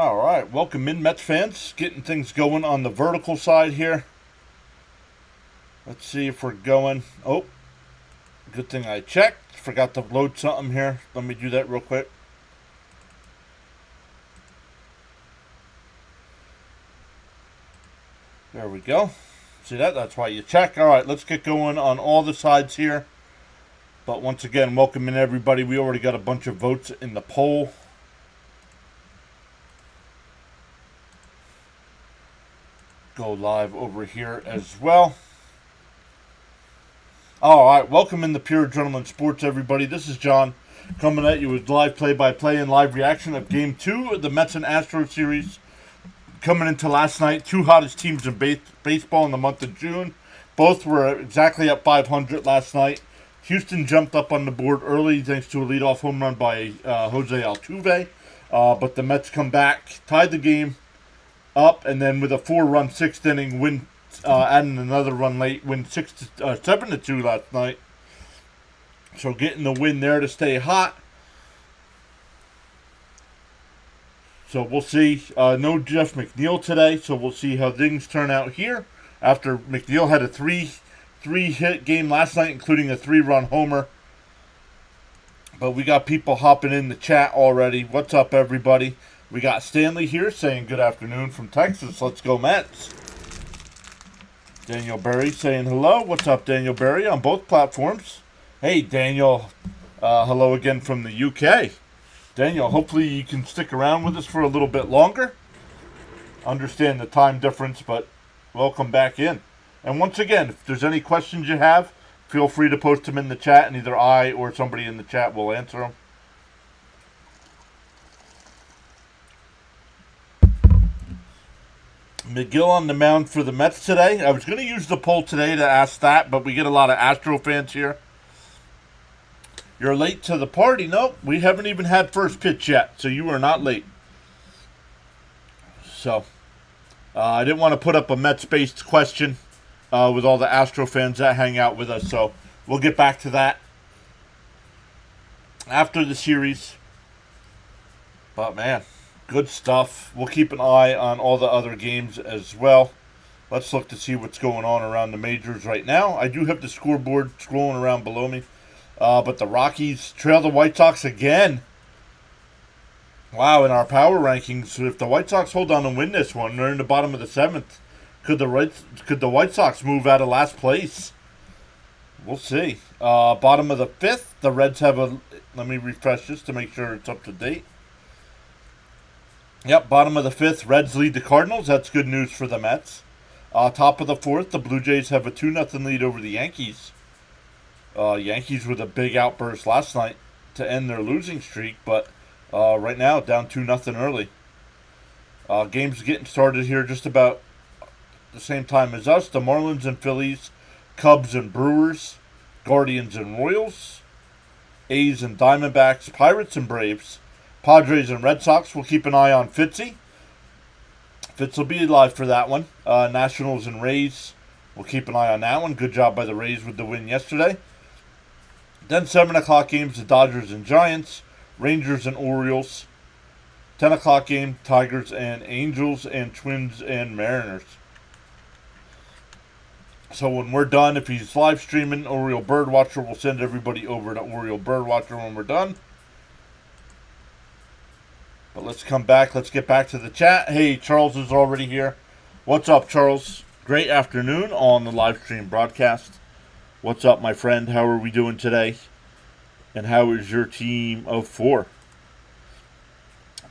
All right, welcome in, Mets fans. Getting things going on the vertical side here. Let's see if we're going. Oh, good thing I checked. Forgot to load something here. Let me do that real quick. There we go. See that? That's why you check. All right, let's get going on all the sides here. But once again, welcome in, everybody. We already got a bunch of votes in the poll. Go live over here as well. All right, welcome in the PureAdrenaline Sports, everybody. This is John coming at you with live play-by-play and live reaction of Game 2 of the Mets and Astros series. Coming into last night, two hottest teams in baseball in the month of June. Both were exactly at 500 last night. Houston jumped up on the board early thanks to a leadoff home run by Jose Altuve. But the Mets come back, tied the game up, and then with a 4-run sixth inning win, adding another run late, win 7-2 last night. So getting the win there to stay hot. So we'll see. No Jeff McNeil today, so we'll see how things turn out here. After McNeil had a three-hit game last night, including a 3-run homer. But we got people hopping in the chat already. What's up, everybody? We got Stanley here saying good afternoon from Texas. Let's go, Mets. Daniel Berry saying hello. What's up, Daniel Berry, on both platforms? Hey, Daniel. Hello again from the UK. Daniel, hopefully you can stick around with us for a little bit longer. Understand the time difference, but welcome back in. And once again, if there's any questions you have, feel free to post them in the chat, and either I or somebody in the chat will answer them. McGill on the mound for the Mets today. I was going to use the poll today to ask that, but we get a lot of Astro fans here. You're late to the party. Nope, we haven't even had first pitch yet, so you are not late. So, I didn't want to put up a Mets-based question with all the Astro fans that hang out with us, so we'll get back to that after the series. But, man, good stuff. We'll keep an eye on all the other games as well. Let's look to see what's going on around the majors right now. I do have the scoreboard scrolling around below me. But the Rockies trail the White Sox again. Wow, in our power rankings, if the White Sox hold on and win this one, they're in the bottom of the 7th. Could the White Sox move out of last place? We'll see. Bottom of the 5th, the Reds have a... Let me refresh this to make sure it's up to date. Yep, bottom of the 5th, Reds lead the Cardinals. That's good news for the Mets. Top of the 4th, the Blue Jays have a 2-0 lead over the Yankees. Yankees with a big outburst last night to end their losing streak, but right now down 2-0 early. Games getting started here just about the same time as us. The Marlins and Phillies, Cubs and Brewers, Guardians and Royals, A's and Diamondbacks, Pirates and Braves, Padres and Red Sox. We'll keep an eye on Fitzy. Fitz will be live for that one. Nationals and Rays. We'll keep an eye on that one. Good job by the Rays with the win yesterday. Then 7 o'clock games, the Dodgers and Giants, Rangers and Orioles. 10 o'clock game, Tigers and Angels, and Twins and Mariners. So when we're done, if he's live streaming Oriole Birdwatcher, we'll send everybody over to Oriole Birdwatcher when we're done. But let's come back. Let's get back to the chat. Hey, Charles is already here. What's up, Charles? Great afternoon on the live stream broadcast. What's up, my friend? How are we doing today? And how is your team of 4?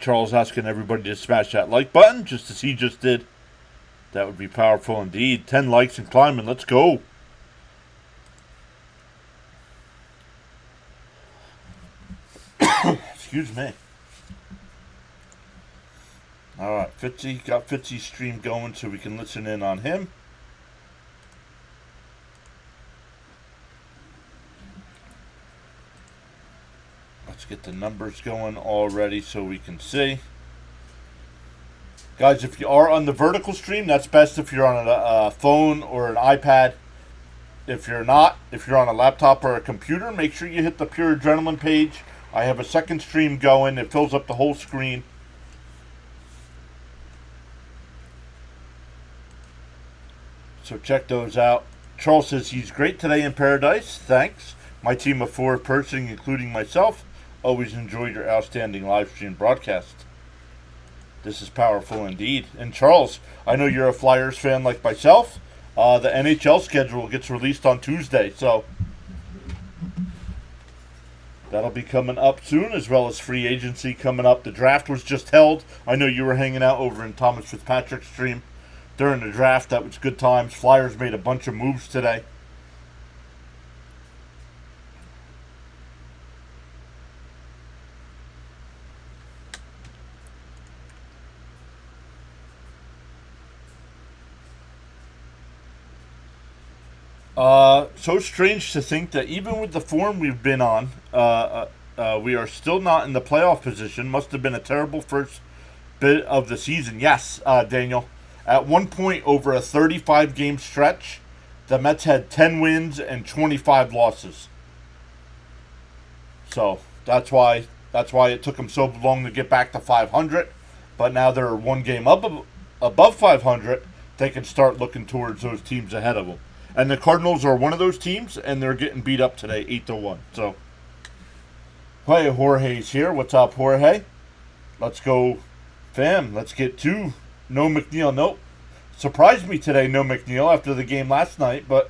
Charles asking everybody to smash that like button, just as he just did. That would be powerful indeed. 10 likes and climbing. Let's go. Excuse me. All right, Fitzy. Got Fitzy's stream going so we can listen in on him. Let's get the numbers going already so we can see. Guys, if you are on the vertical stream, that's best if you're on a phone or an iPad. If you're not, if you're on a laptop or a computer, make sure you hit the PureAdrenaline page. I have a second stream going. It fills up the whole screen. So check those out. Charles says he's great today in paradise. Thanks. My team of 4 person, including myself, always enjoyed your outstanding live stream broadcast. This is powerful indeed. And Charles, I know you're a Flyers fan like myself. The NHL schedule gets released on Tuesday, so that'll be coming up soon, as well as free agency coming up. The draft was just held. I know you were hanging out over in Thomas Fitzpatrick's stream during the draft. That was good times. Flyers made a bunch of moves today. So strange to think that even with the form we've been on, we are still not in the playoff position. Must have been a terrible first bit of the season. Yes, Daniel. At one point over a 35-game stretch, the Mets had 10 wins and 25 losses. So that's why it took them so long to get back to 500. But now they're one game above 500. They can start looking towards those teams ahead of them. And the Cardinals are one of those teams, and they're getting beat up today, 8-1. So, hey, Jorge's here. What's up, Jorge? Let's go, fam. Let's get to no McNeil. Nope. Surprised me today, no McNeil, after the game last night, but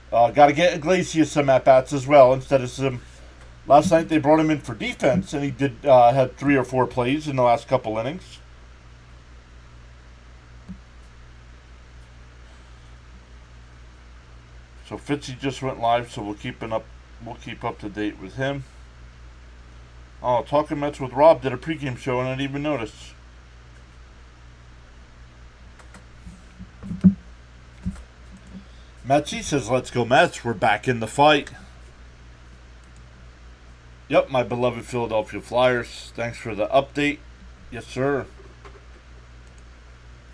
got to get Iglesias some at-bats as well instead of some. Last night they brought him in for defense, and he had 3 or 4 plays in the last couple innings. So Fitzy just went live, so we'll keep up to date with him. Oh, Talking Mets with Rob did a pregame show and I didn't even notice. Metsy says, "Let's go Mets. We're back in the fight." Yep, my beloved Philadelphia Flyers. Thanks for the update. Yes, sir.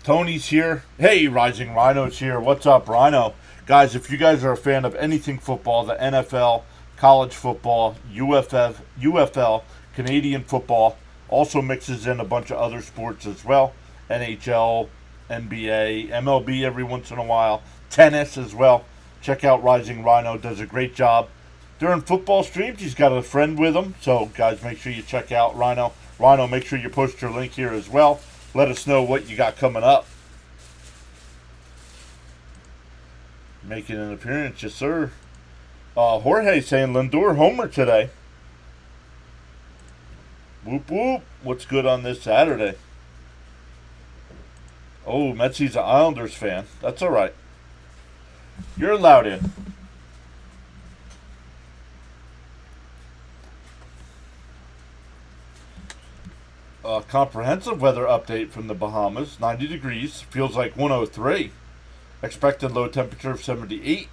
Tony's here. Hey, Rising Rhino's here. What's up, Rhino? Guys, if you guys are a fan of anything football, the NFL, college football, UFL, Canadian football, also mixes in a bunch of other sports as well. NHL, NBA, MLB every once in a while, tennis as well. Check out Rising Rhino, does a great job. During football streams, he's got a friend with him. So, guys, make sure you check out Rhino. Rhino, make sure you post your link here as well. Let us know what you got coming up. Making an appearance, yes, sir. Jorge saying Lindor homer today. Whoop, whoop. What's good on this Saturday? Oh, Metsy's an Islanders fan. That's all right. You're allowed in. Comprehensive weather update from the Bahamas. 90 degrees. Feels like 103. Expected low temperature of 78.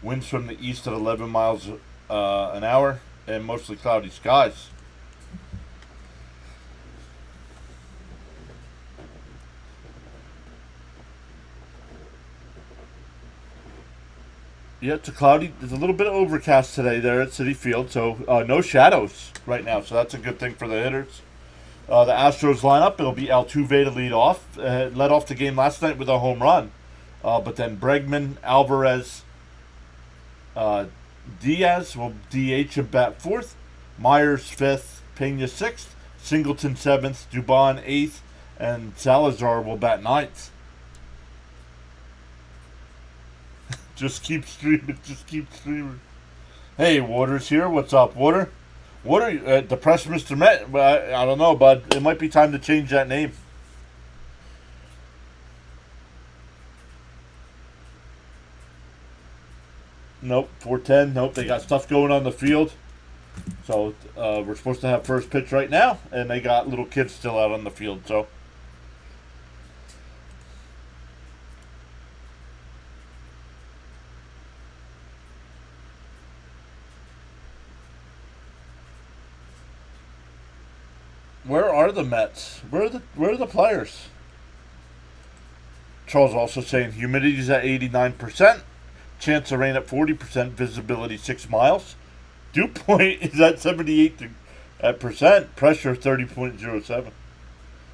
Winds from the east at 11 miles an hour. And mostly cloudy skies. Yeah, it's a little bit overcast today there at Citi Field. So no shadows right now. So that's a good thing for the hitters. The Astros lineup, it'll be Altuve to lead off. Led off the game last night with a home run. But then Bregman, Alvarez, Diaz will DH and bat 4th. Myers 5th, Pena 6th, Singleton 7th, Dubon 8th, and Salazar will bat 9th. Just keep streaming. Hey, Water's here. What's up, Water? Water, depressed Mr. Met. I don't know, bud. It might be time to change that name. Nope, 4:10. Nope, they got stuff going on the field. So we're supposed to have first pitch right now, and they got little kids still out on the field. So where are the Mets? Where are the players? Charles also saying humidity is at 89%. Chance of rain at 40%. Visibility 6 miles. Dew point is at 78%. Pressure 30.07.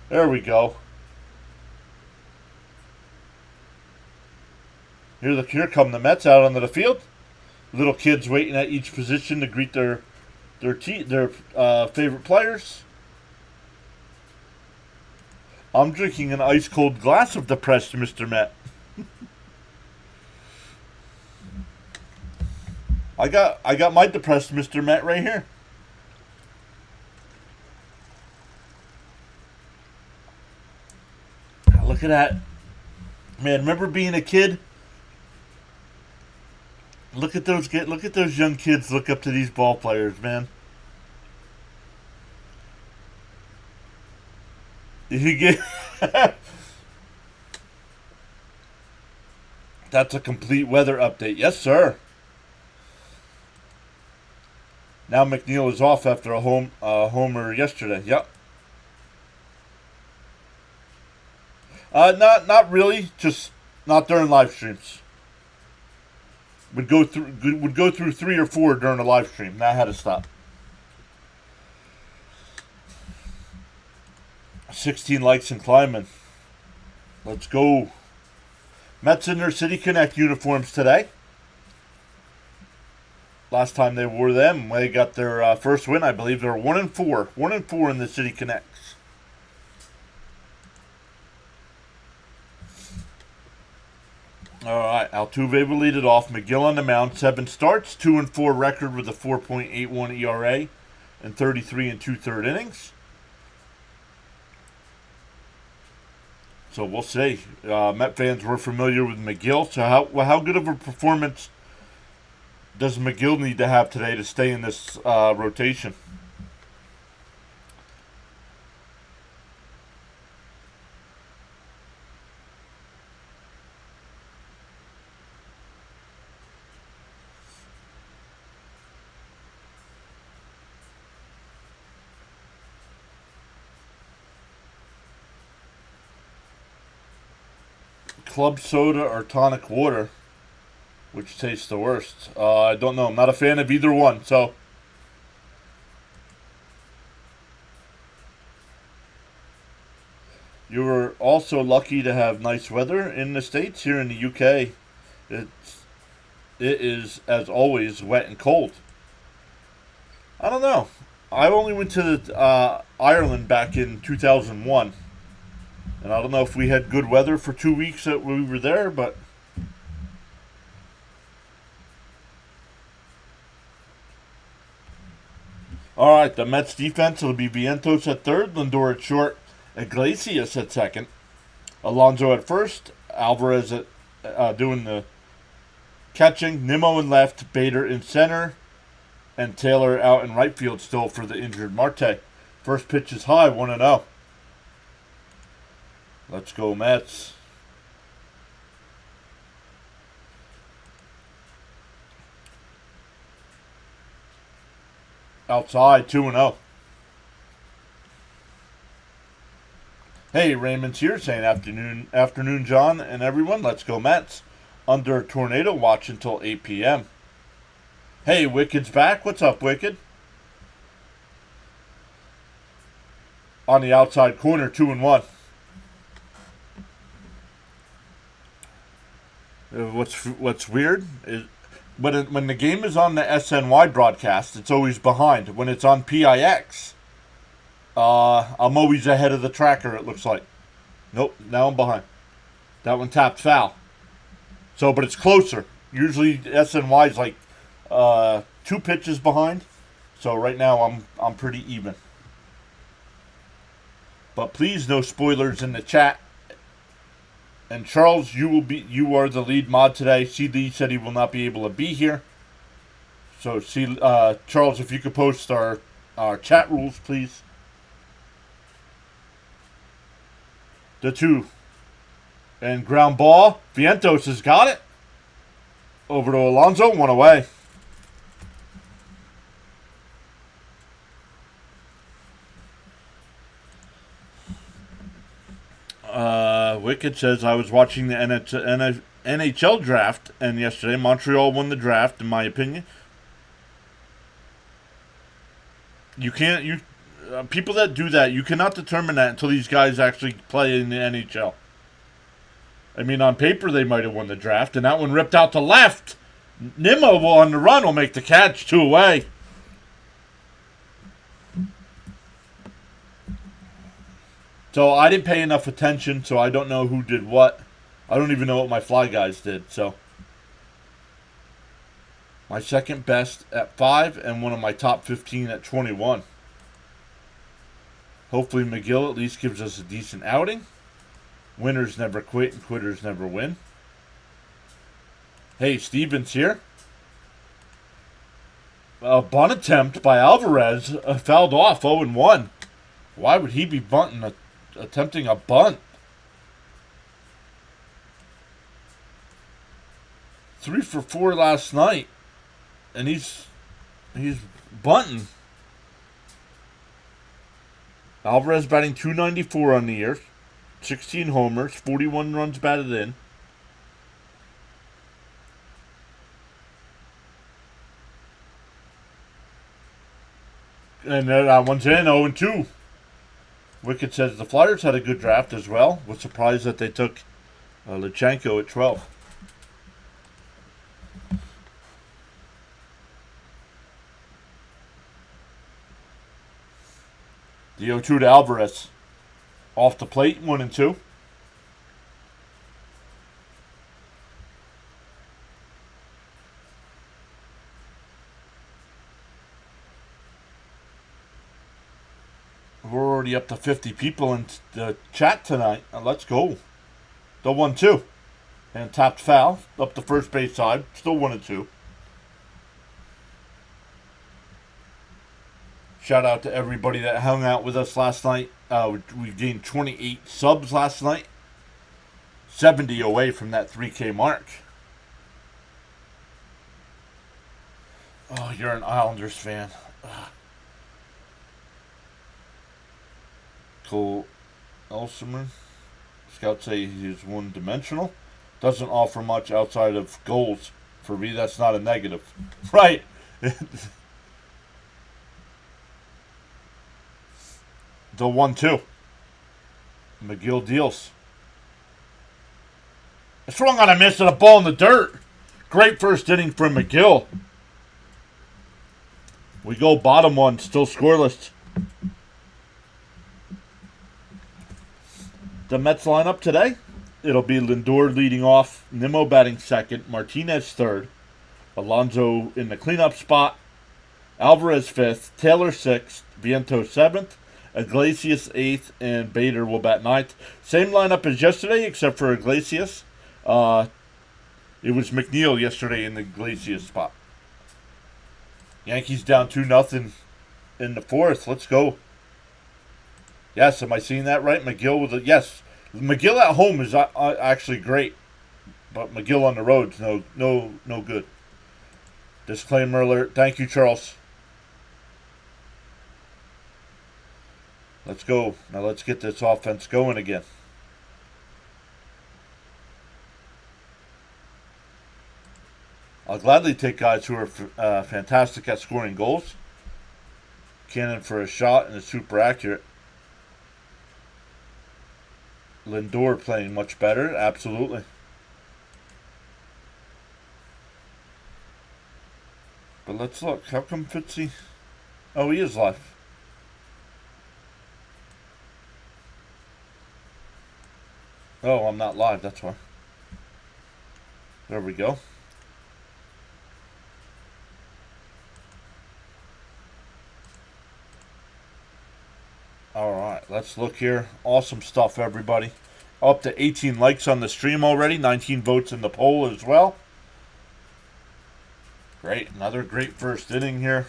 There we go. Here come the Mets out onto the field. Little kids waiting at each position to greet their favorite players. I'm drinking an ice cold glass of depressed Mr. Met. I got my depressed Mr. Met right here. Look at that. Man, remember being a kid? Look at those young kids look up to these ball players, man. You get That's a complete weather update. Yes, sir. Now McNeil is off after a homer yesterday. Yep. Not really. Just not during live streams. Would go through 3 or 4 during a live stream. Now I had to stop. 16 likes and climbing. Let's go. Mets in their City Connect uniforms today. Last time they wore them, they got their first win. I believe they're 1-4. 1-4 in the City Connects. All right, Altuve will lead it off. McGill on the mound, 7 starts, 2-4 record with a 4.81 ERA, and 33 2/3 innings. So we'll see. Met fans were familiar with McGill. So how good of a performance does McGill need to have today to stay in this rotation? Club soda or tonic water? Which tastes the worst? I don't know. I'm not a fan of either one. So you were also lucky to have nice weather in the States. Here in the UK, it is, as always, wet and cold. I don't know. I only went to Ireland back in 2001. And I don't know if we had good weather for 2 weeks that we were there, but all right, the Mets defense will be Vientos at third, Lindor at short, Iglesias at second, Alonso at first, Alvarez doing the catching, Nimmo in left, Bader in center, and Taylor out in right field still for the injured Marte. First pitch is high, 1-0. Let's go, Mets. Outside, 2-0. Hey, Raymond's here saying afternoon, John and everyone. Let's go, Mets. Under tornado watch until 8 p.m. Hey, Wicked's back. What's up, Wicked? On the outside corner, 2-1. What's weird is when the game is on the SNY broadcast, it's always behind. When it's on PIX, I'm always ahead of the tracker, it looks like. Nope, now I'm behind. That one tapped foul. So, but it's closer. Usually SNY is like 2 pitches behind. So right now I'm pretty even. But please, no spoilers in the chat. And Charles, you are the lead mod today. CD said he will not be able to be here. So Charles, if you could post our chat rules, please. The 2. And ground ball. Vientos has got it. Over to Alonso, 1 away. Wicked says, I was watching the NHL draft, and yesterday Montreal won the draft, in my opinion. You can't, people that do that, you cannot determine that until these guys actually play in the NHL. I mean, on paper they might have won the draft, and that one ripped out to left. Nimmo on the run will make the catch, 2 away. So I didn't pay enough attention, so I don't know who did what. I don't even know what my fly guys did. So my second best at 5 and one of my top 15 at 21. Hopefully McGill at least gives us a decent outing. Winners never quit and quitters never win. Hey, Stevens here. A bunt attempt by Alvarez fouled off 0-1. Why would he be attempting a bunt? 3 for 4 last night, and he's bunting. Alvarez batting .294 on the year, 16 homers, 41 runs batted in. And that one's in, 0-2. Wicked says the Flyers had a good draft as well. Was surprised that they took Luchenko at 12. The 0-2 to Alvarez. Off the plate, 1-2. We're already up to 50 people in the chat tonight. Let's go. The 1-2. And tapped foul. Up the first base side. Still 1-2. Shout out to everybody that hung out with us last night. We gained 28 subs last night. 70 away from that 3K mark. Oh, you're an Islanders fan. Ugh. Cole Elsimer. Scouts say he's one-dimensional. Doesn't offer much outside of goals. For me, that's not a negative. Right. The 1-2. McGill deals. I swung on a miss and a ball in the dirt. Great first inning for McGill. We go bottom one, still scoreless. The Mets lineup today, it'll be Lindor leading off, Nimmo batting second, Martinez third, Alonso in the cleanup spot, Alvarez fifth, Taylor sixth, Vientos seventh, Iglesias 8th, and Bader will bat 9th. Same lineup as yesterday, except for Iglesias. It was McNeil yesterday in the Iglesias spot. Yankees down 2-0 in the 4th. Let's go. Yes, am I seeing that right? McGill with a yes. McGill at home is actually great, but McGill on the road's no good. Disclaimer alert. Thank you, Charles. Let's go. Now let's get this offense going again. I'll gladly take guys who are fantastic at scoring goals. Cannon for a shot and is super accurate. Lindor playing much better. Absolutely. But let's look. How come Fitzy? Oh, he is live. Oh, I'm not live, that's why. There we go. Alright, let's look here. Awesome stuff, everybody. Up to 18 likes on the stream already. 19 votes in the poll as well. Great. Another great first inning here.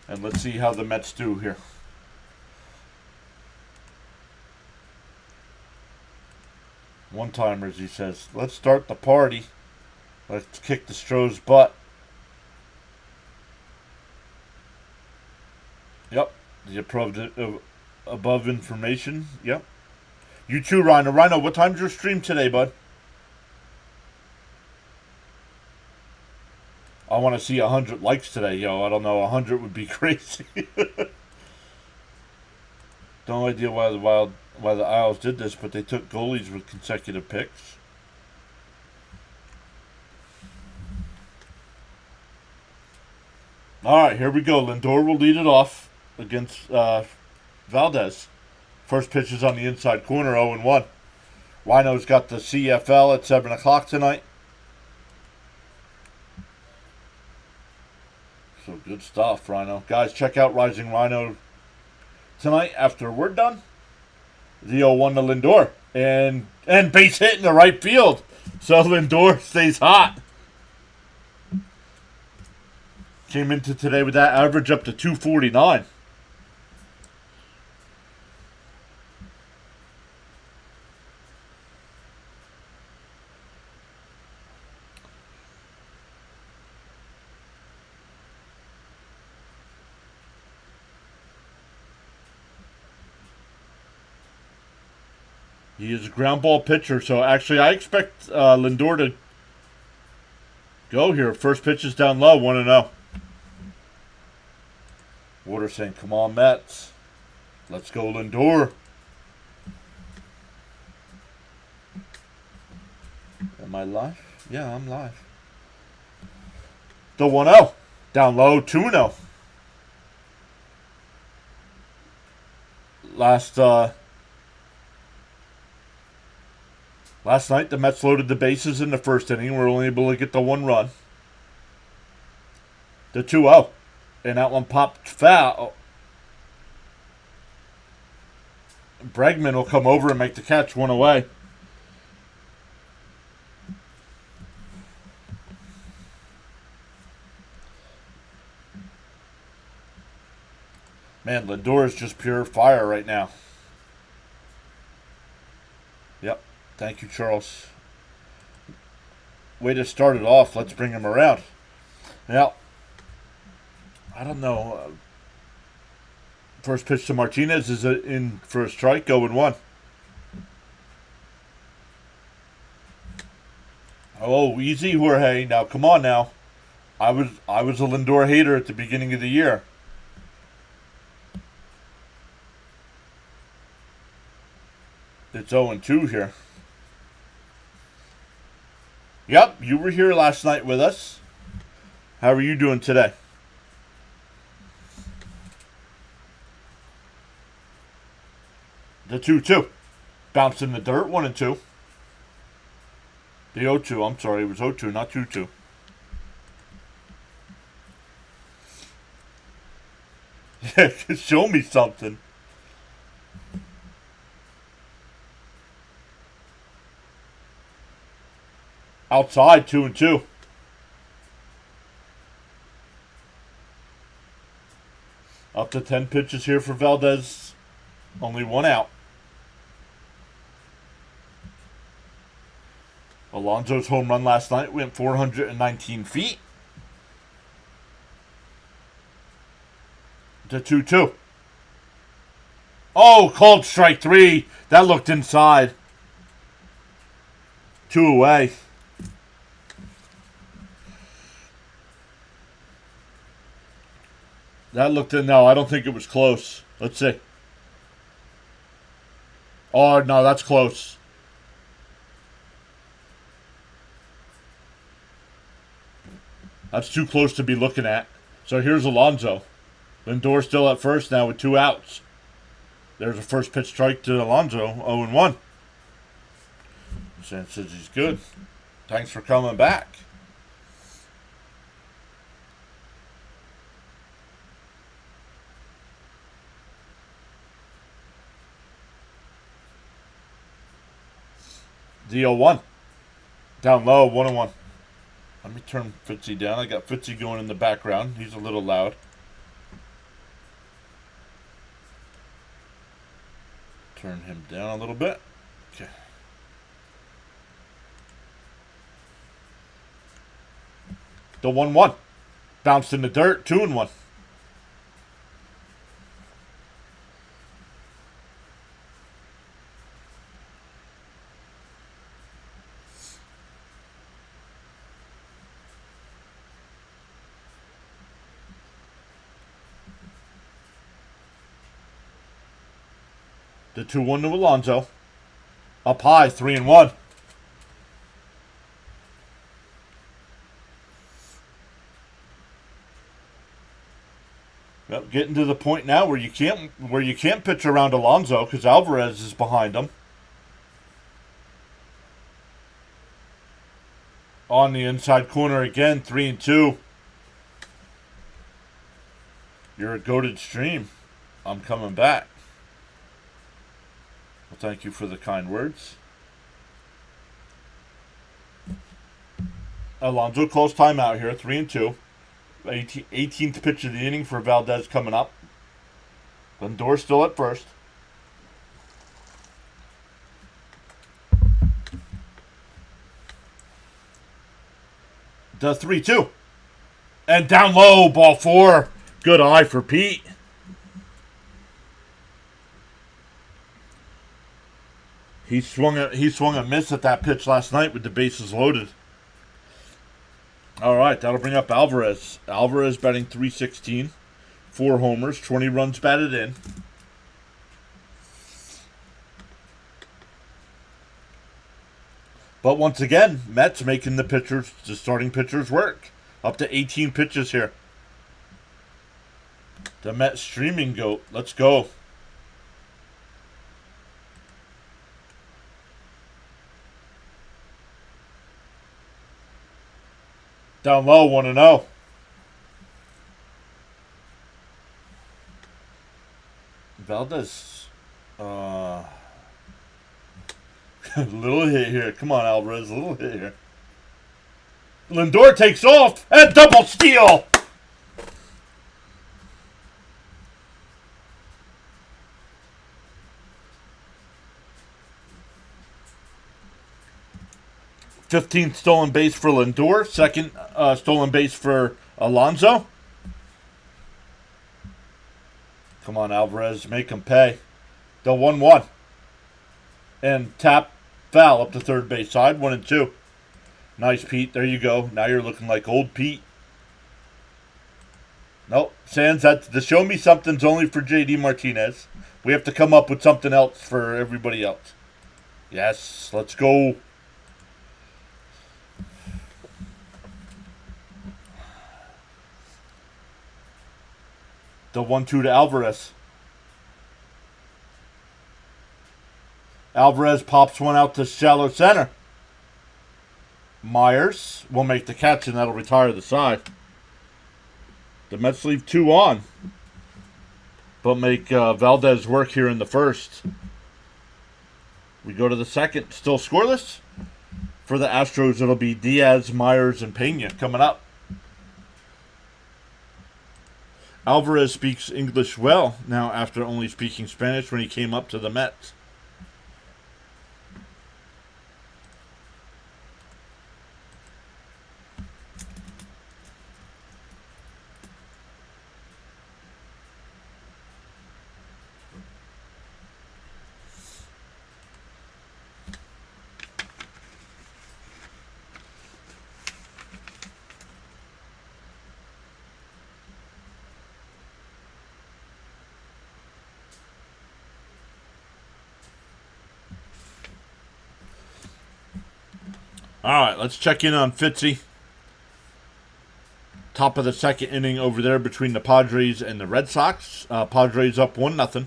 And let's see how the Mets do here. One-timers, he says. Let's start the party. Let's kick the Stros' butt. Yep. The above information. Yep. You too, Rhino. Rhino, what time's your stream today, bud? I want to see 100 likes today, yo. I don't know. 100 would be crazy. No idea why the Wild why the Isles did this, but they took goalies with consecutive picks. All right, here we go. Lindor will lead it off against Valdez. First pitch is on the inside corner, 0-1. Rhino's got the CFL at 7 o'clock tonight. So good stuff, Rhino. Guys, check out Rising Rhino tonight after we're done. The 0-1 to Lindor. And base hit in the right field. So Lindor stays hot. Came into today with that average up to 249. He is a ground ball pitcher, so actually I expect Lindor to go here. First pitch is down low, 1-0. Water saying, come on, Mets. Let's go, Lindor. Am I live? Yeah, I'm live. The 1-0. Down low, 2-0. Last night, the Mets loaded the bases in the first inning. We were only able to get the 1 run. The 2-0. And that one popped foul. Pregame will come over and make the catch, 1 away. Man, Lindor is just pure fire right now. Yep. Thank you, Charles. Way to start it off. Let's bring him around. Now, I don't know. First pitch to Martinez is in for a strike, 0-1. Oh, easy, Jorge. Now, come on now. I was a Lindor hater at the beginning of the year. It's 0-2 here. Yep, you were here last night with us. How are you doing today? The 2-2. Bounced in the dirt, 1-2. The 0-2, I'm sorry, it was 0-2, not 2-2. Yeah, show me something. Outside, 2-2. Up to 10 pitches here for Valdez. Only 1 out. Alonso's home run last night went 419 feet. To 2-2. Oh, called strike 3. That looked inside. 2 away. That looked in. No, I don't think it was close. Let's see. Oh, no, that's close. That's too close to be looking at. So here's Alonso. Lindor still at first now with 2 outs. There's a first pitch strike to Alonso, 0-1. Says he's good. Thanks for coming back. The 0-1. Down low, 1-1. Let me turn Fitzy down. I got Fitzy going in the background. He's a little loud. Turn him down a little bit. Okay. The 1-1. Bounced in the dirt, 2-1. The 2-1 to Alonso. Up high, 3-1. Yep, getting to the point now where you can't pitch around Alonso because Alvarez is behind him. On the inside corner again, 3-2. You're a goated stream. I'm coming back. Well, thank you for the kind words. Alonso calls timeout here, 3-2. 18th pitch of the inning for Valdez coming up. Lindor still at first. The 3-2. And down low, ball 4. Good eye for Pete. He swung a miss at that pitch last night with the bases loaded. All right, that'll bring up Alvarez. Alvarez batting .316, 4 homers, 20 runs batted in. But once again, Mets making the starting pitchers work. Up to 18 pitches here. The Mets streaming goat. Let's go. Down low, 1-0. Valdez. Little hit here. Come on, Alvarez. A little hit here. Lindor takes off and double steal. '15th stolen base for Lindor. Second stolen base for Alonso. Come on, Alvarez. Make him pay. The 1-1. And tap foul up to third base side. 1-2. Nice, Pete. There you go. Now you're looking like old Pete. Nope. Sans, the show me something's only for JD Martinez. We have to come up with something else for everybody else. Yes. Let's go. The 1-2 to Alvarez. Alvarez pops one out to shallow center. Myers will make the catch, and that'll retire the side. The Mets leave 2 on, but make Valdez work here in the first. We go to the second. Still scoreless. For the Astros, it'll be Diaz, Myers, and Pena coming up. Alvarez speaks English well now after only speaking Spanish when he came up to the Mets. All right, let's check in on Fitzy. Top of the second inning over there between the Padres and the Red Sox. Padres up 1-0.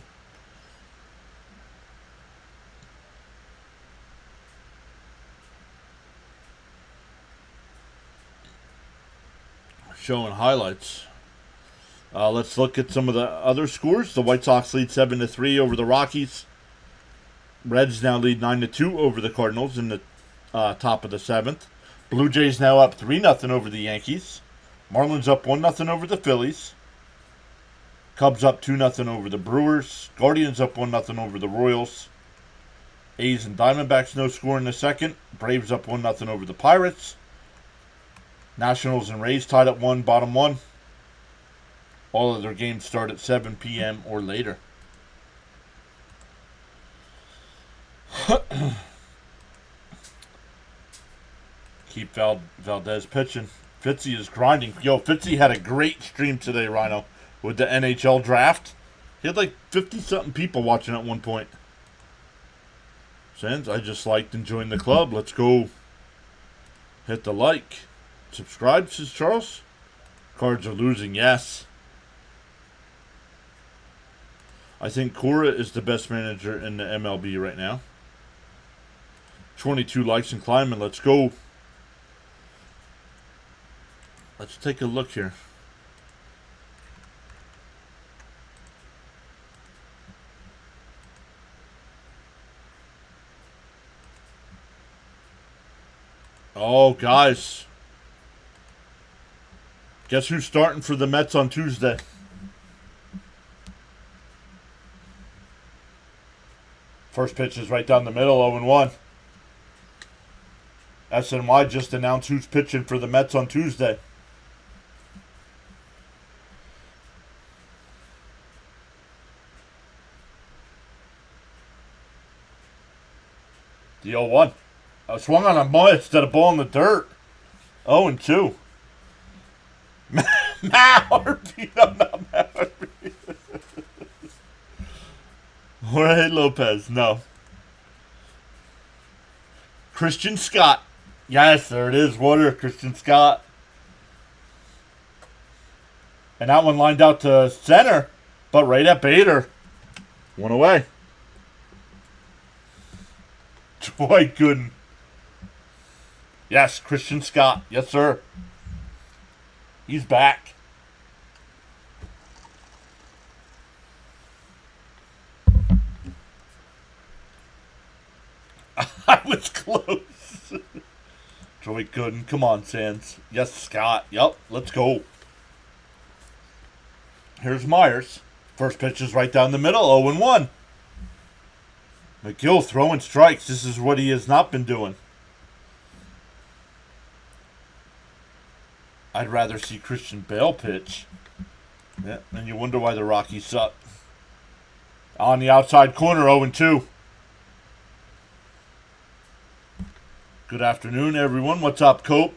Showing highlights. Let's look at some of the other scores. The White Sox lead 7-3 over the Rockies. Reds now lead 9-2 over the Cardinals in the top of the 7th. Blue Jays now up 3-0 over the Yankees. Marlins up 1-0 over the Phillies. Cubs up 2-0 over the Brewers. Guardians up 1-0 over the Royals. A's and Diamondbacks no score in the second. Braves up 1-0 over the Pirates. Nationals and Rays tied at 1, bottom 1. All of their games start at 7 p.m. or later. Keep Valdez pitching. Fitzy is grinding. Yo, Fitzy had a great stream today, Rhino, with the NHL draft. He had like 50-something people watching at one point. Sands, I just liked and joined the club. Let's go. Hit the like. Subscribe, says Charles. Cards are losing, yes. I think Cora is the best manager in the MLB right now. 22 likes and climbing. Let's go. Let's take a look here. Oh, guys. Guess who's starting for the Mets on Tuesday? First pitch is right down the middle, 0-1. SNY just announced who's pitching for the Mets on Tuesday. The 0-1. I swung on a mud instead of ball in the dirt. 0-2. Matt Harvey. No, not Matt Harvey. Jorge Lopez. No. Christian Scott. Yes, there it is. Water. Christian Scott. And that one lined out to center, but right at Bader. One away. Troy Gooden. Yes, Christian Scott. Yes, sir. He's back. I was close. Troy Gooden. Come on, Sands. Yes, Scott. Yep, let's go. Here's Myers. First pitch is right down the middle. 0-1. McGill throwing strikes. This is what he has not been doing. I'd rather see Christian Bale pitch. Yeah, and you wonder why the Rockies suck. On the outside corner, 0-2. Good afternoon, everyone. What's up, Cope?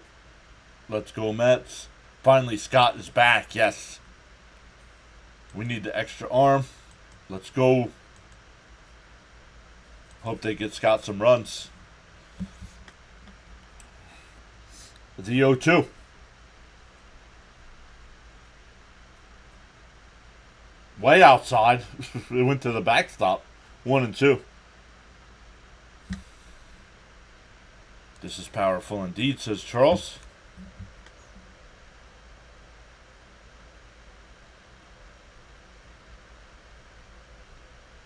Let's go, Mets. Finally, Scott is back. Yes. We need the extra arm. Let's go. Hope they get Scott some runs. The 0-2. Way outside. It went to the backstop. 1-2. This is powerful indeed, says Charles.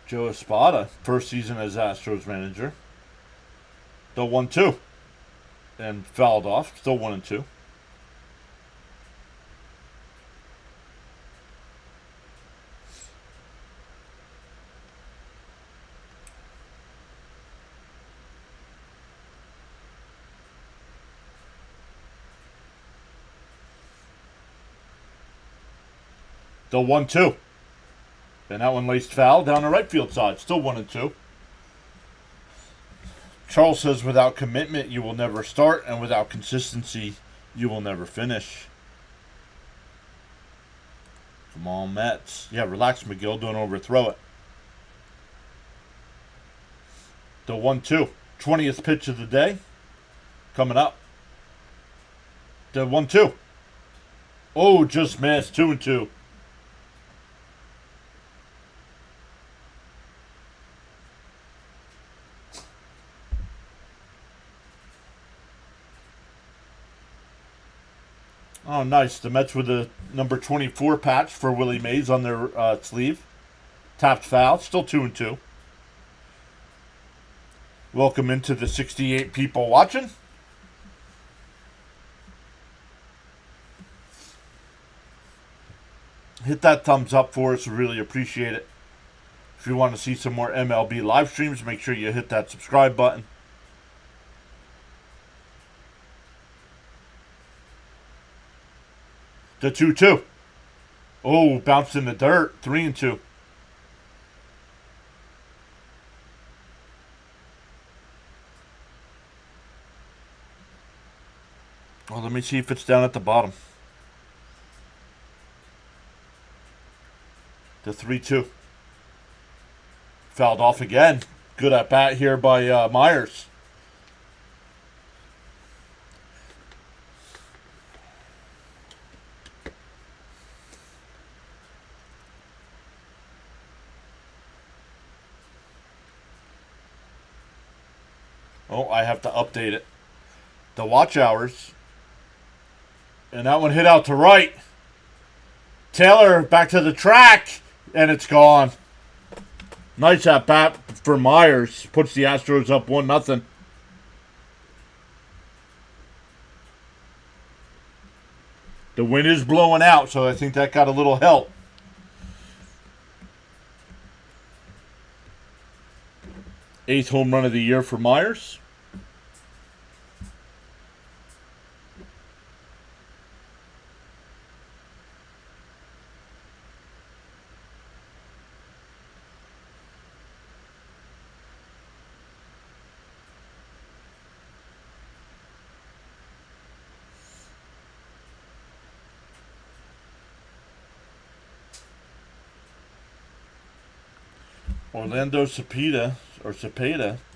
Joe Espada, first season as Astros manager. Still 1-2. And fouled off. Still 1-2. Still 1-2. And that one laced foul down the right field side. Still 1-2. Charles says, without commitment, you will never start, and without consistency, you will never finish. Come on, Mets. Yeah, relax, McGill. Don't overthrow it. The 1-2. 20th pitch of the day. Coming up. The 1-2. Oh, just missed. 2-2. Oh, nice. The Mets with the number 24 patch for Willie Mays on their sleeve. Tapped foul. Still 2-2. Welcome into the 68 people watching. Hit that thumbs up for us. We really appreciate it. If you want to see some more MLB live streams, make sure you hit that subscribe button. The 2-2. Oh, bounced in the dirt. 3-2. Well, let me see if it's down at the bottom. The 3-2. Fouled off again. Good at bat here by Myers. Oh, I have to update it. The watch hours. And that one hit out to right. Taylor back to the track. And it's gone. Nice at bat for Myers. Puts the Astros up 1-0. The wind is blowing out, so I think that got a little help. Eighth home run of the year for Myers. Orlando Cepeda,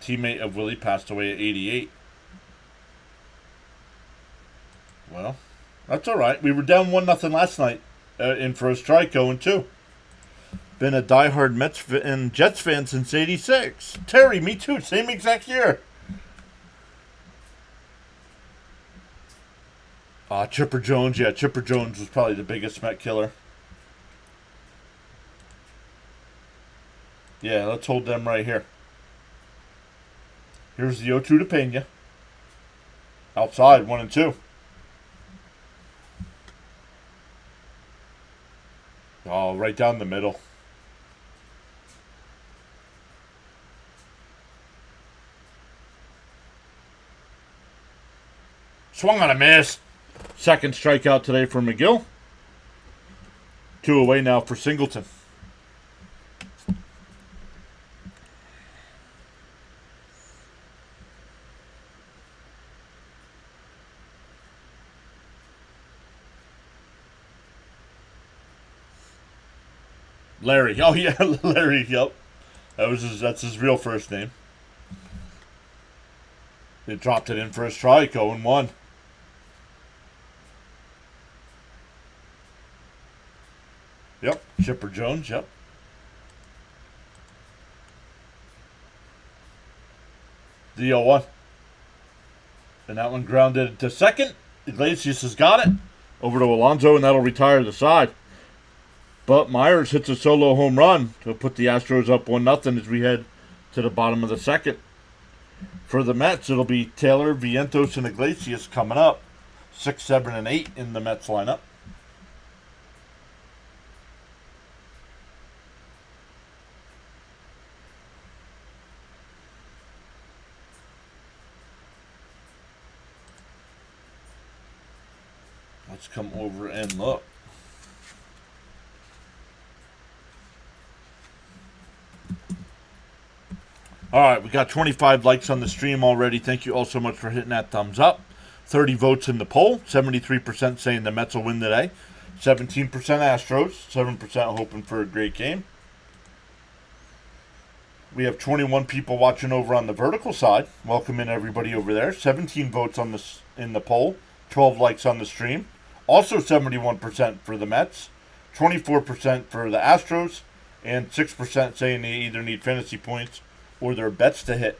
teammate of Willie, passed away at 88. Well, that's all right. We were down 1-0 last night in for a strike going 2. Been a diehard Mets and Jets fan since 86. Terry, me too. Same exact year. Chipper Jones. Yeah, Chipper Jones was probably the biggest Met killer. Yeah, let's hold them right here. Here's the 0-2 to Pena. Outside, 1-2. Oh, right down the middle. Swung on a miss. Second strikeout today for McGill. 2 away now for Singleton. Larry. Oh yeah, Larry. Yep, that's his real first name. They dropped it in for a strike, 0-1. Yep, Chipper Jones. Yep. The 0-1. And that one grounded to second. Iglesias has got it. Over to Alonso, and that'll retire the side. But Myers hits a solo home run to put the Astros up 1-0 as we head to the bottom of the second. For the Mets, it'll be Taylor, Vientos, and Iglesias coming up. 6, 7, and 8 in the Mets lineup. Let's come over and look. All right, we got 25 likes on the stream already. Thank you all so much for hitting that thumbs up. 30 votes in the poll. 73% saying the Mets will win today. 17% Astros. 7% hoping for a great game. We have 21 people watching over on the vertical side. Welcome in everybody over there. 17 votes in the poll. 12 likes on the stream. Also 71% for the Mets. 24% for the Astros. And 6% saying they either need fantasy points or their bets to hit.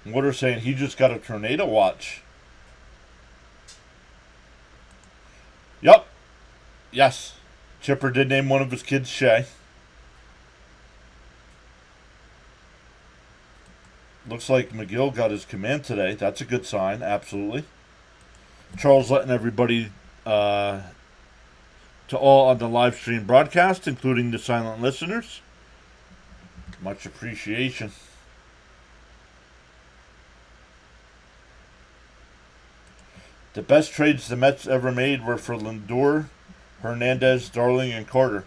What are saying he just got a tornado watch. Yup. Yes. Chipper did name one of his kids Shay. Looks like McGill got his command today. That's a good sign, absolutely. Charles letting everybody to all on the live stream broadcast, including the silent listeners. Much appreciation. The best trades the Mets ever made were for Lindor, Hernandez, Darling, and Carter.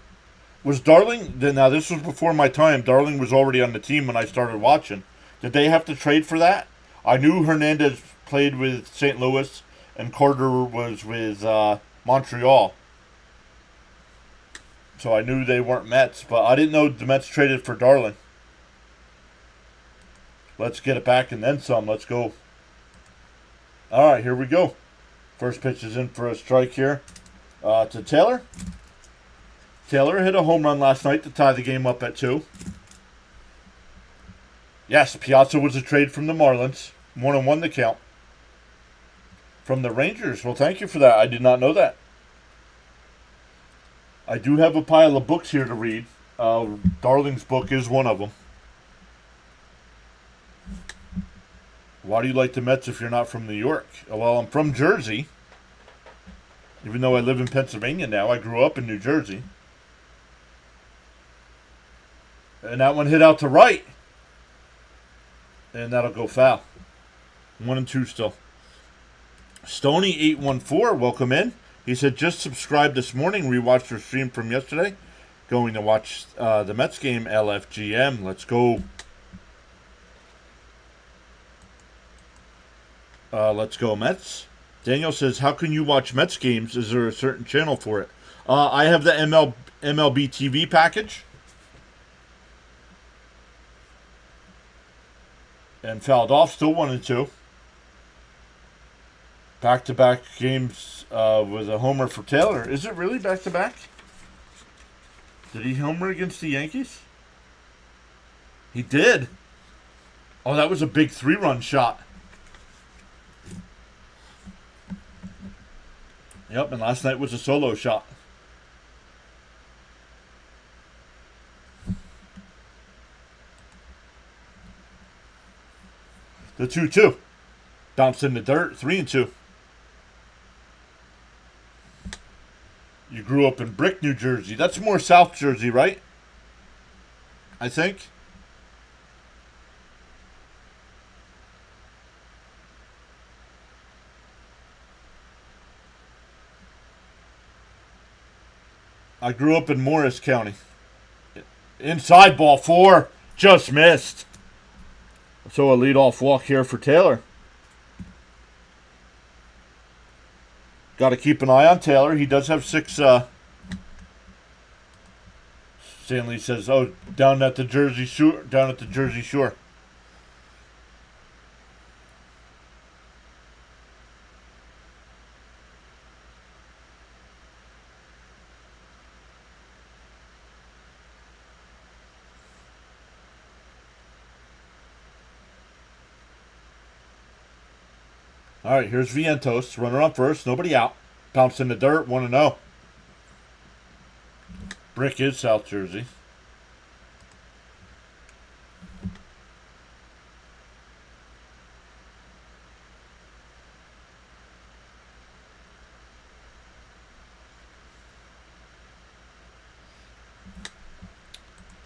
Was Darling, now this was before my time. Darling was already on the team when I started watching. Did they have to trade for that? I knew Hernandez played with St. Louis and Carter was with Montreal. So I knew they weren't Mets, but I didn't know the Mets traded for Darling. Let's get it back and then some. Let's go. All right, here we go. First pitch is in for a strike here to Taylor. Taylor hit a home run last night to tie the game up at 2. Yes, Piazza was a trade from the Marlins. 1-1 the count. From the Rangers. Well, thank you for that. I did not know that. I do have a pile of books here to read. Darling's book is one of them. Why do you like the Mets if you're not from New York? Well, I'm from Jersey. Even though I live in Pennsylvania now, I grew up in New Jersey. And that one hit out to right. And that'll go foul. 1-2 still. Stony814, welcome in. He said, just subscribed this morning. Rewatched our stream from yesterday. Going to watch the Mets game, LFGM. Let's go. Let's go, Mets. Daniel says, how can you watch Mets games? Is there a certain channel for it? I have the MLB TV package. And fouled off, still 1-2. Back-to-back games with a homer for Taylor. Is it really back-to-back? Did he homer against the Yankees? He did. Oh, that was a big 3-run shot. Yep, and last night was a solo shot. The 2-2. Bounced in the dirt, 3-2. You grew up in Brick, New Jersey. That's more South Jersey, right? I think. I grew up in Morris County. Inside ball 4. Just missed. So a leadoff walk here for Taylor. Got to keep an eye on Taylor. He does have 6. Stanley says, "Oh, down at the Jersey Shore." Down at the Jersey Shore. All right, here's Vientos. Runner on first. Nobody out. Bounced in the dirt. 1-0. Brick is South Jersey.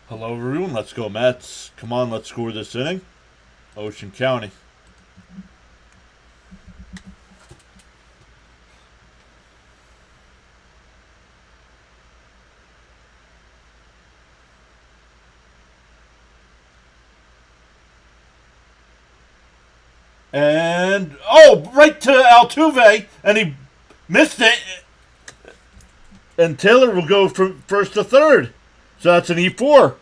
Hello, everyone. Let's go, Mets. Come on, let's score this inning. Ocean County. And, right to Altuve, and he missed it. And Taylor will go from first to third. So that's an E4.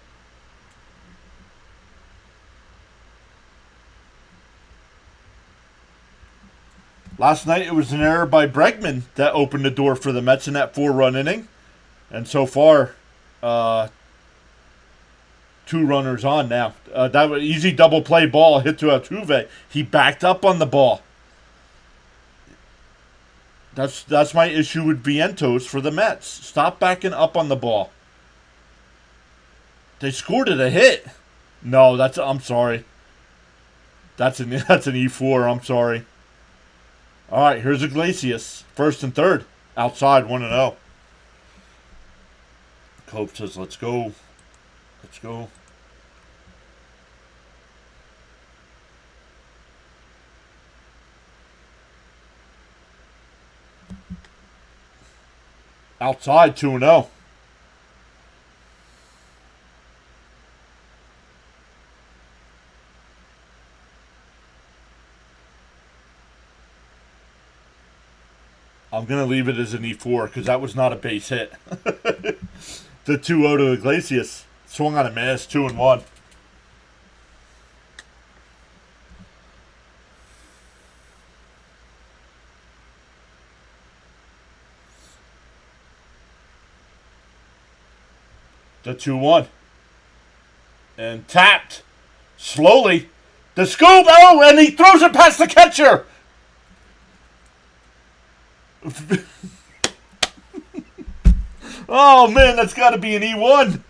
Last night it was an error by Bregman that opened the door for the Mets in that 4-run inning. And so far, 2 runners on now. That was easy double play ball hit to Altuve. He backed up on the ball. That's my issue with Vientos for the Mets. Stop backing up on the ball. They scored it a hit. No, I'm sorry. That's an E4. I'm sorry. All right, here's Iglesias, first and third, outside 1-0. Cope says, "Let's go, let's go." Outside 2-0. I'm going to leave it as an E4 because that was not a base hit. The 2-0 to Iglesias. Swung on a miss, 2-1. The 2-1. And tapped. Slowly. The scoop. Oh, and he throws it past the catcher. Oh, man, that's got to be an E1.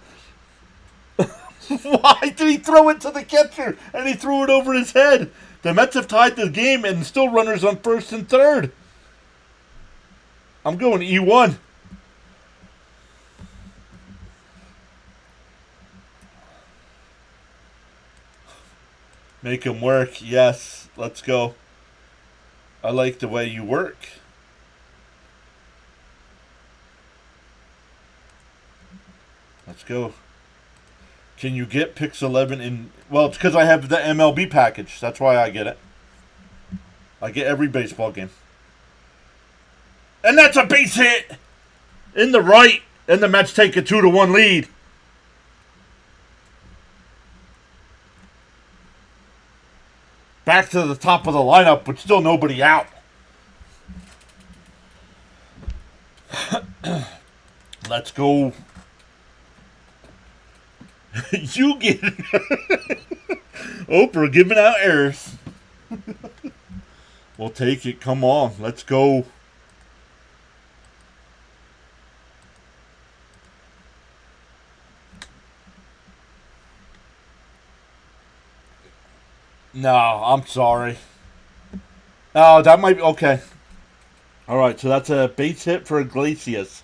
Why did he throw it to the catcher? And he threw it over his head. The Mets have tied the game and still runners on first and third. I'm going E1. Make him work. Yes, let's go. I like the way you work. Let's go. Can you get Pix 11 in... Well, it's because I have the MLB package. That's why I get it. I get every baseball game. And that's a base hit! In the right. And the Mets take a 2-1 lead. Back to the top of the lineup, but still nobody out. Let's go. You get Oprah giving out errors. We'll take it. Come on. Let's go. No, I'm sorry. Oh, that might be okay. All right, so that's a base hit for Iglesias.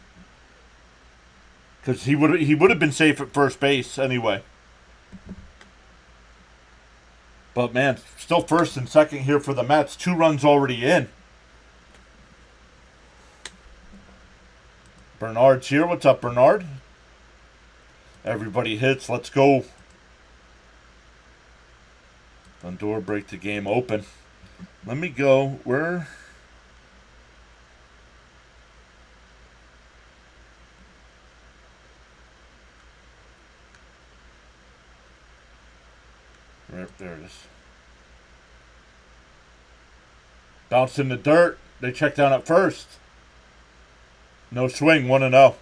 Because he would have been safe at first base anyway. But man, still first and second here for the Mets. 2 runs already in. Bernard's here. What's up, Bernard? Everybody hits. Let's go. Lindor break the game open. Let me go. Where? Right there it is. Bounced in the dirt. They check down at first. No swing. 1-0.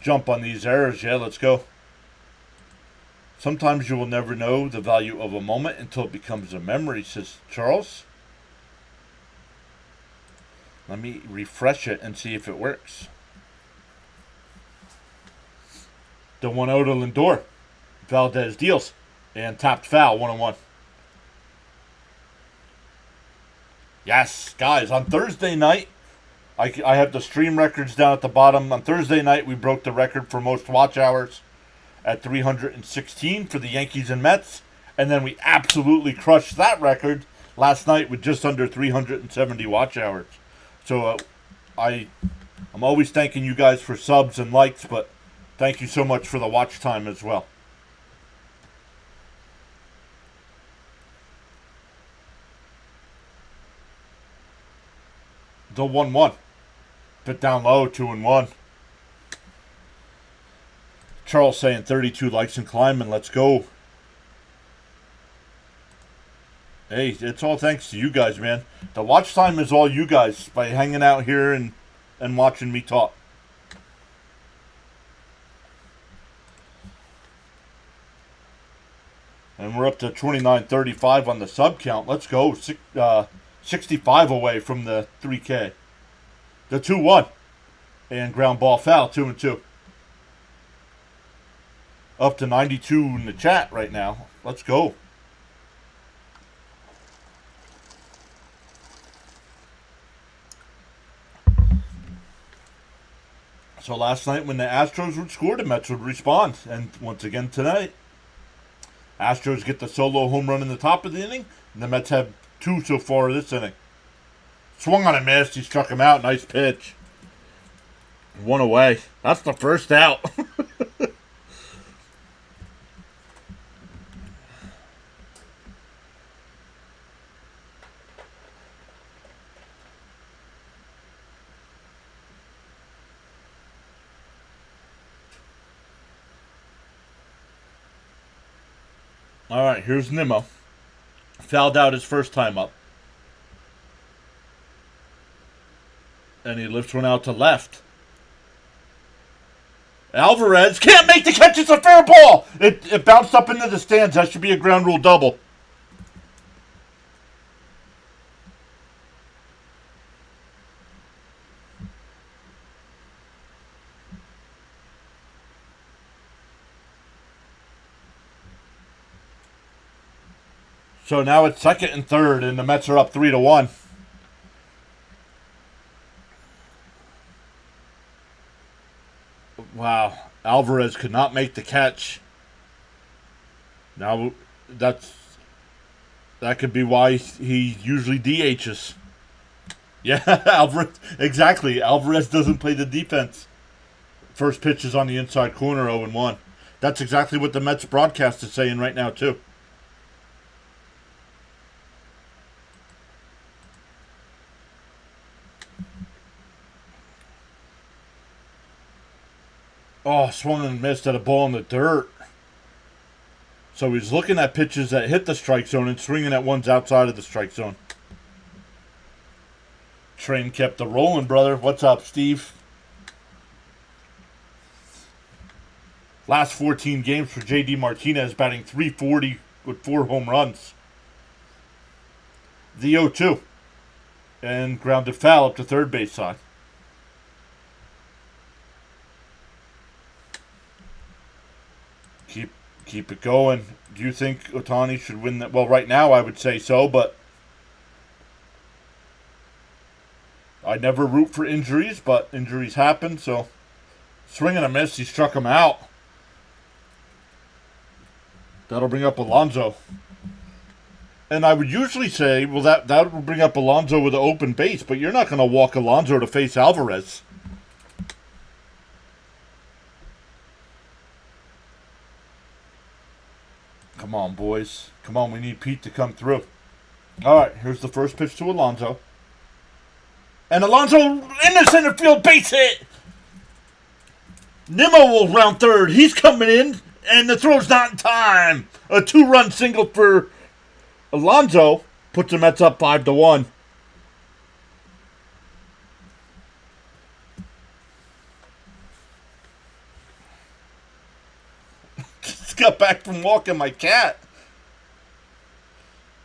Jump on these errors. Yeah, let's go. Sometimes you will never know the value of a moment until it becomes a memory, says Charles. Let me refresh it and see if it works. The 1-0 to Lindor. Valdez deals. And tapped foul, 1-1. Yes, guys, on Thursday night, I have the stream records down at the bottom. On Thursday night, we broke the record for most watch hours at 316 for the Yankees and Mets. And then we absolutely crushed that record last night with just under 370 watch hours. So I'm always thanking you guys for subs and likes, but thank you so much for the watch time as well. The 1-1. Put down low, 2-1. Charles saying 32 likes and climbing. Let's go. Hey, it's all thanks to you guys, man. The watch time is all you guys by hanging out here and watching me talk. And we're up to 29:35 on the sub count. Let's go. 65 away from the 3K. The 2-1. And ground ball foul, 2-2. Up to 92 in the chat right now. Let's go. So last night when the Astros would score, the Mets would respond. And once again tonight, Astros get the solo home run in the top of the inning. And the Mets have 2 so far this inning. Swung on a miss. He struck him out. Nice pitch. 1 away. That's the first out. All right, here's Nimmo. Fouled out his first time up. And he lifts one out to left. Alvarez can't make the catch. It's a fair ball. It bounced up into the stands. That should be a ground rule double. So now it's second and third, and the Mets are up 3-1. Wow, Alvarez could not make the catch. Now that could be why he usually DHs. Yeah, Alvarez, exactly. Alvarez doesn't play the defense. First pitch is on the inside corner, 0-1. That's exactly what the Mets broadcast is saying right now too. Oh, swung and missed at a ball in the dirt. So he's looking at pitches that hit the strike zone and swinging at ones outside of the strike zone. Train kept the rolling, brother. What's up, Steve? Last 14 games for J.D. Martinez, batting .340 with 4 home runs. The 0-2. And grounded foul up to third base side. Keep it going. Do you think Ohtani should win that? Well, right now I would say so, but I never root for injuries, but injuries happen, so swing and a miss, he struck him out. That'll bring up Alonso. And I would usually say, well, that would bring up Alonso with an open base, but you're not going to walk Alonso to face Alvarez. Come on, boys. Come on, we need Pete to come through. All right, here's the first pitch to Alonso. And Alonso in the center field, base hit. Nimmo will round third. He's coming in, and the throw's not in time. A 2-run single for Alonso puts the Mets up 5-1. Just got back from walking my cat.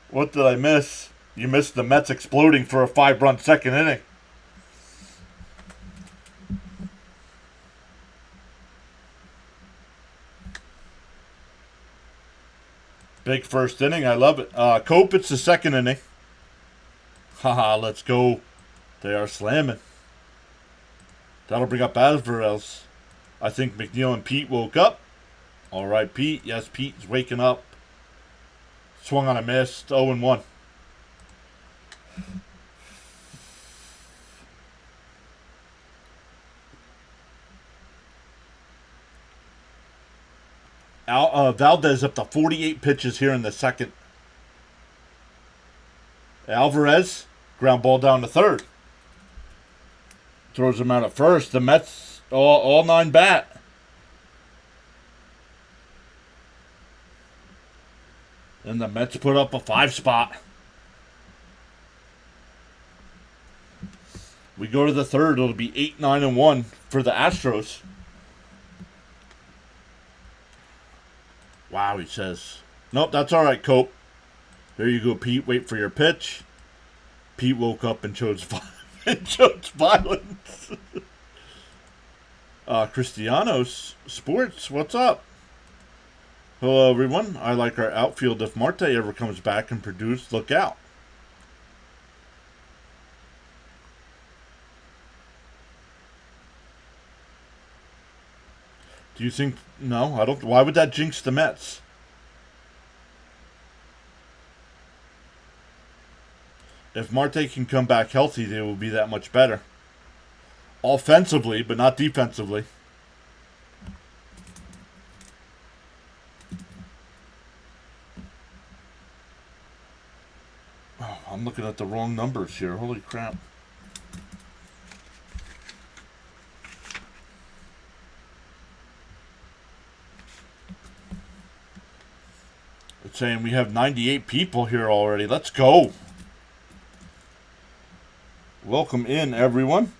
What did I miss? You missed the Mets exploding for a 5-run second inning. Big first inning. I love it. Cope, it's the second inning. Haha, let's go. They are slamming. That'll bring up Alvarez. I think McNeil and Pete woke up. All right, Pete. Yes, Pete's waking up. Swung on a miss. 0-1. Valdez up to 48 pitches here in the second. Alvarez, ground ball down to third. Throws him out at first. The Mets, all 9 bat. And the Mets put up a 5 spot. We go to the third. It'll be 8-9-1 for the Astros. Wow, he says. Nope, that's all right, Cope. There you go, Pete. Wait for your pitch. Pete woke up and chose violence. Cristiano's Sports, what's up? Hello, everyone. I like our outfield. If Marte ever comes back and produce, look out. Do you think... No, I don't... Why would that jinx the Mets? If Marte can come back healthy, they will be that much better. Offensively, but not defensively. Oh, I'm looking at the wrong numbers here. Holy crap. It's saying we have 98 people here already. Let's go. Welcome in, everyone.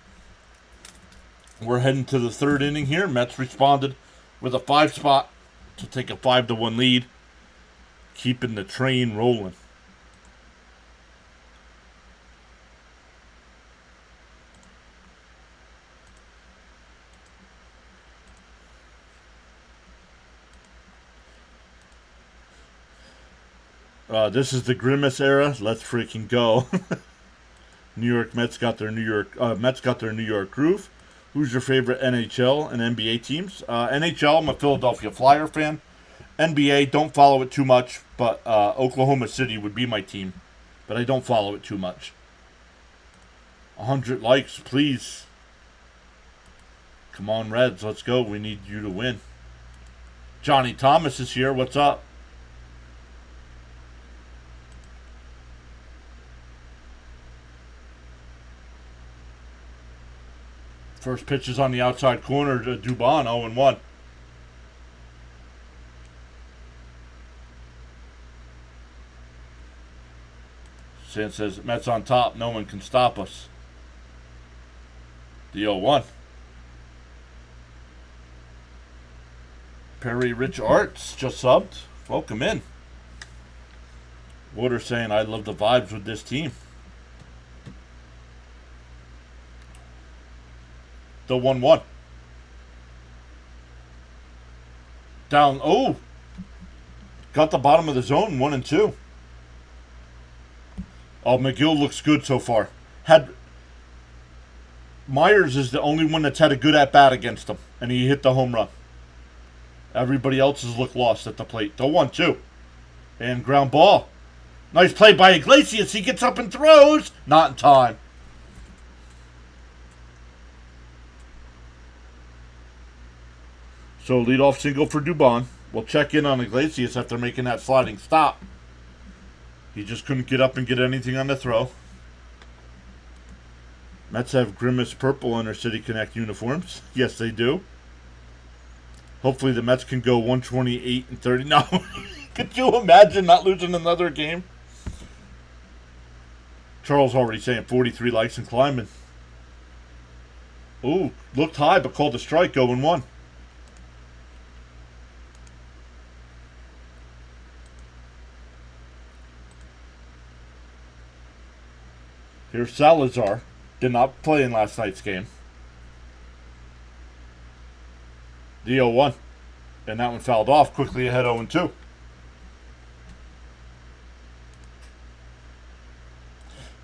We're heading to the third inning here. Mets responded with a 5 spot to take a 5-1 lead, keeping the train rolling. This is the Grimace era. Let's freaking go. New York Mets got their New York groove. Who's your favorite NHL and NBA teams? NHL, I'm a Philadelphia Flyer fan. NBA, don't follow it too much, but Oklahoma City would be my team. But I don't follow it too much. 100 likes, please. Come on, Reds, let's go. We need you to win. Johnny Thomas is here. What's up? First pitch is on the outside corner to Dubon, 0-1. San says, Mets on top, no one can stop us. The 0-1. Perry Rich Arts just subbed. Welcome in. Water saying, I love the vibes with this team. The 1-1. Down. Oh. Got the bottom of the zone, 1-2. Oh, McGill looks good so far. Myers is the only one that's had a good at-bat against him, and he hit the home run. Everybody else has looked lost at the plate. The 1-2. And ground ball. Nice play by Iglesias. He gets up and throws. Not in time. So leadoff single for Dubon. We'll check in on Iglesias after making that sliding stop. He just couldn't get up and get anything on the throw. Mets have Grimace purple on their City Connect uniforms. Yes, they do. Hopefully the Mets can go 128-30. No, could you imagine not losing another game? Charles already saying 43 likes and climbing. Ooh, looked high but called a strike, 0-1. Here's Salazar. Did not play in last night's game. The 0-1. And that one fouled off. Quickly ahead 0-2.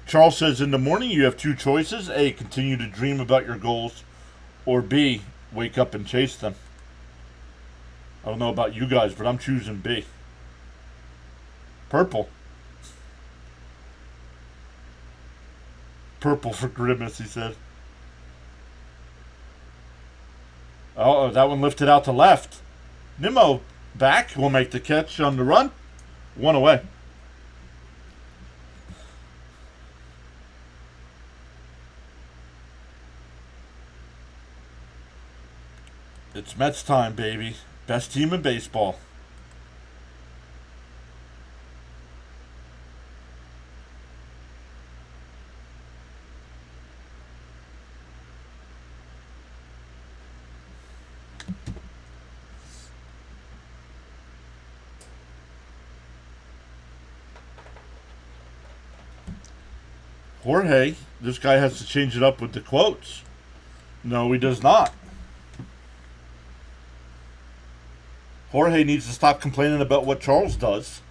Charles says, in the morning you have two choices. A, continue to dream about your goals. Or B, wake up and chase them. I don't know about you guys, but I'm choosing B. Purple. Purple for Grimace, he said. Oh, that one lifted out to left. Nimmo back will make the catch on the run. 1 away. It's Mets time, baby. Best team in baseball. Jorge, this guy has to change it up with the quotes. No, he does not. Jorge needs to stop complaining about what Charles does.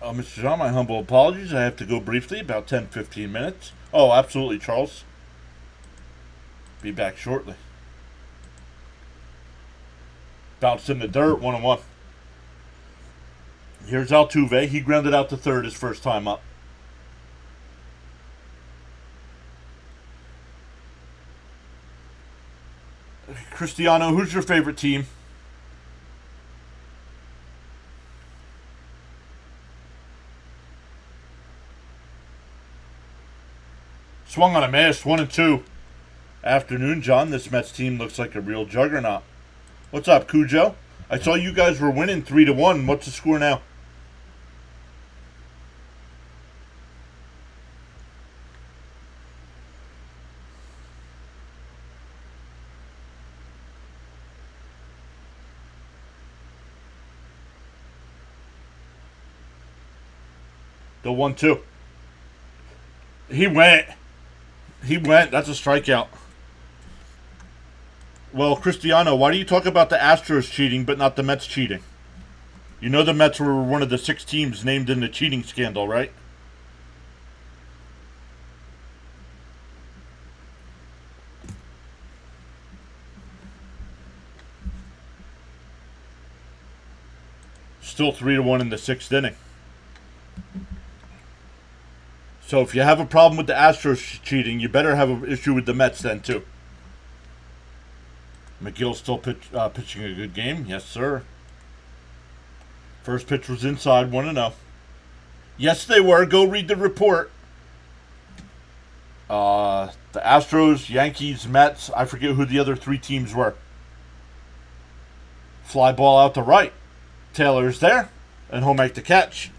Mr. John, my humble apologies. I have to go briefly, about 10-15 minutes. Oh, absolutely, Charles. Be back shortly. Bounced in the dirt, 1-1. Here's Altuve. He grounded out to third his first time up. Cristiano, who's your favorite team? Swung on a miss. 1-2. Afternoon, John. This Mets team looks like a real juggernaut. What's up, Cujo? I saw you guys were winning 3-1. What's the score now? The 1-2. He went. That's a strikeout. Well, Cristiano, why do you talk about the Astros cheating but not the Mets cheating? You know the Mets were one of the 6 teams named in the cheating scandal, right? Still 3-1 in the 6th inning. So if you have a problem with the Astros cheating, you better have an issue with the Mets then too. McGill's still pitching a good game. Yes, sir. First pitch was inside, 1-0. Yes, they were. Go read the report. The Astros, Yankees, Mets. I forget who the other 3 teams were. Fly ball out to right. Taylor's there. And he'll make the catch.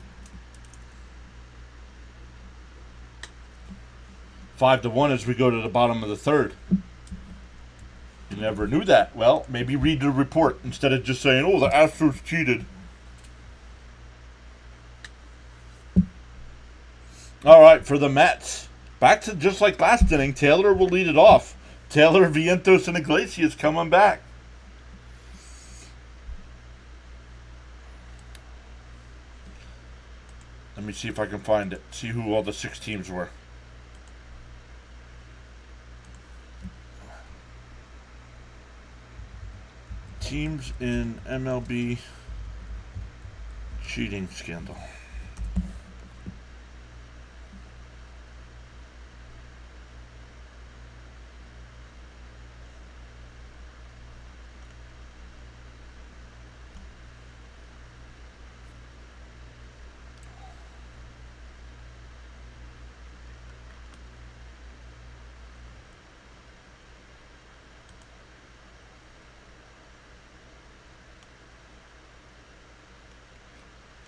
5-1 as we go to the bottom of the 3rd. You never knew that. Well, maybe read the report instead of just saying, oh, the Astros cheated. All right, for the Mets. Back to just like last inning, Taylor will lead it off. Taylor, Vientos, and Iglesias coming back. Let me see if I can find it. See who all the 6 teams were. Teams in MLB cheating scandal.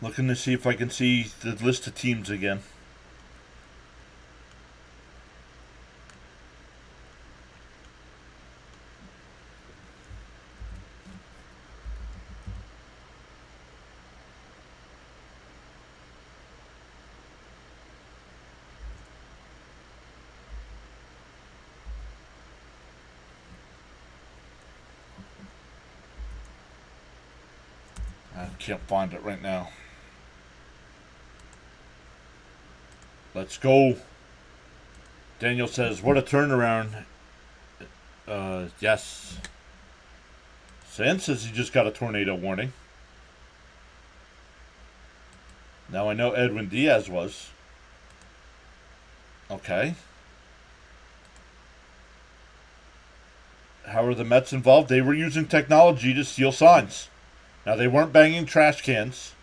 Looking to see if I can see the list of teams again. I can't find it right now. Let's go. Daniel says, what a turnaround. Yes. San says he just got a tornado warning. Now I know Edwin Diaz was. Okay. How are the Mets involved? They were using technology to steal signs. Now they weren't banging trash cans.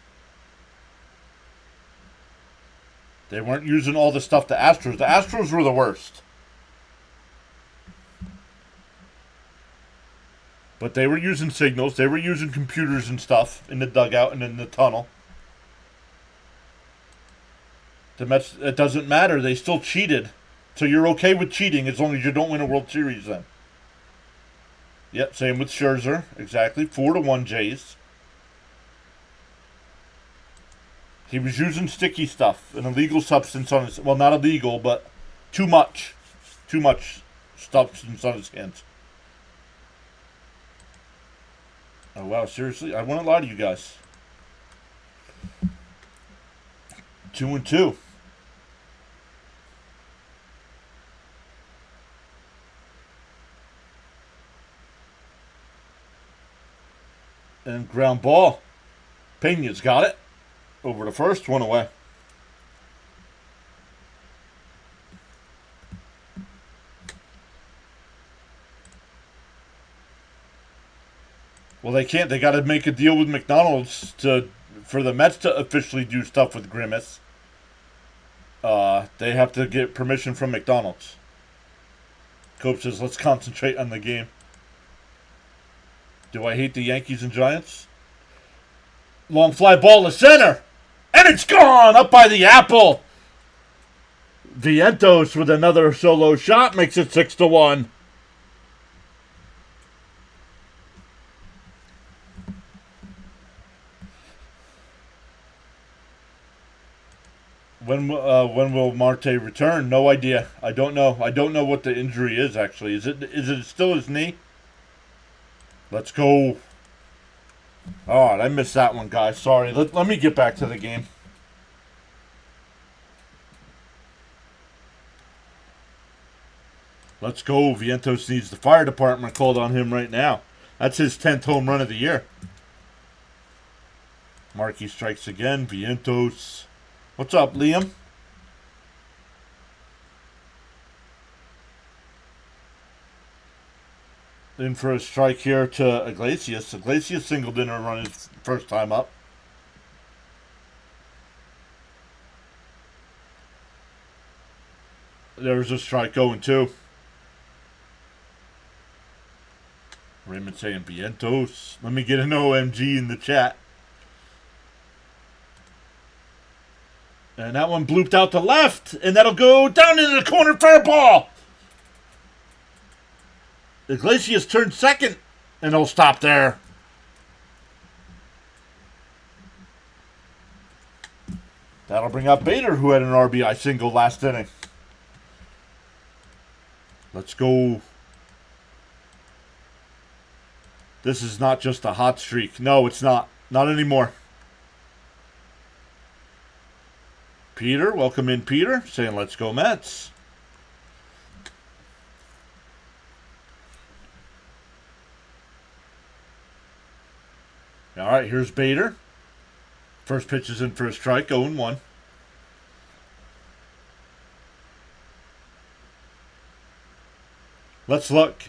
They weren't using all the stuff the Astros were the worst. But they were using signals. They were using computers and stuff in the dugout and in the tunnel. The Mets, it doesn't matter. They still cheated. So you're okay with cheating as long as you don't win a World Series then. Yep, same with Scherzer. Exactly. 4-1 Jays. He was using sticky stuff, an illegal substance on his... Well, not illegal, but too much. Too much substance on his hands. Oh, wow, seriously? I wouldn't lie to you guys. 2-2. And ground ball. Pena's got it. Over the first, 1 away. Well, they can't. They got to make a deal with McDonald's for the Mets to officially do stuff with Grimace. They have to get permission from McDonald's. Coach says, let's concentrate on the game. Do I hate the Yankees and Giants? Long fly ball to center. And it's gone up by the apple. Vientos with another solo shot makes it 6-1. When will Marte return? No idea. I don't know. I don't know what the injury is actually. Is it still his knee? Let's go. Oh, I missed that one, guys. Sorry. Let me get back to the game. Let's go. Vientos needs the fire department called on him right now. That's his 10th home run of the year. Markey strikes again. Vientos. What's up, Liam? In for a strike here to Iglesias. Iglesias singled in a run his first time up. There's a strike going too. Raymond saying Vientos. Let me get an OMG in the chat. And that one blooped out to left. And that'll go down into the corner. Fair ball. Iglesias turned second. And he'll stop there. That'll bring up Bader, who had an RBI single last inning. Let's go. This is not just a hot streak. No, it's not. Not anymore. Peter, welcome in, Peter. Saying, let's go, Mets. All right, here's Bader. First pitch is in for a strike, 0-1. Let's look.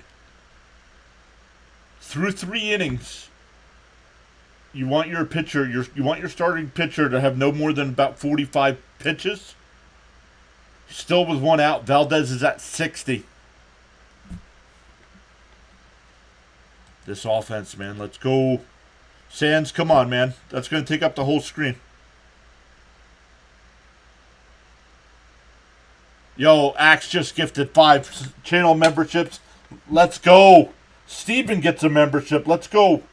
Through 3 innings, you want your pitcher, you want your starting pitcher to have no more than about 45 pitches. Still with 1 out. Valdez is at 60. This offense, man. Let's go. Sands, come on, man. That's going to take up the whole screen. Yo, Axe just gifted 5 channel memberships. Let's go. Steven gets a membership. Let's go.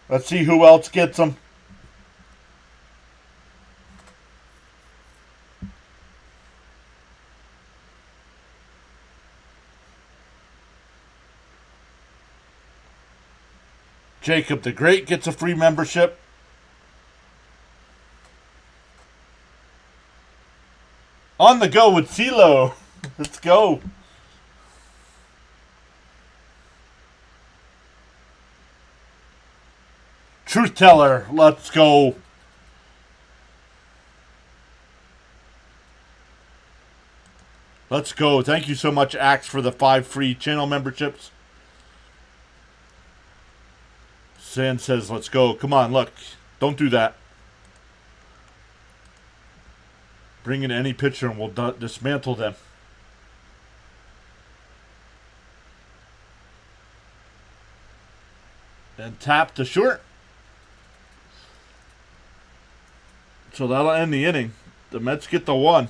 Let's see who else gets them. Jacob the Great gets a free membership. On the go with CeeLo. Let's go. Truth Teller, let's go. Let's go. Thank you so much, Axe, for the 5 free channel memberships. Sand says, let's go. Come on, look. Don't do that. Bring in any pitcher and we'll dismantle them. And tap to short. So that'll end the inning. The Mets get the 1.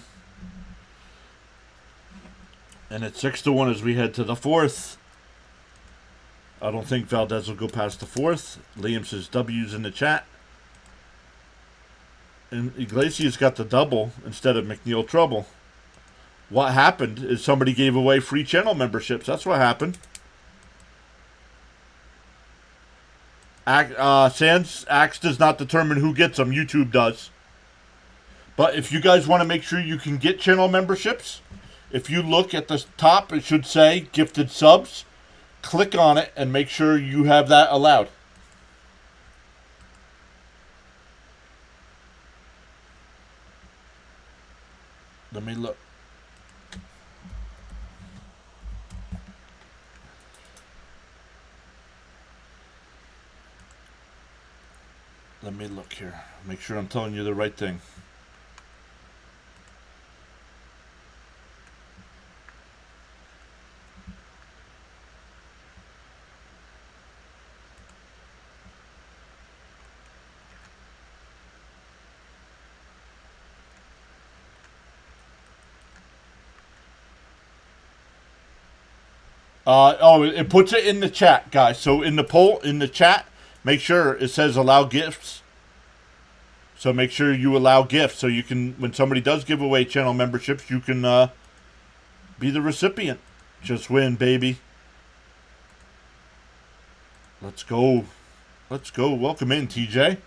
And it's 6-1 as we head to the 4th. I don't think Valdez will go past the 4th. Liam says W's in the chat. And Iglesias got the double instead of McNeil Trouble. What happened is somebody gave away free channel memberships. That's what happened. Sans Axe does not determine who gets them. YouTube does. But if you guys want to make sure you can get channel memberships, if you look at the top, it should say gifted subs. Click on it and make sure you have that allowed. Let me look. Let me look here. Make sure I'm telling you the right thing. It puts it in the chat, guys. So in the poll, in the chat, make sure it says allow gifts. So make sure you allow gifts so you can, when somebody does give away channel memberships, you can be the recipient. Just win, baby. Let's go. Let's go. Welcome in, TJ.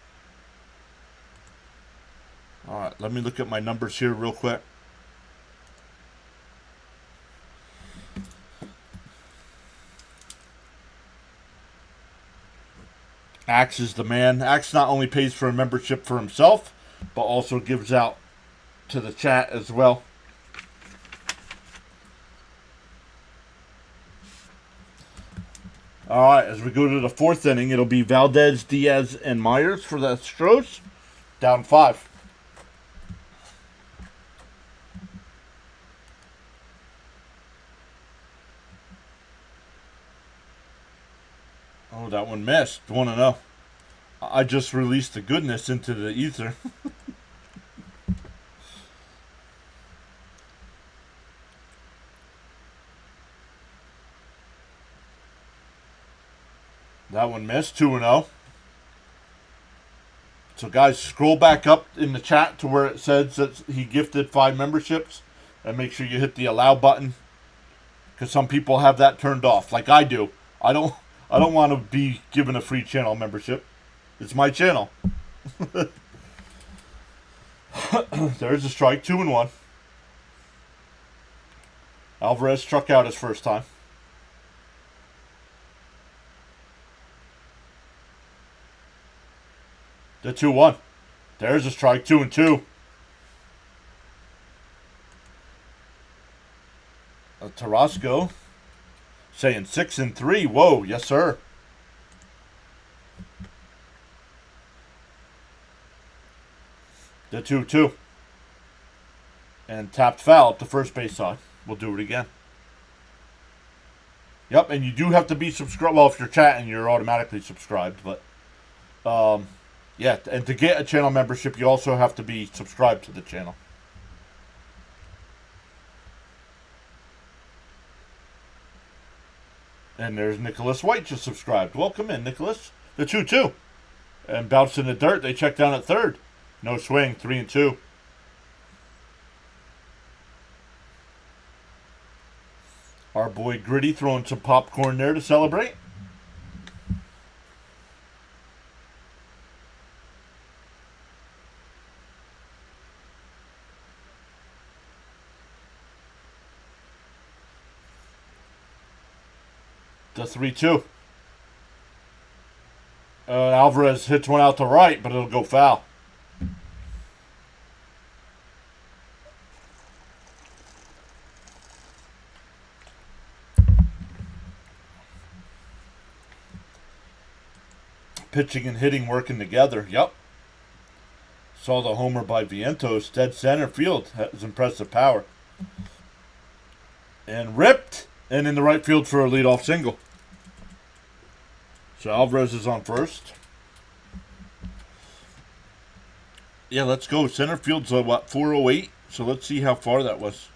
All right, let me look at my numbers here real quick. Axe is the man. Axe not only pays for a membership for himself, but also gives out to the chat as well. All right, as we go to the fourth inning, it'll be Valdez, Diaz, and Myers for the Astros. Down 5. Oh, that one missed. 1-0. I just released the goodness into the ether. That one missed. 2-0. So, guys, scroll back up in the chat to where it says that he gifted 5 memberships. And make sure you hit the allow button. Because some people have that turned off, like I do. I don't want to be given a free channel membership. It's my channel. There's a strike. 2-1. Alvarez struck out his first time. The 2-1. There's a strike. 2-2. Tarasco saying 6-3. Whoa, yes sir. The 2-2. And tapped foul at the first base side. We'll do it again. Yep, and you do have to be subscribed. Well, if you're chatting, you're automatically subscribed. But, yeah, and to get a channel membership, you also have to be subscribed to the channel. And there's Nicholas White just subscribed. Welcome in, Nicholas. The 2-2. And bounced in the dirt. They checked down at third. No swing. 3-2. Our boy Gritty throwing some popcorn there to celebrate. The 3-2. Alvarez hits one out to right, but it'll go foul. Pitching and hitting working together. Yep. Saw the homer by Vientos. Dead center field. Has impressive power. And ripped. And in the right field for a leadoff single. So Alvarez is on first. Yeah, let's go. Center field's what, 408? So let's see how far that was.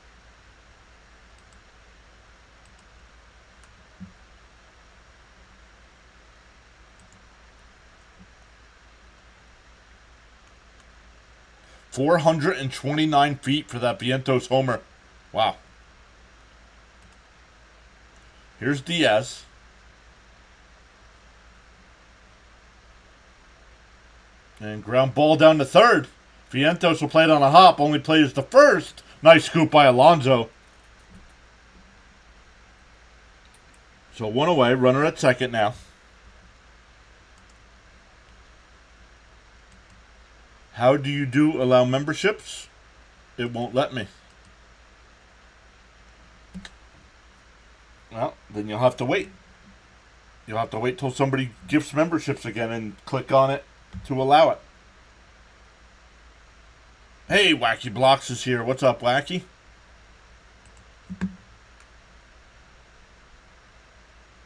$429 feet for that Vientos homer. Wow. Here's Diaz. And ground ball down to third. Vientos will play it on a hop. Only plays the first. Nice scoop by Alonso. So 1 away. Runner at second now. How do you do allow memberships? It won't let me. Well, then you'll have to wait. You'll have to wait till somebody gifts memberships again and click on it to allow it. Hey, Wacky Blocks is here. What's up, Wacky?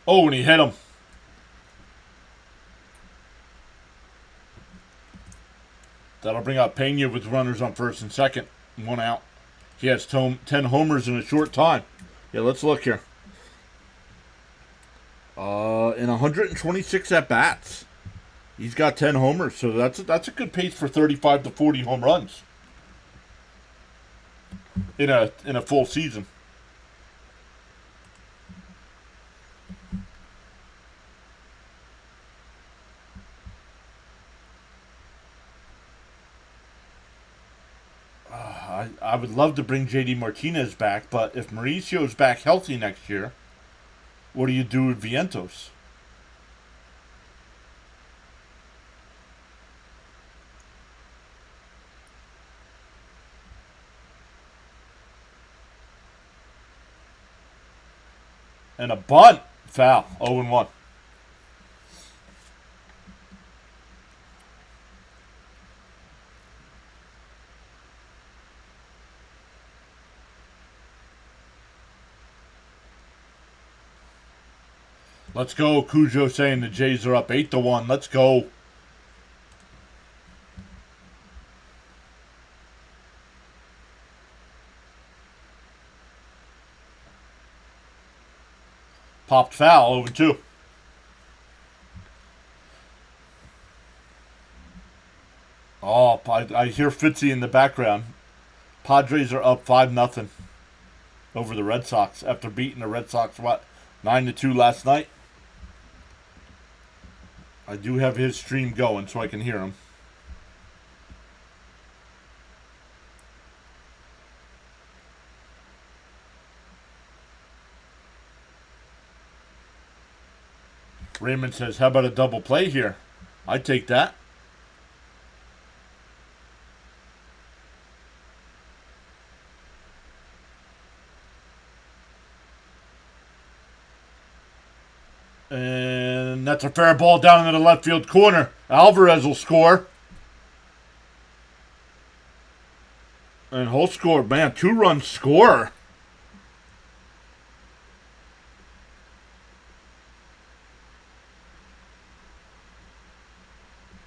Oh, and he hit him. That'll bring up Pena with runners on first and second. 1 out. He has 10 homers in a short time. Yeah, let's look here. In 126 at bats. He's got 10 homers, so that's a good pace for 35 to 40 home runs in a full season. I would love to bring JD Martinez back, but if Mauricio's back healthy next year, what do you do with Vientos? And a bunt. Foul. 0-1. Let's go. Cujo saying the Jays are up 8-1. Let's go. Popped foul. 0-2. Oh, I hear Fitzy in the background. Padres are up 5-0 over the Red Sox after beating the Red Sox, 9-2 last night. I do have his stream going so I can hear him. Raymond says, how about a double play here? I'd take that. And that's a fair ball down into the left field corner. Alvarez will score. And he'll score. Man, 2-run score.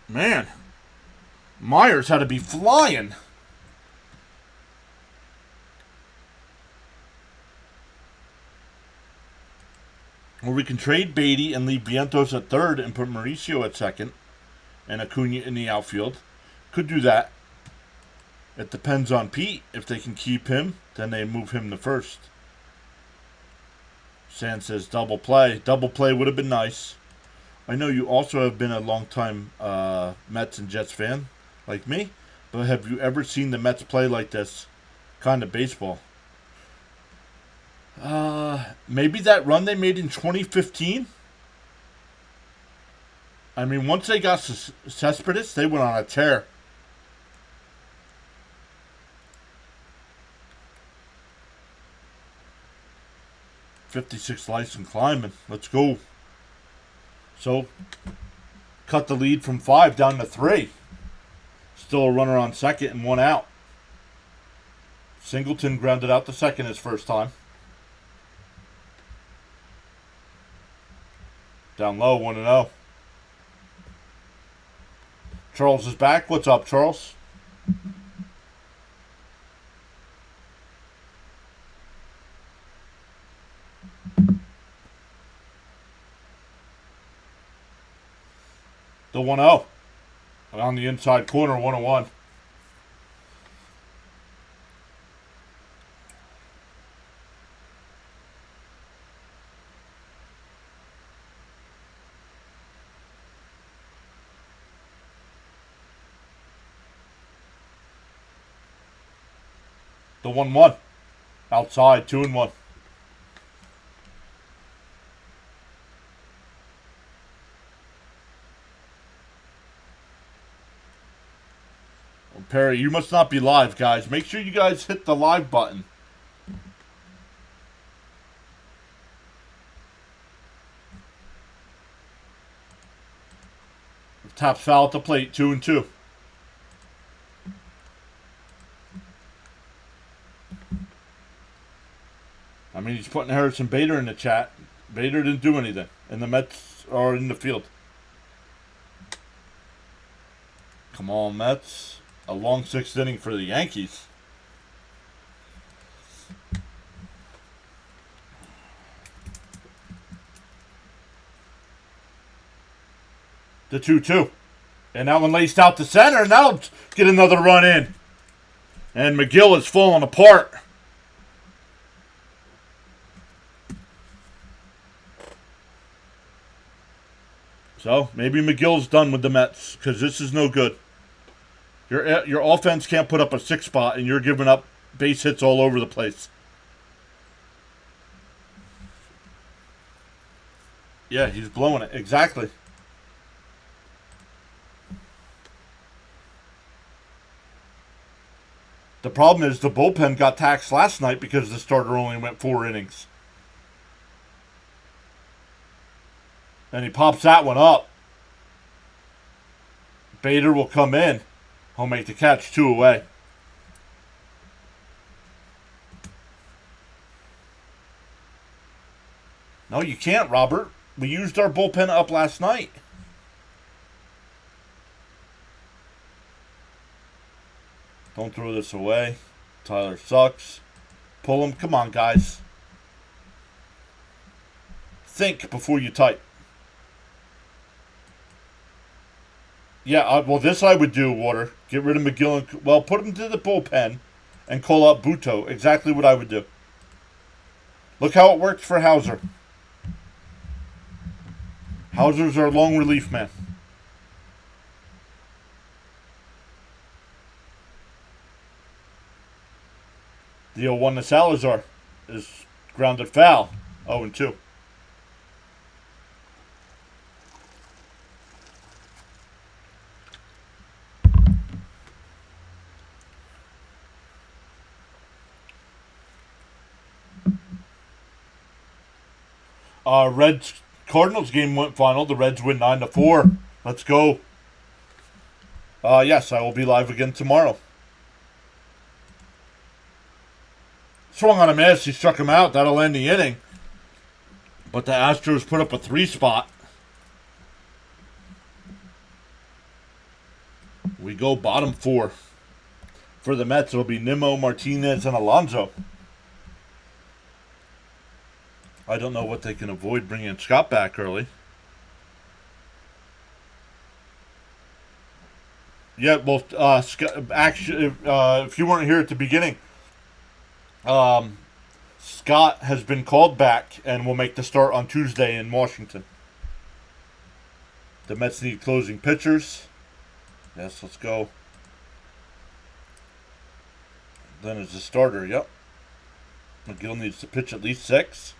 Man, Myers had to be flying. Or we can trade Beatty and leave Vientos at third and put Mauricio at second and Acuna in the outfield. Could do that. It depends on Pete. If they can keep him, then they move him to first. Sand says double play. Double play would have been nice. I know you also have been a long-time Mets and Jets fan, like me, but have you ever seen the Mets play like this kind of baseball? Maybe that run they made in 2015? I mean, once they got Cespedes, they went on a tear. .56 license climbing. Let's go. So, cut the lead from 5 down to 3. Still a runner on second and 1 out. Singleton grounded out the second his first time. Down low, 1-0. Charles is back. What's up, Charles? The 1-0. On the inside corner, 1-1. The 1-1. Outside, 2-1. Perry, you must not be live, guys. Make sure you guys hit the live button. Taps foul at the plate, 2-2. I mean, he's putting Harrison Bader in the chat. Bader didn't do anything, and the Mets are in the field. Come on, Mets. A long 6th inning for the Yankees. The 2-2. And that one laced out to center, and that'll get another run in. And McGill is falling apart. So, maybe McGill's done with the Mets, because this is no good. Your offense can't put up a 6 spot, and you're giving up base hits all over the place. Yeah, he's blowing it. Exactly. The problem is the bullpen got taxed last night because the starter only went 4 innings. And he pops that one up. Bader will come in. He'll make the catch, 2 away. No, you can't, Robert. We used our bullpen up last night. Don't throw this away. Tyler sucks. Pull him. Come on, guys. Think before you type. Yeah, well, this I would do, Water. Get rid of McGill and... Well, put him to the bullpen and call up Buto. Exactly what I would do. Look how it works for Hauser. Hauser's our long relief man. The 0-1 to Salazar is grounded foul. 0-2. Reds Cardinals game went final. The Reds win 9-4. Let's go. Yes, I will be live again tomorrow. Swung on a miss. He struck him out. That'll end the inning. But the Astros put up a 3 spot. We go bottom 4. For the Mets, it'll be Nimmo, Martinez, and Alonso. I don't know what they can avoid bringing Scott back early. Yeah, well, actually, if you weren't here at the beginning, Scott has been called back and will make the start on Tuesday in Washington. The Mets need closing pitchers. Yes, let's go. Then it's the starter, yep. McGill needs to pitch at least 6.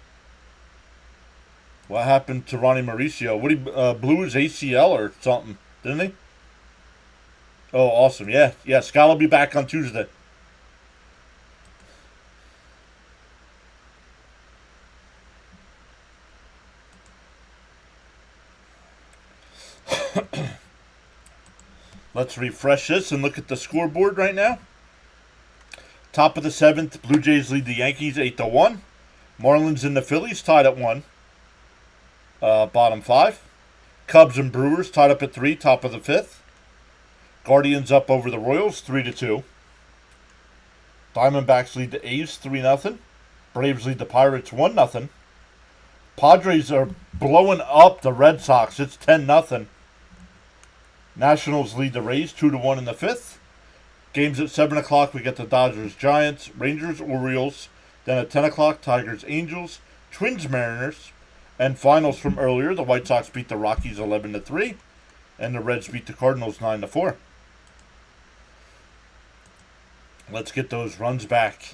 What happened to Ronnie Mauricio? What he blew his ACL or something, didn't he? Oh, awesome. Yeah, Scott will be back on Tuesday. Let's refresh this and look at the scoreboard right now. Top of the 7th, Blue Jays lead the Yankees 8-1. Marlins and the Phillies tied at 1. Bottom 5. Cubs and Brewers tied up at 3, top of the 5th. Guardians up over the Royals 3-2. Diamondbacks lead the A's 3-0. Braves lead the Pirates 1-0. Padres are blowing up the Red Sox. It's 10-0. Nationals lead the Rays 2-1 in the 5th. Games at 7 o'clock, we get the Dodgers, Giants, Rangers, Orioles. Then at 10 o'clock, Tigers, Angels, Twins, Mariners. And finals from earlier, the White Sox beat the Rockies 11-3. And the Reds beat the Cardinals 9-4. Let's get those runs back.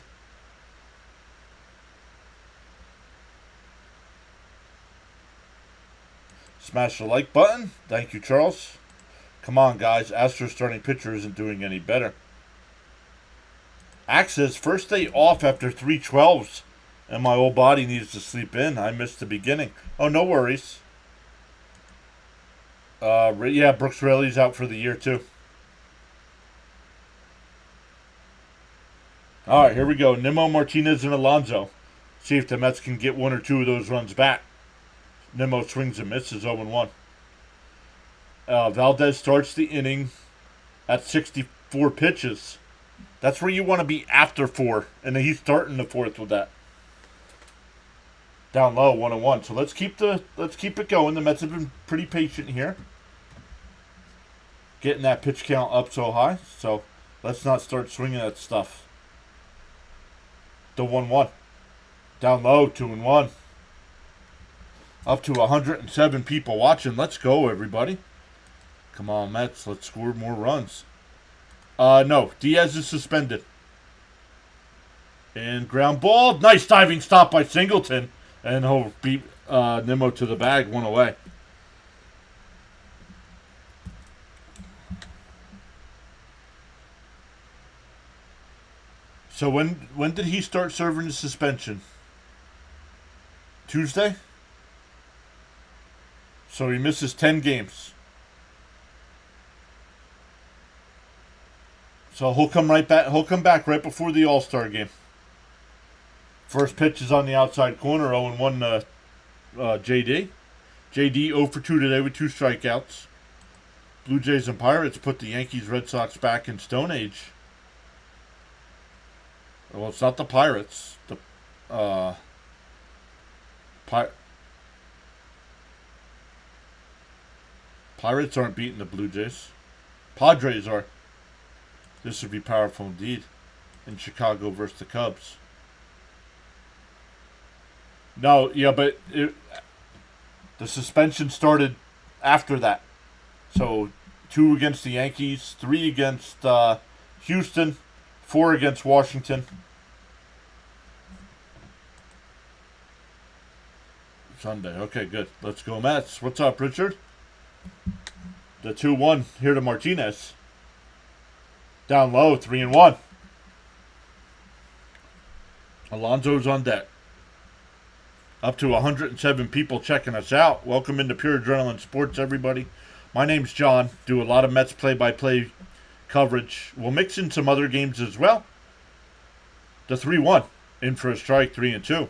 Smash the like button. Thank you, Charles. Come on, guys. Astros starting pitcher isn't doing any better. Axe says, first day off after 3/12s, and my old body needs to sleep in. I missed the beginning. Oh, no worries. Yeah, Brooks Raley's out for the year, too. All right, here we go. Nimmo, Martinez, and Alonso. See if the Mets can get 1 or 2 of those runs back. Nimmo swings and misses 0-1. Valdez starts the inning at 64 pitches. That's where you want to be after 4. And he's starting the 4th with that. Down low, 1-1. So let's keep it going. The Mets have been pretty patient here. getting that pitch count up so high. So let's not start swinging that stuff. The 1-1. Down low, 2-1. Up to 107 people watching. Let's go, everybody. Come on, Mets. Let's score more runs. No. Diaz is suspended. And ground ball. Nice diving stop by Singleton. And he'll beat Nimmo to the bag. 1 away. So when did he start serving the suspension? Tuesday? So he misses 10 games. So he'll come right back. He'll come back right before the All-Star game. First pitch is on the outside corner. 0-1 JD. JD 0 for 2 today with 2 strikeouts. Blue Jays and Pirates put the Yankees, Red Sox back in Stone Age. Well, it's not the Pirates. The Pirates aren't beating the Blue Jays. Padres are. This would be powerful indeed in Chicago versus the Cubs. No, yeah, but the suspension started after that. So 2 against the Yankees, 3 against Houston, 4 against Washington. Sunday. Okay, good. Let's go, Mets. What's up, Richard? The 2-1 here to Martinez. Down low, 3-1. Alonso's on deck. Up to 107 people checking us out. Welcome into Pure Adrenaline Sports, everybody. My name's John. Do a lot of Mets play-by-play coverage. We'll mix in some other games as well. The 3-1. In for a strike, 3-2.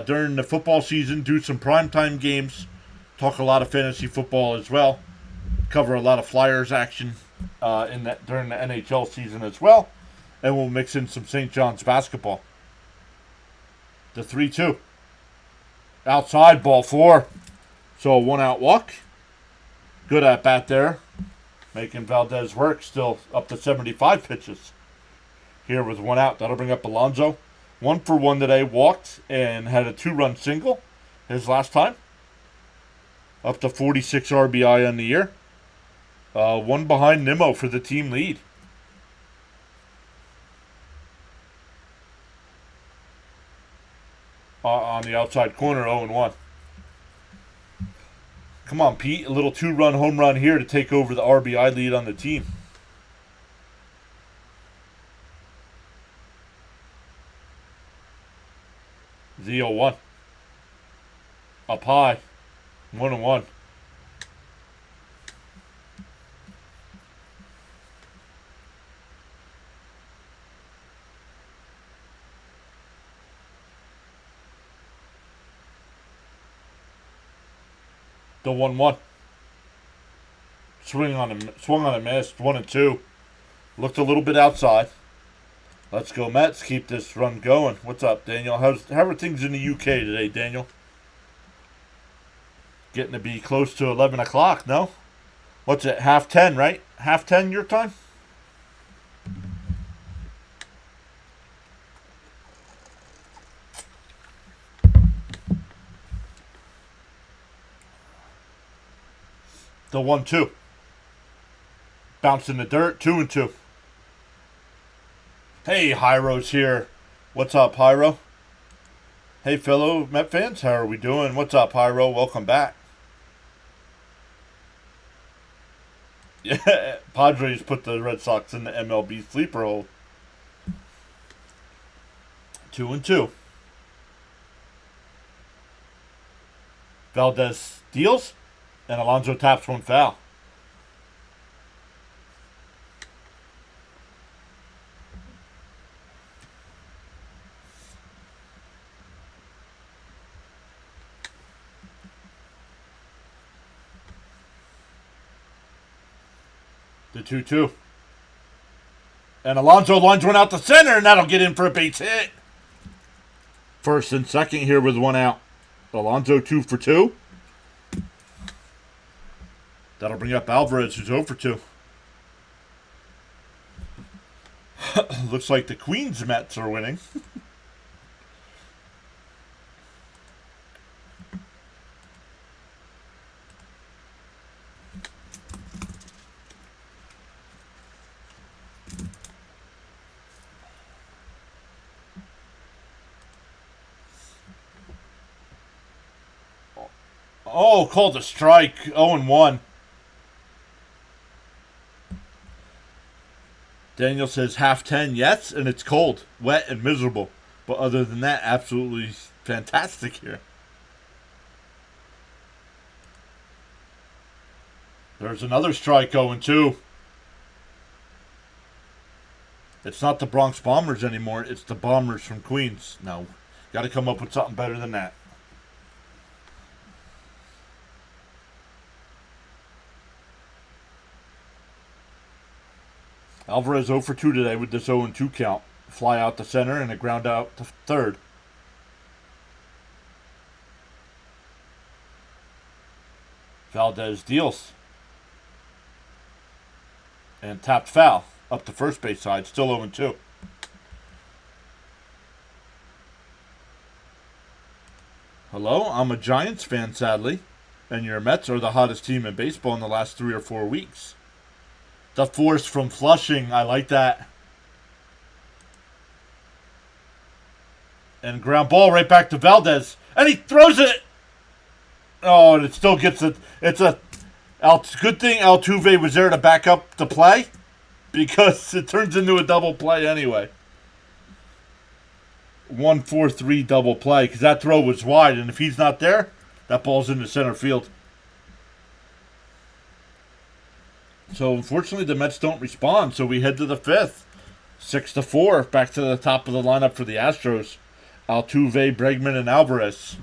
During the football season, do some primetime games. Talk a lot of fantasy football as well. Cover a lot of Flyers action during the NHL season as well. And we'll mix in some St. John's basketball. The 3-2. Outside, ball 4. So a 1-out walk. Good at bat there. Making Valdez work. Still up to 75 pitches. Here with 1 out. That'll bring up Alonso. 1 for 1 today. Walked and had a 2-run single. His last time. Up to 46 RBI on the year. 1 behind Nimmo for the team lead. On the outside corner, 0-1. Come on, Pete. A little 2-run home run here to take over the RBI lead on the team. The 0-1. Up high. 1-1. The 1-1. Swung on a miss. 1-2. Looked a little bit outside. Let's go, Mets. Keep this run going. What's up, Daniel? How are things in the UK today, Daniel? Getting to be close to 11 o'clock, no? What's it? 10:30, right? 10:30 your time? The 1-2. Bounce in the dirt. 2-2. Hey, Hyro's here. What's up, Hyro? Hey, fellow Met fans. How are we doing? What's up, Hyro? Welcome back. Yeah, Padres put the Red Sox in the MLB sleeper hold. 2-2. Valdez deals. And Alonso taps 1 foul. The 2-2. And Alonso lines 1 out the center, and that'll get in for a base hit. First and second here with 1 out. Alonso 2 for 2. That'll bring up Alvarez, who's 0 for 2. Looks like the Queens Mets are winning. Oh, called a strike. 0-1. Daniel says half 10, yes, and it's cold, wet, and miserable. But other than that, absolutely fantastic here. There's another strike going too. It's not the Bronx Bombers anymore. It's the Bombers from Queens. No, got to come up with something better than that. Alvarez 0 for 2 today with this 0-2 count. Fly out to center and a ground out to third. Valdez deals. And tapped foul up the first base side. Still 0-2. Hello, I'm a Giants fan, sadly. And your Mets are the hottest team in baseball in the last 3 or 4 weeks. The force from Flushing. I like that. And ground ball right back to Valdez. And he throws it. Oh, and it still gets it. It's a good thing Altuve was there to back up the play, because it turns into a double play anyway. 1-4-3 double play, because that throw was wide, and if he's not there, that ball's into center field. So unfortunately, the Mets don't respond. So we head to the fifth, 6-4, back to the top of the lineup for the Astros. Altuve, Bregman, and Alvarez.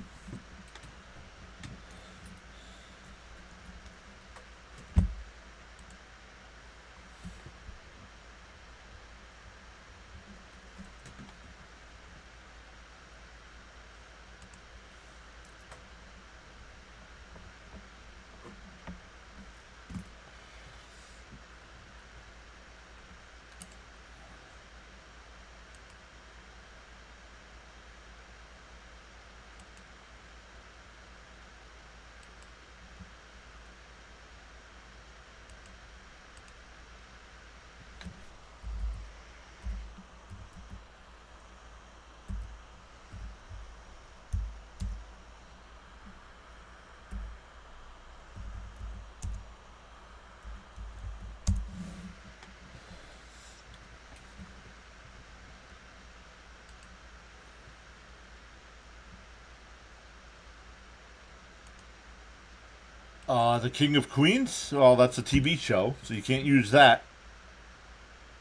The King of Queens? Well, that's a TV show, so you can't use that.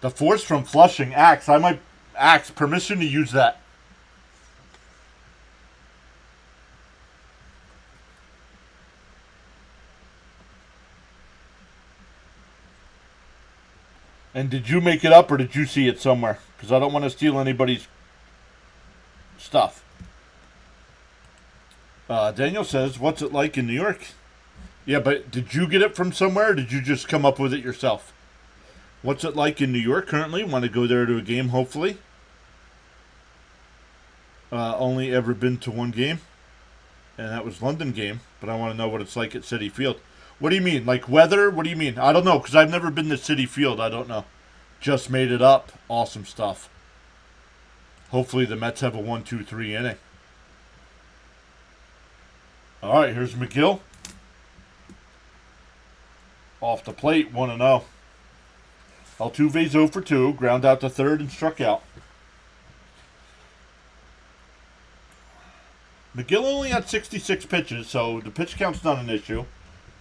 The Force from Flushing. Axe. I might axe permission to use that. And did you make it up or did you see it somewhere? Because I don't want to steal anybody's stuff. Daniel says, what's it like in New York? Yeah, but did you get it from somewhere or did you just come up with it yourself? What's it like in New York currently? Want to go there to a game, hopefully? Only ever been to one game, and that was London game, but I want to know what it's like at Citi Field. What do you mean? Like weather? What do you mean? I don't know, because I've never been to Citi Field. I don't know. Just made it up. Awesome stuff. Hopefully the Mets have a 1-2-3 inning. All right, here's McGill. Off the plate, 1-0. Altuve's 0 for 2, ground out to third and struck out. McGill only had 66 pitches, so the pitch count's not an issue.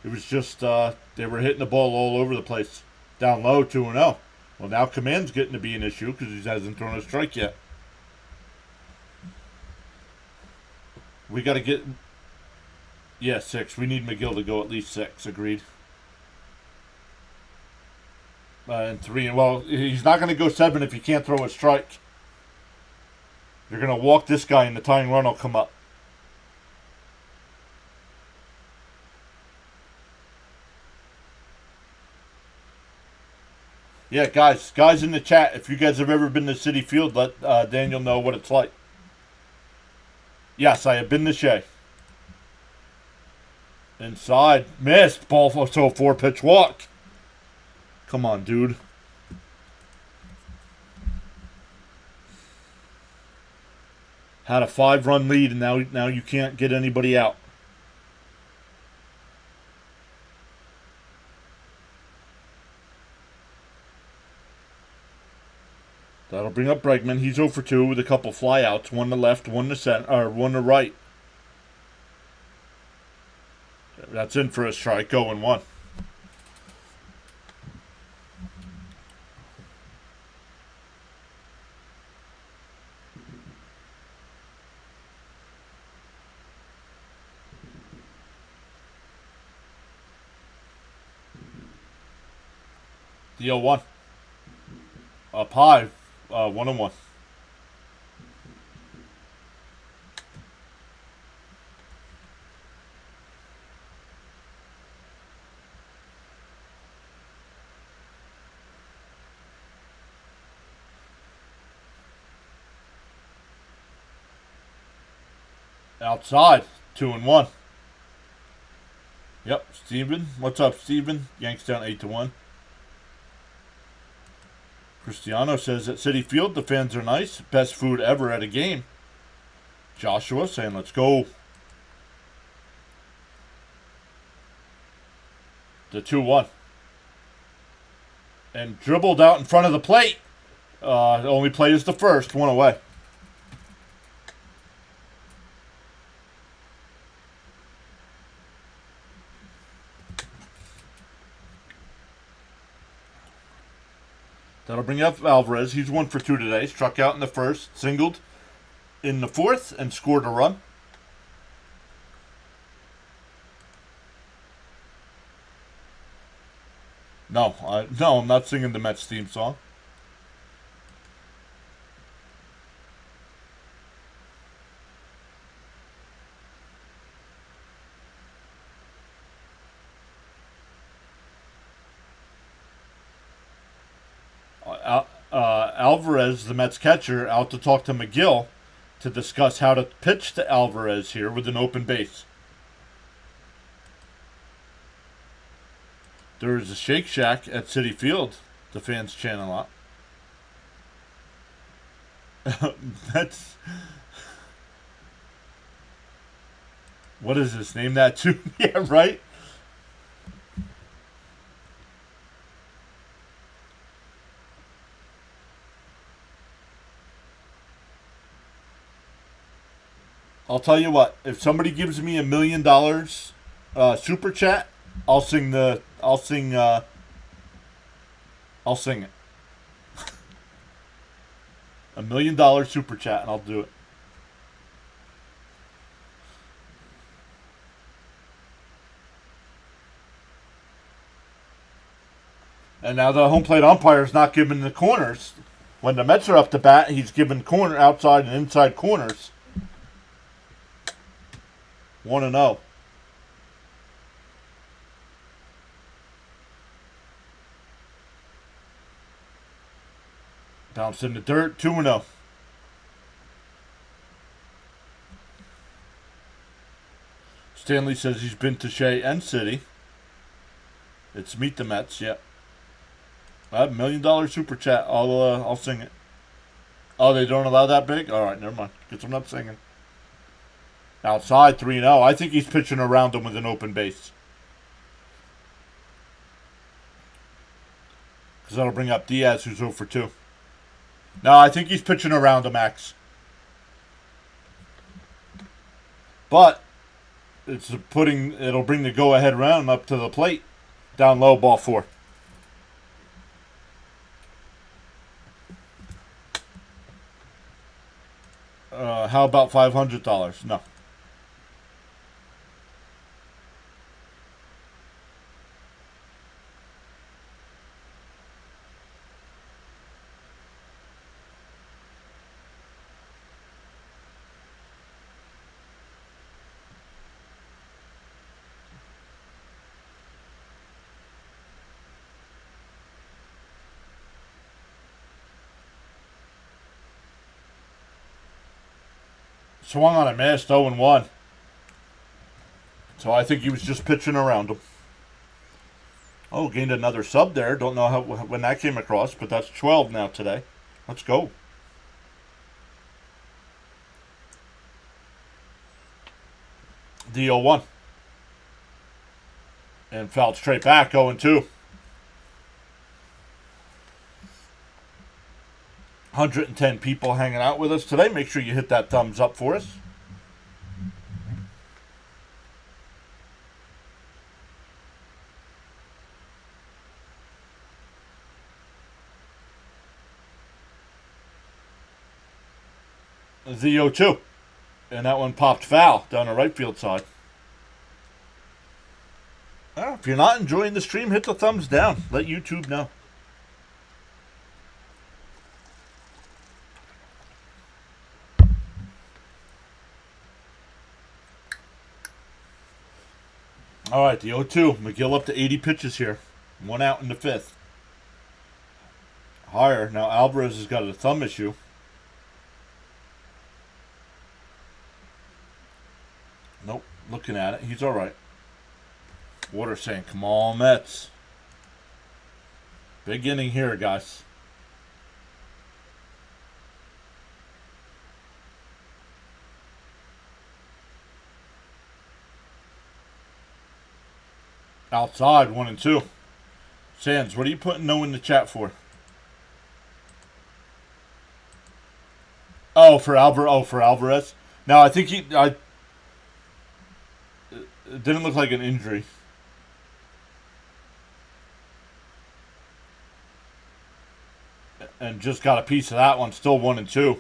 It was just they were hitting the ball all over the place. Down low, 2-0. Well, now command's getting to be an issue because he hasn't thrown a strike yet. We got to get... Yeah, 6. We need McGill to go at least 6. Agreed. And 3. Well, he's not going to go 7 if he can't throw a strike. You're going to walk this guy and the tying run will come up. Yeah, guys in the chat, if you guys have ever been to City Field, let Daniel know what it's like. Yes, I have been to Shea. Inside, missed ball. So 4-pitch walk. Come on, dude. Had a 5-run lead, and now you can't get anybody out. That'll bring up Bregman. He's 0 for 2 with a couple flyouts. One to left, one to center, or one to right. That's in for a strike. 0-1. The 0-1. Up high. 1-1. Outside. 2-1. Yep, Steven. What's up, Steven? Yanks down 8-1. Cristiano says at City Field the fans are nice. Best food ever at a game. Joshua saying let's go. The 2-1. And dribbled out in front of the plate. Only play is the first. One away. That'll bring up Alvarez. He's 1 for 2 today. Struck out in the first, singled in the fourth, and scored a run. No, I'm not singing the Mets theme song. Alvarez, the Mets catcher, out to talk to McGill to discuss how to pitch to Alvarez here with an open base. There's a Shake Shack at City Field. The fans chant a lot. That's... What is this? Name that too? Yeah, right? I'll tell you what. If somebody gives me $1 million super chat, I'll sing it. $1 million super chat, and I'll do it. And now the home plate umpire is not giving the corners. When the Mets are up to bat, he's giving outside and inside corners. 1-0. Bounced in the dirt. 2-0. Stanley says he's been to Shea and City. It's Meet the Mets. Yep. $1 million super chat. I'll sing it. Oh, they don't allow that big? All right, never mind. Guess I'm not singing. Outside 3-0. I think he's pitching around him with an open base. Because that'll bring up Diaz, who's 0 for 2. No, I think he's pitching around him, Max. But it'll bring the go-ahead round up to the plate. Down low, ball 4. How about $500? No. Swung on a miss, 0-1. So I think he was just pitching around him. Oh, gained another sub there. Don't know when that came across, but that's 12 now today. Let's go. The 0-1. And fouled straight back, 0-2. 110 people hanging out with us today. Make sure you hit that thumbs up for us. The 0-2. And that one popped foul down the right field side. If you're not enjoying the stream, hit the thumbs down. Let YouTube know. All right, the 0-2. McGill up to 80 pitches here. 1 out in the 5th. Higher. Now Alvarez has got a thumb issue. Nope. Looking at it. He's all right. Water saying, come on, Mets. Big inning here, guys. Outside, 1-2. Sands, what are you putting no in the chat for? Oh, for Alvarez. Now, I think it didn't look like an injury. And just got a piece of that one. Still 1-2.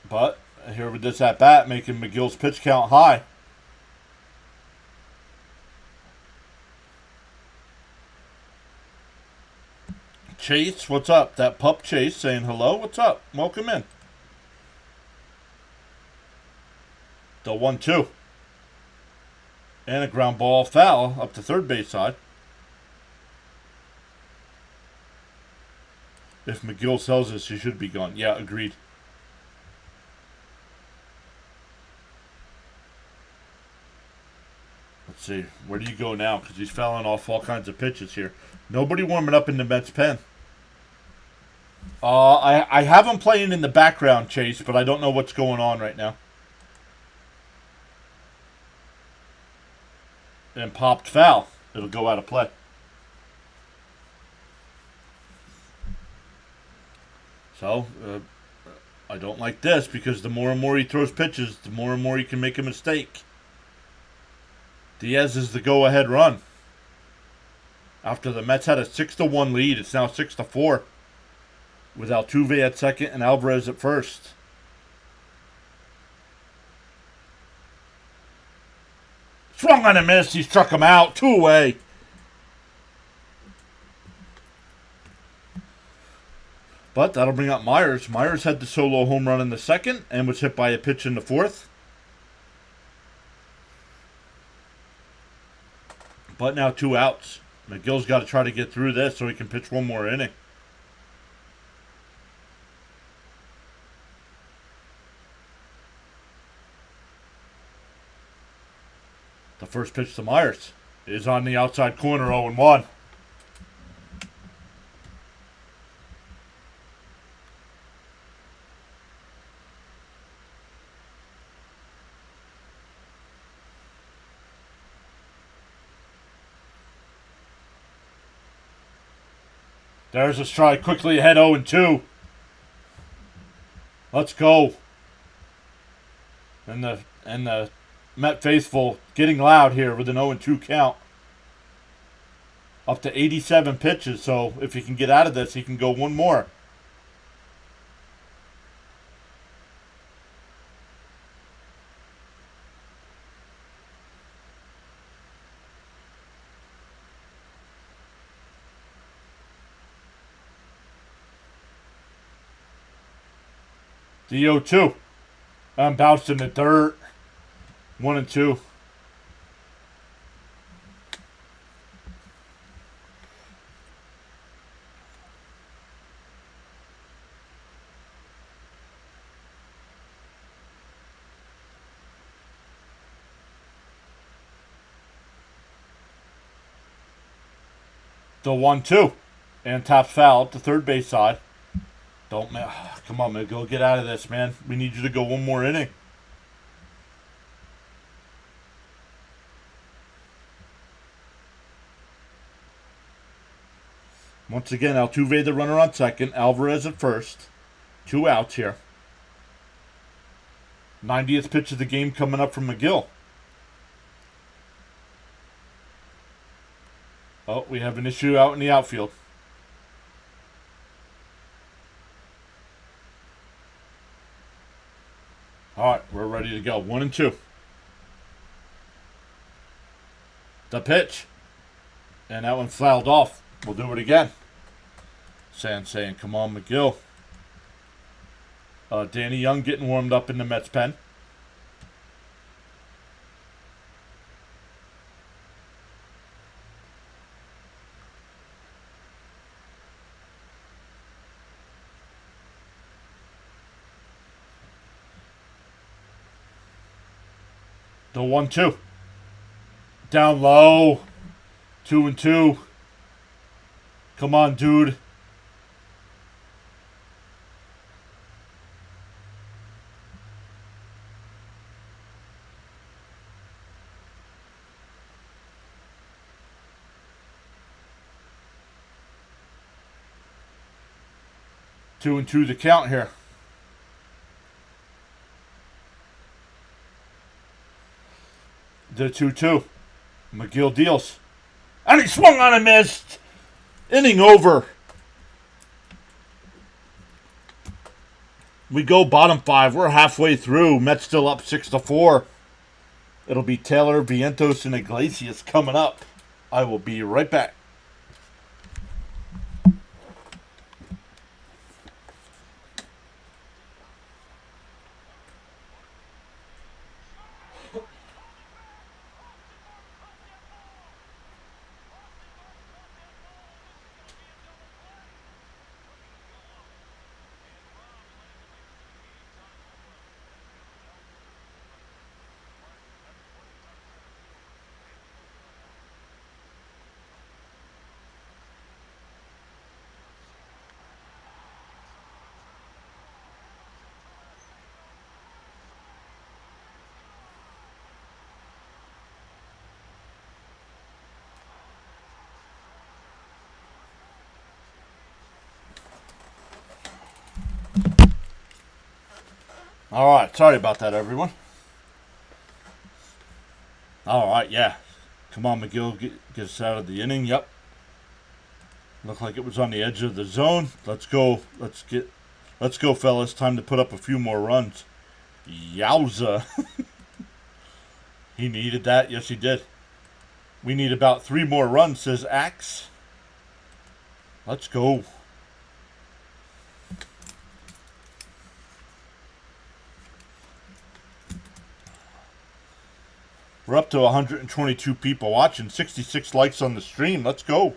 But here with this at bat, making McGill's pitch count high. Chase, what's up? That pup Chase saying hello. What's up? Welcome in. The 1-2. And a ground ball foul up to third base side. If McGill sells this, he should be gone. Yeah, agreed. Let's see. Where do you go now? Because he's fouling off all kinds of pitches here. Nobody warming up in the Mets pen. I have him playing in the background, Chase, but I don't know what's going on right now. And popped foul. It'll go out of play. So, I don't like this because the more and more he throws pitches, the more and more he can make a mistake. Diaz is the go-ahead run. After the Mets had a 6-1 lead, it's now 6-4. With Altuve at second and Alvarez at first. Swung on a miss. He struck him out. 2-away. But that'll bring up Myers. Myers had the solo home run in the second and was hit by a pitch in the fourth. But now 2 outs. McGill's got to try to get through this so he can pitch one more inning. The first pitch to Myers is on the outside corner, 0-1. There's a strike quickly ahead, 0-2. Let's go. And the Met faithful getting loud here with an 0-2 count. Up to 87 pitches, so if he can get out of this, he can go one more. The 0-2. I'm bounced in the dirt. 1-2. The 1-2. And taps foul up the third base side. Come on, man. Go get out of this, man. We need you to go one more inning. Once again, Altuve the runner on second. Alvarez at first. 2 outs here. 90th pitch of the game coming up from McGill. Oh, we have an issue out in the outfield. All right, we're ready to go. 1-2. The pitch. And that one fouled off. We'll do it again. Saying, come on, McGill. Danny Young getting warmed up in the Mets pen. The 1-2. Down low. 2-2. Come on, dude. Two and two the count here. The 2-2. McGill deals. And he swung on and missed. Inning over. We go bottom 5. We're halfway through. Mets still up 6-4. It'll be Taylor, Vientos, and Iglesias coming up. I will be right back. All right, sorry about that, everyone. All right, yeah. Come on, McGill, get us out of the inning. Yep. Looked like it was on the edge of the zone. Let's go. Let's go, fellas. Time to put up a few more runs. Yowza. He needed that. Yes, he did. We need about 3 more runs, says Axe. Let's go. We're up to 122 people watching, 66 likes on the stream. Let's go.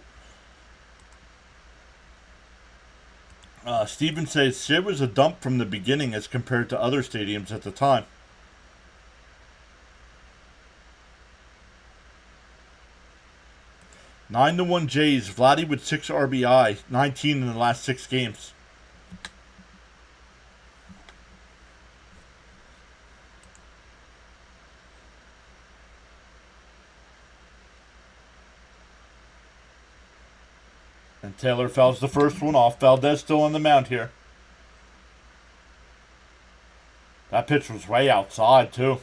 Steven says, Shea was a dump from the beginning as compared to other stadiums at the time. Nine to 1 Jays. Vladdy with 6 RBI, 19 in the last 6 games. And Taylor fouls the first one off. Valdez still on the mound here. That pitch was way outside, too.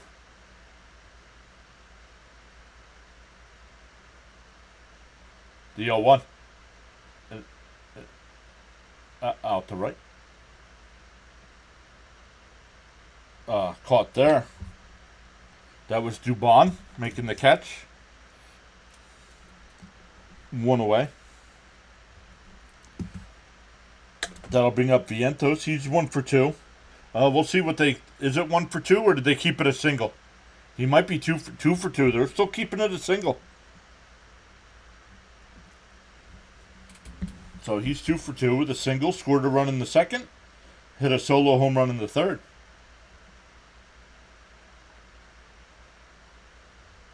The 0-1. Out to right. Caught there. That was Dubon making the catch. 1 away. That'll bring up Vientos. He's 1 for 2. We'll see what they... Is it 1 for 2 or did they keep it a single? He might be 2 for 2. They're still keeping it a single. So he's 2 for 2 with a single. Scored a run in the second. Hit a solo home run in the third.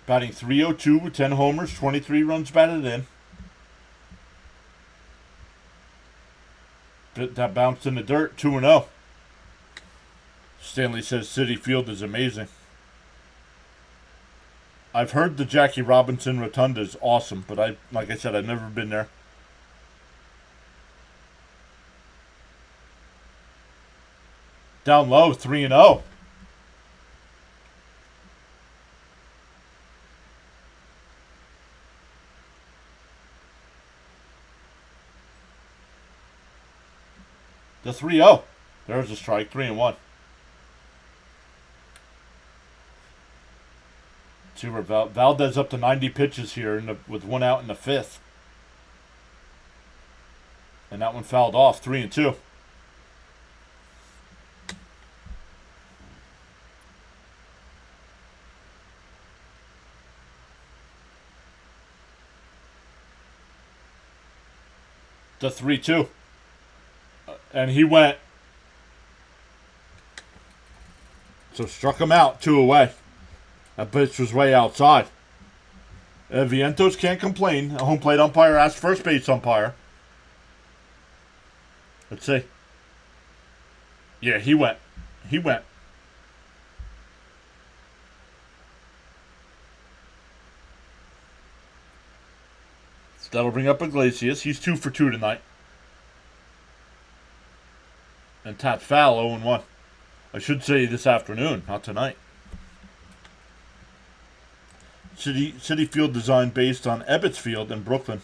Batting .302 with 10 homers. 23 runs batted in. That bounced in the dirt, 2-0. Stanley says Citi Field is amazing. I've heard the Jackie Robinson Rotunda is awesome, but like I said, I've never been there. Down low, 3-0. The 3-0. There's a strike, 3-1. See where Valdez up to 90 pitches here with one out in the fifth. And that one fouled off, 3-2. The 3-2. And he went. So struck him out, 2 away. That pitch was way outside. Vientos can't complain. A home plate umpire asked first base umpire. Let's see. Yeah, he went. He went. So that'll bring up Iglesias. He's 2 for 2 tonight. And tapped foul, 0-1. I should say this afternoon, not tonight. Citi Field design based on Ebbets Field in Brooklyn.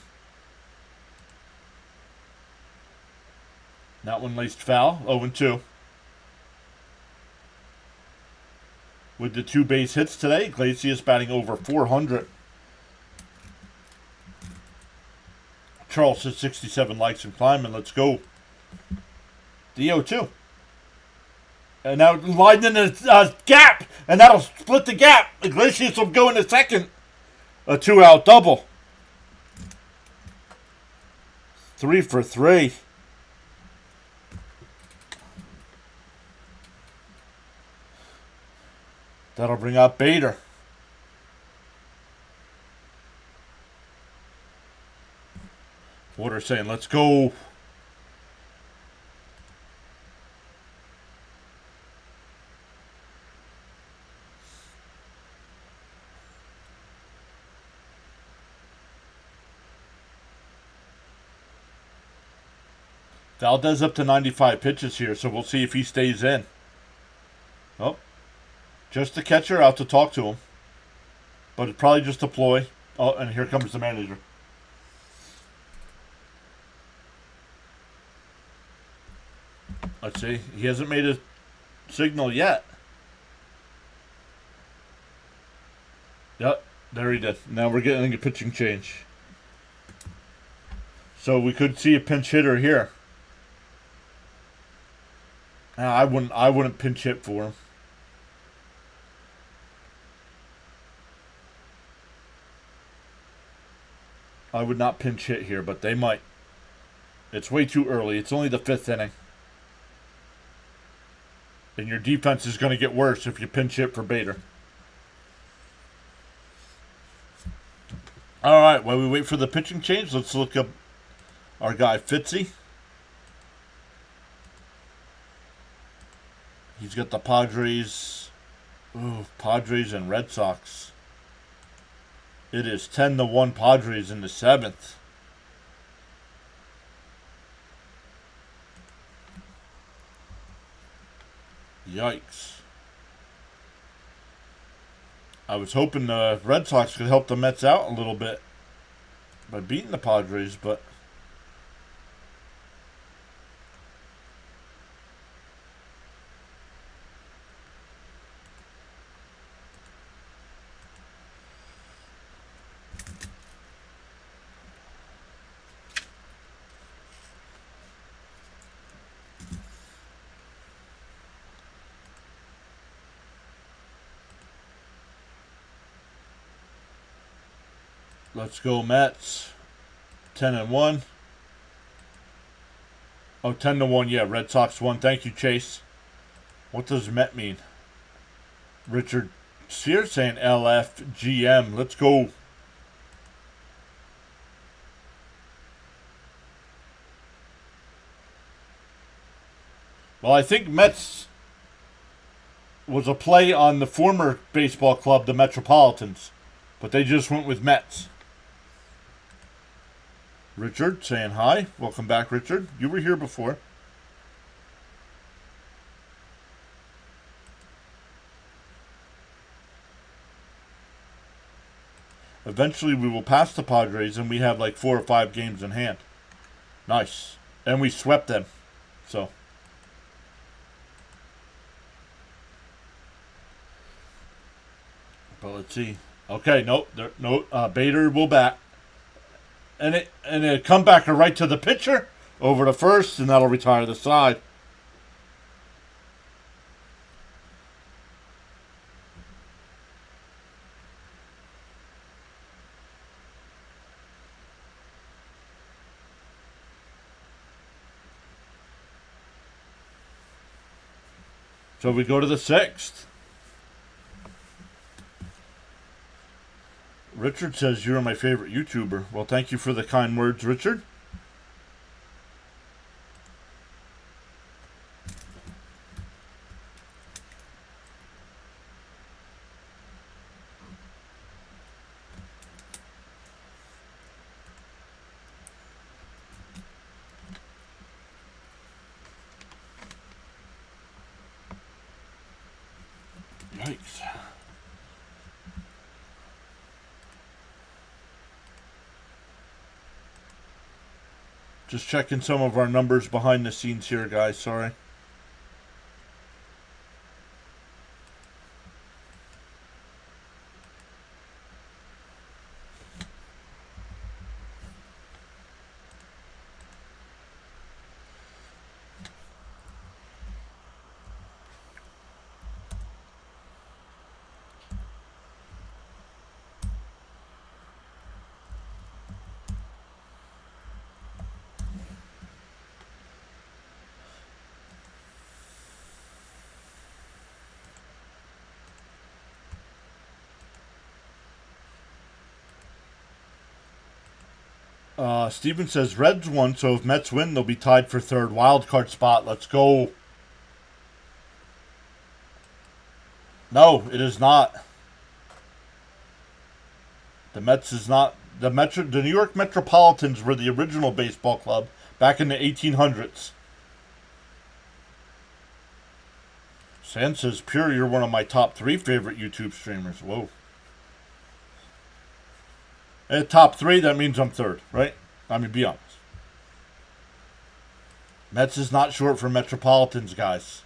That one laced foul, 0-2. With the 2 base hits today, Iglesias batting over 400. Charles says 67 likes and climbing. Let's go. The 0-2. And now lined in a gap, and that'll split the gap. Iglesias will go into second. A 2-out double. 3 for 3. That'll bring up Bader. Water saying, let's go. Valdez up to 95 pitches here, so we'll see if he stays in. Oh, just the catcher out to talk to him. But it's probably just a ploy. Oh, and here comes the manager. Let's see. He hasn't made a signal yet. Yep, there he did. Now we're getting a pitching change. So we could see a pinch hitter here. I wouldn't pinch hit for him. I would not pinch hit here, but they might. It's way too early. It's only the 5th inning. And your defense is going to get worse if you pinch hit for Bader. All right, while we wait for the pitching change, let's look up our guy Fitzy. He's got the Padres. Ooh, Padres and Red Sox. It is 10-1 Padres in the 7th. Yikes. I was hoping the Red Sox could help the Mets out a little bit by beating the Padres, but let's go Mets. 10-1. Oh, 10-1, yeah. Red Sox won. Thank you, Chase. What does Met mean? Richard Sears saying LFGM. Let's go. Well, I think Mets was a play on the former baseball club, the Metropolitans, but they just went with Mets. Richard saying hi. Welcome back, Richard. You were here before. Eventually, we will pass the Padres, and we have like 4 or 5 games in hand. Nice. And we swept them. So. But let's see. Okay, nope. Bader will bat. And a comebacker right to the pitcher. Over to first, and that'll retire the side. So we go to the 6th. Richard says you're my favorite YouTuber. Well, thank you for the kind words, Richard. Yikes. Just checking some of our numbers behind the scenes here, guys. Sorry. Steven says Reds won, so if Mets win, they'll be tied for 3rd wild card spot. Let's go. No, it is not. The Mets is not. The New York Metropolitans were the original baseball club back in the 1800s. San says, Pure, you're one of my top 3 favorite YouTube streamers. Whoa. At top 3, that means I'm 3rd, right? I mean, be honest. Mets is not short for Metropolitans, guys.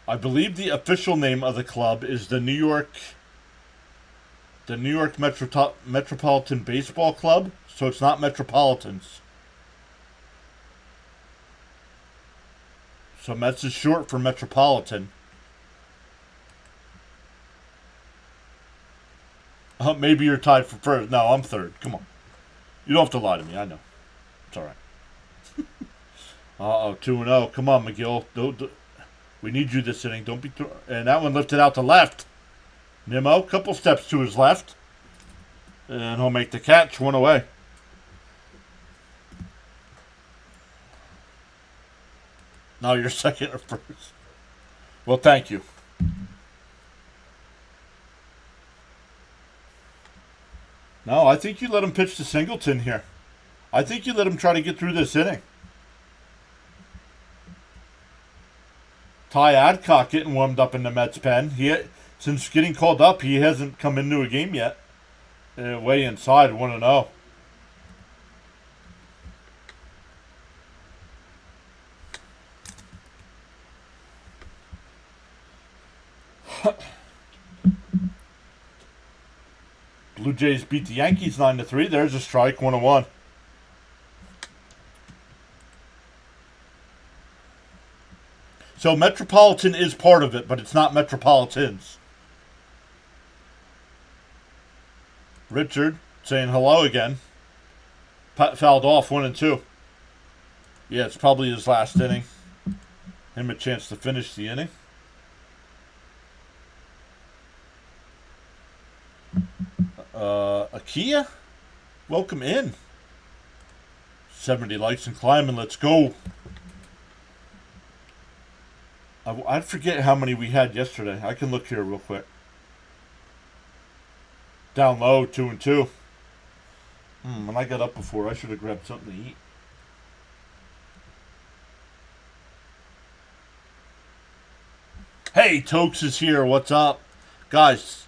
I believe the official name of the club is the New York Metropolitan Baseball Club, so it's not Metropolitans. So Mets is short for Metropolitan. Maybe you're tied for first. No, I'm 3rd. Come on. You don't have to lie to me. I know. It's all right. Uh-oh, 2-0. Come on, McGill. We need you this inning. Don't be... And that one lifted out to left. Nimmo, couple steps to his left. And he'll make the catch. 1 away. Now you're 2nd or 1st. Well, thank you. No, I think you let him pitch to Singleton here. I think you let him try to get through this inning. Ty Adcock getting warmed up in the Mets pen. Since getting called up, he hasn't come into a game yet. Way inside, 1-0. Blue Jays beat the Yankees 9-3. There's a strike, 1-1. So Metropolitan is part of it, but it's not Metropolitans. Richard saying hello again. Fouled off 1-2. Yeah, it's probably his last inning. Him a chance to finish the inning. Akia, welcome in. 70 likes and climbing. Let's go. I forget how many we had yesterday. I can look here real quick. Down low, 2 and 2. When I got up before, I should have grabbed something to eat. Hey, Tokes is here. What's up? Guys,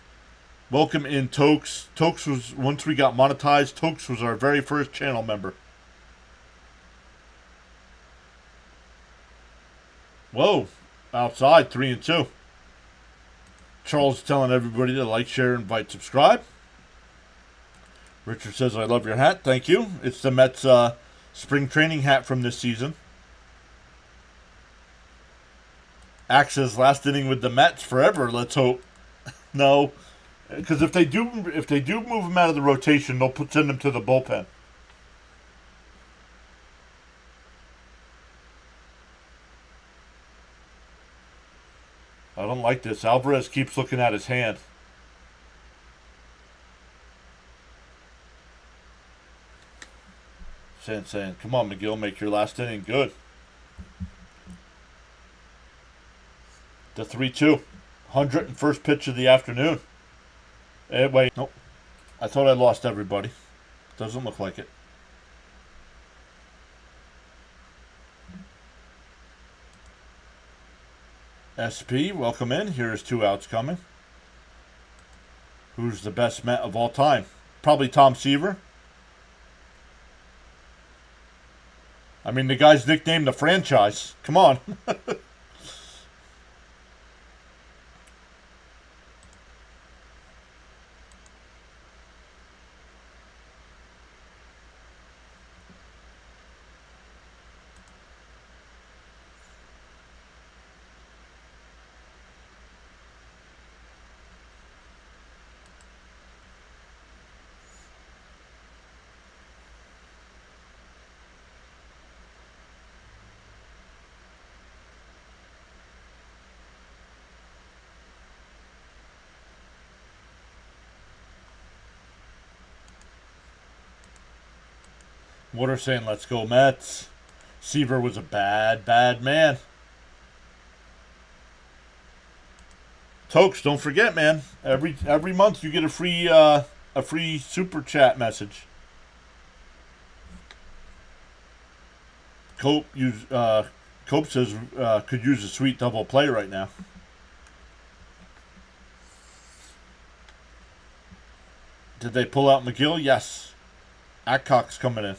welcome in, Tokes. Tokes was, once we got monetized, Tokes was our very first channel member. Whoa, outside, 3 and 2. Charles is telling everybody to like, share, invite, subscribe. Richard says, I love your hat. Thank you. It's the Mets spring training hat from this season. Axe says, last inning with the Mets forever, let's hope. No, because if they do move him out of the rotation, they'll send him to the bullpen. I don't like this. Alvarez keeps looking at his hand. Saying, come on, McGill, make your last inning good. The 3-2. 101st pitch of the afternoon. Hey, wait. Nope. I thought I lost everybody. Doesn't look like it. SP, welcome in. Here's 2 outs coming. Who's the best Met of all time? Probably Tom Seaver. I mean, the guy's nicknamed the franchise. Come on. Water saying, let's go Mets. Seaver was a bad, bad man. Tokes, don't forget, man. Every month you get a free super chat message. Cope says could use a sweet double play right now. Did they pull out McGill? Yes. Adcock's coming in.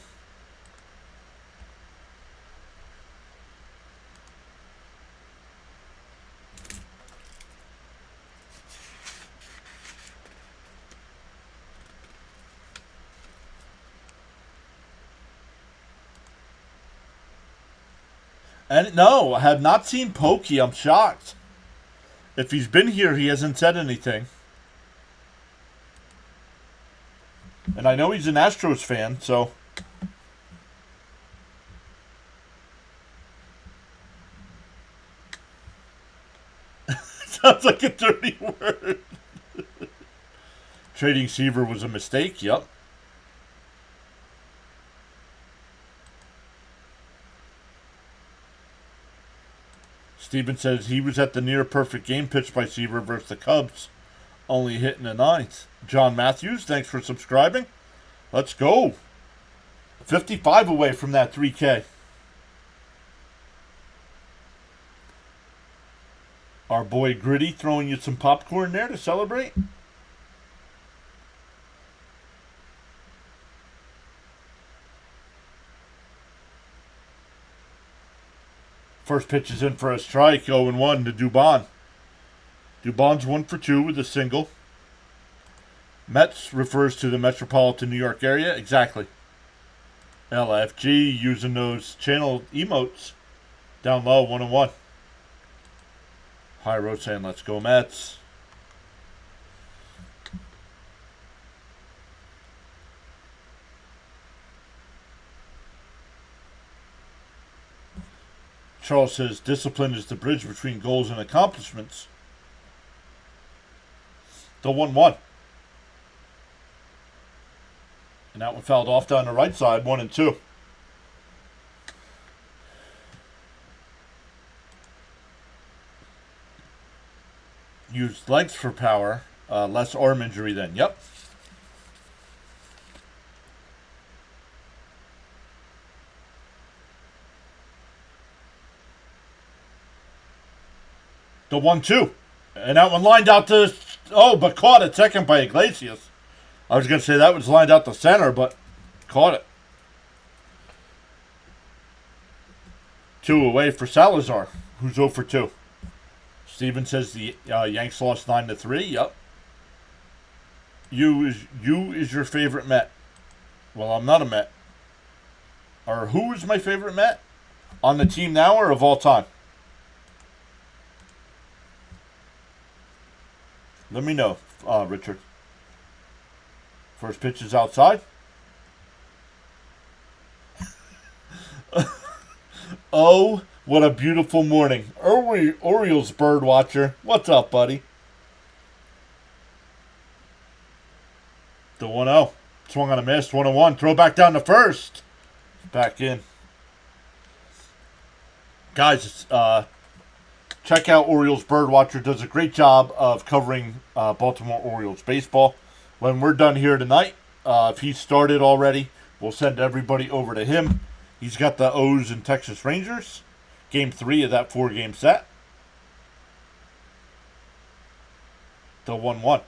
And no, I have not seen Pokey. I'm shocked. If he's been here, he hasn't said anything. And I know he's an Astros fan, so. Sounds like a dirty word. Trading Seaver was a mistake, yep. Steven says he was at the near perfect game pitched by Seaver versus the Cubs, only hitting the ninth. John Matthews, thanks for subscribing. Let's go. 55 away from that 3K. Our boy Gritty throwing you some popcorn there to celebrate. First pitch is in for a strike, 0-1 to Dubon. Dubon's 1 for 2 with a single. Mets refers to the metropolitan New York area. Exactly. LFG using those channel emotes. Down low, 1-1. High Road saying, let's go Mets. Charles says, discipline is the bridge between goals and accomplishments. The 1-1. And that one fouled off down the right side, 1-2. Used legs for power. Less arm injury then. Yep. The 1-2. And that one lined out to... Oh, but caught at second by Iglesias. I was going to say that was lined out to center, but caught it. 2 away for Salazar, who's 0 for 2. Steven says the Yanks lost 9-3. Yep. You is your favorite Met. Well, I'm not a Met. Or who is my favorite Met? On the team now or of all time? Let me know, Richard. First pitch is outside. Oh, what a beautiful morning. Orioles bird watcher. What's up, buddy? The 1-0. Swung on a miss. 1-1. Throw back down to first. Back in. Guys, check out Orioles Birdwatcher. Does a great job of covering Baltimore Orioles baseball. When we're done here tonight, if he started already, we'll send everybody over to him. He's got the O's and Texas Rangers. Game 3 of that 4-game set. The 1-1.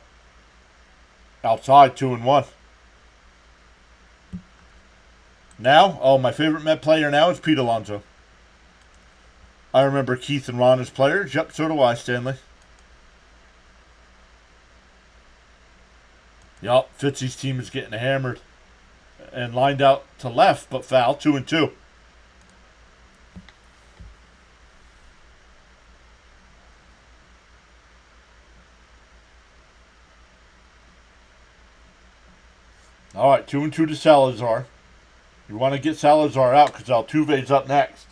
Outside, 2-1. Now, my favorite Met player now is Pete Alonso. I remember Keith and Ron as players. Yep, so do I, Stanley. Yup, Fitzy's team is getting hammered. And lined out to left, but foul. 2-2. All right, 2-2 to Salazar. You want to get Salazar out because Altuve's up next.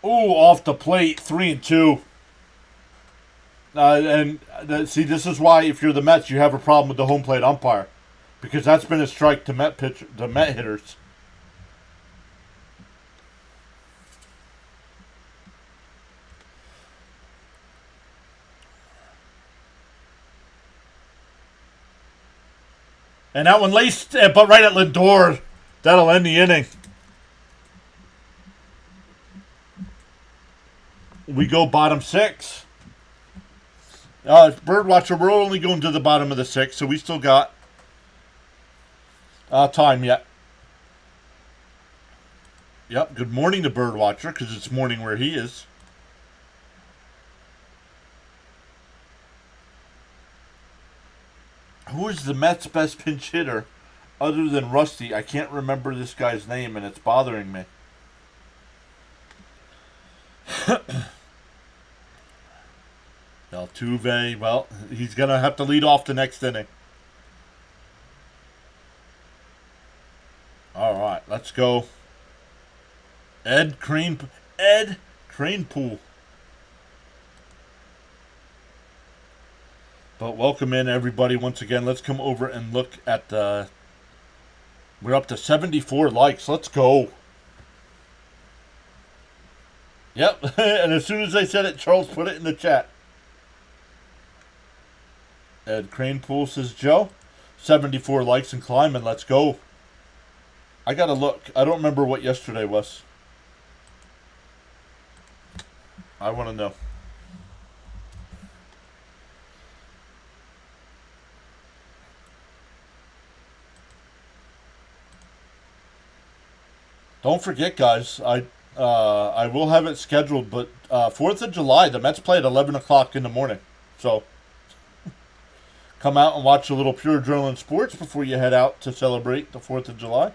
Ooh, off the plate, 3-2. See, this is why if you're the Mets, you have a problem with the home plate umpire, because that's been a strike to Met hitters. And that one laced, but right at Lindor. That'll end the inning. We go bottom 6. Birdwatcher, we're only going to the bottom of the 6, so we still got time yet. Yep, good morning to Birdwatcher, because it's morning where he is. Who is the Mets' best pinch hitter other than Rusty? I can't remember this guy's name, and it's bothering me. Altuve, well, he's going to have to lead off the next inning. All right, let's go. Ed Cranepool. But welcome in, everybody, once again. Let's come over and look at the... We're up to 74 likes. Let's go. Yep, and as soon as I said it, Charles put it in the chat. Ed Cranepool says, Joe, 74 likes and climbing. Let's go. I got to look. I don't remember what yesterday was. I want to know. Don't forget, guys, I will have it scheduled, but 4th of July, the Mets play at 11 o'clock in the morning. So come out and watch a little PureAdrenaline Sports before you head out to celebrate the 4th of July.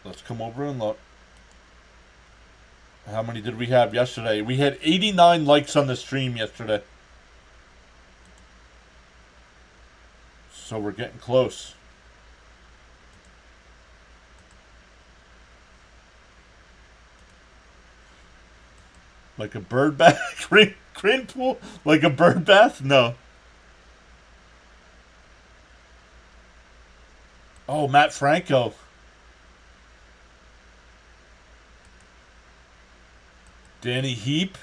Let's come over and look. How many did we have yesterday? We had 89 likes on the stream yesterday. So we're getting close. Like a bird bath? Crane pool? Like a bird bath? No. Oh, Matt Franco. Danny Heap.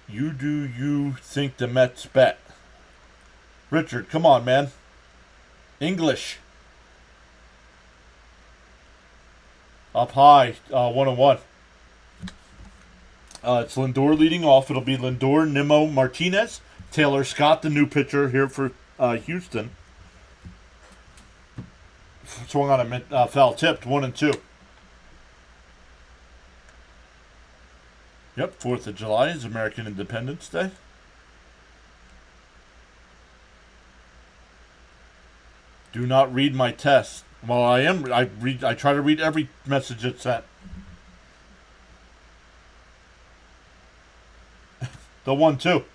You think the Mets bet? Richard, come on, man. English. Up high, 101. It's Lindor leading off. It'll be Lindor, Nimmo, Martinez, Taylor Scott, the new pitcher here for Houston. Swung on a foul tipped, 1-2. Yep, 4th of July is American Independence Day. Do not read my test. Well, I am. I try to read every message it's sent. The 1-2.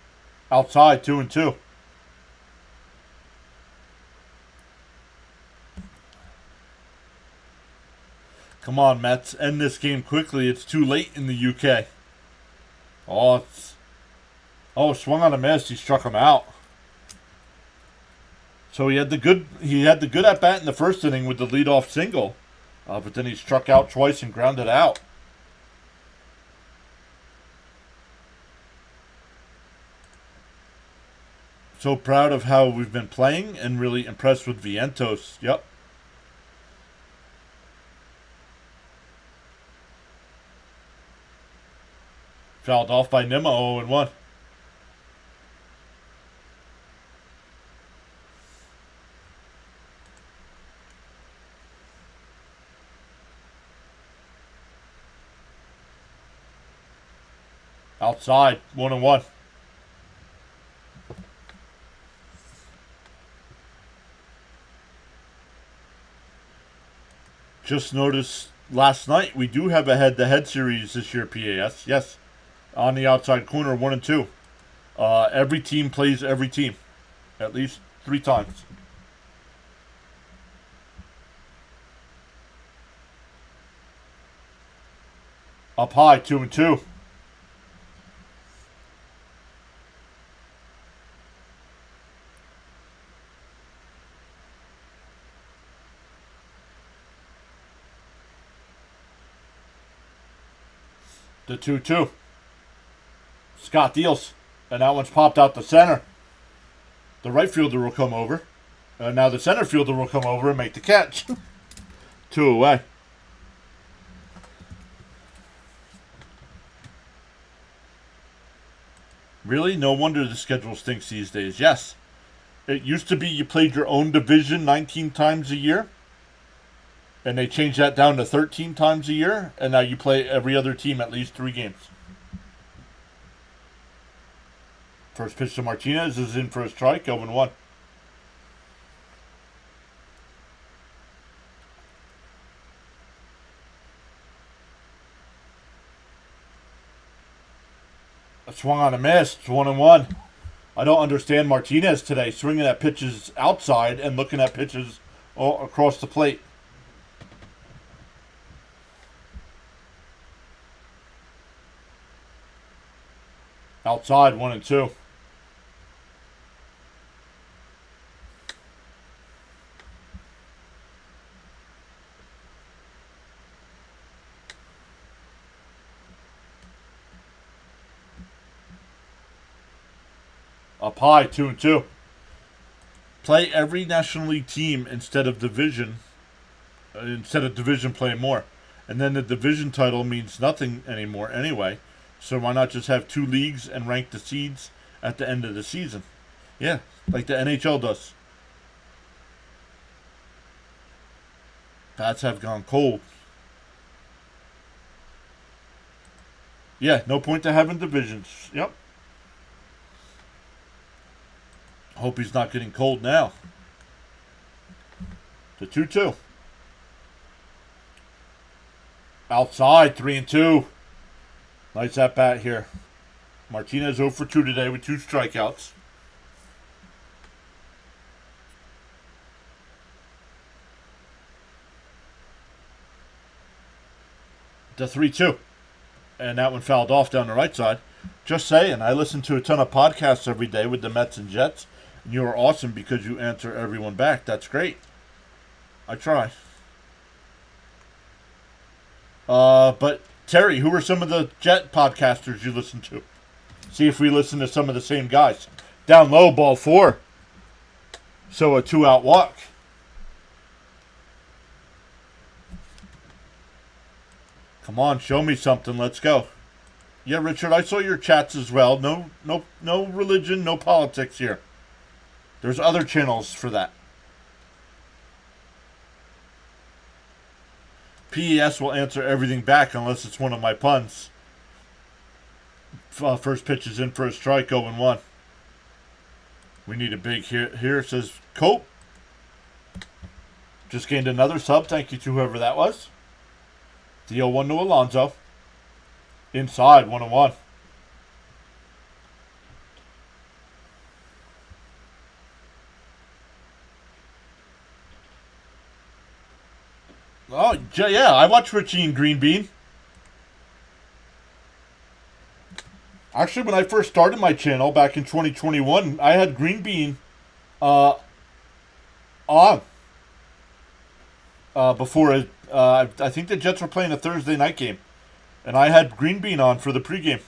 Outside, 2-2. Come on, Mets. End this game quickly. It's too late in the UK. Swung on a miss. He struck him out. So he had the good at bat in the first inning with the leadoff single, but then he struck out twice and grounded out. So proud of how we've been playing and really impressed with Vientos. Yep. Fouled off by Nimmo, 0-1. Outside, 1-1. Just noticed last night we do have a head-to-head series this year, PAS. Yes. On the outside corner, 1-2. Every team plays every team. At least 3 times. Up high, 2-2. The 2-2. Scott deals. And that one's popped out the center. The right fielder will come over. And now the center fielder will come over and make the catch. 2 away. Really? No wonder the schedule stinks these days. Yes. It used to be you played your own division 19 times a year. And they changed that down to 13 times a year. And now you play every other team at least 3 games. First pitch to Martinez is in for a strike, 0-1. A swung on a miss, 1-1. I don't understand Martinez today, swinging at pitches outside and looking at pitches all across the plate. Outside, 1-2. Up high, 2-2. Play every National League team instead of division. Instead of division, play more. And then the division title means nothing anymore anyway. So why not just have 2 leagues and rank the seeds at the end of the season? Yeah, like the NHL does. Bats have gone cold. Yeah, no point to having divisions. Yep. Hope he's not getting cold now. The 2-2. Outside, 3-2. Nice at bat here. Martinez 0 for 2 today with 2 strikeouts. The 3-2. And that one fouled off down the right side. Just saying, I listen to a ton of podcasts every day with the Mets and Jets. And you are awesome because you answer everyone back. That's great. I try. But Terry, who are some of the Jet podcasters you listen to? See if we listen to some of the same guys. Down low, ball 4. So a 2-out walk. Come on, show me something. Let's go. Yeah, Richard, I saw your chats as well. No religion, no politics here. There's other channels for that. PES will answer everything back unless it's one of my puns. First pitch is in for a strike, 0-1. We need a big hit here, says Cope. Just gained another sub. Thank you to whoever that was. The 0-1 to Alonso. Inside, 1-1. Oh, yeah, I watch Richie and Green Bean. Actually, when I first started my channel back in 2021, I had Green Bean on. Before I think the Jets were playing a Thursday night game. And I had Green Bean on for the pregame.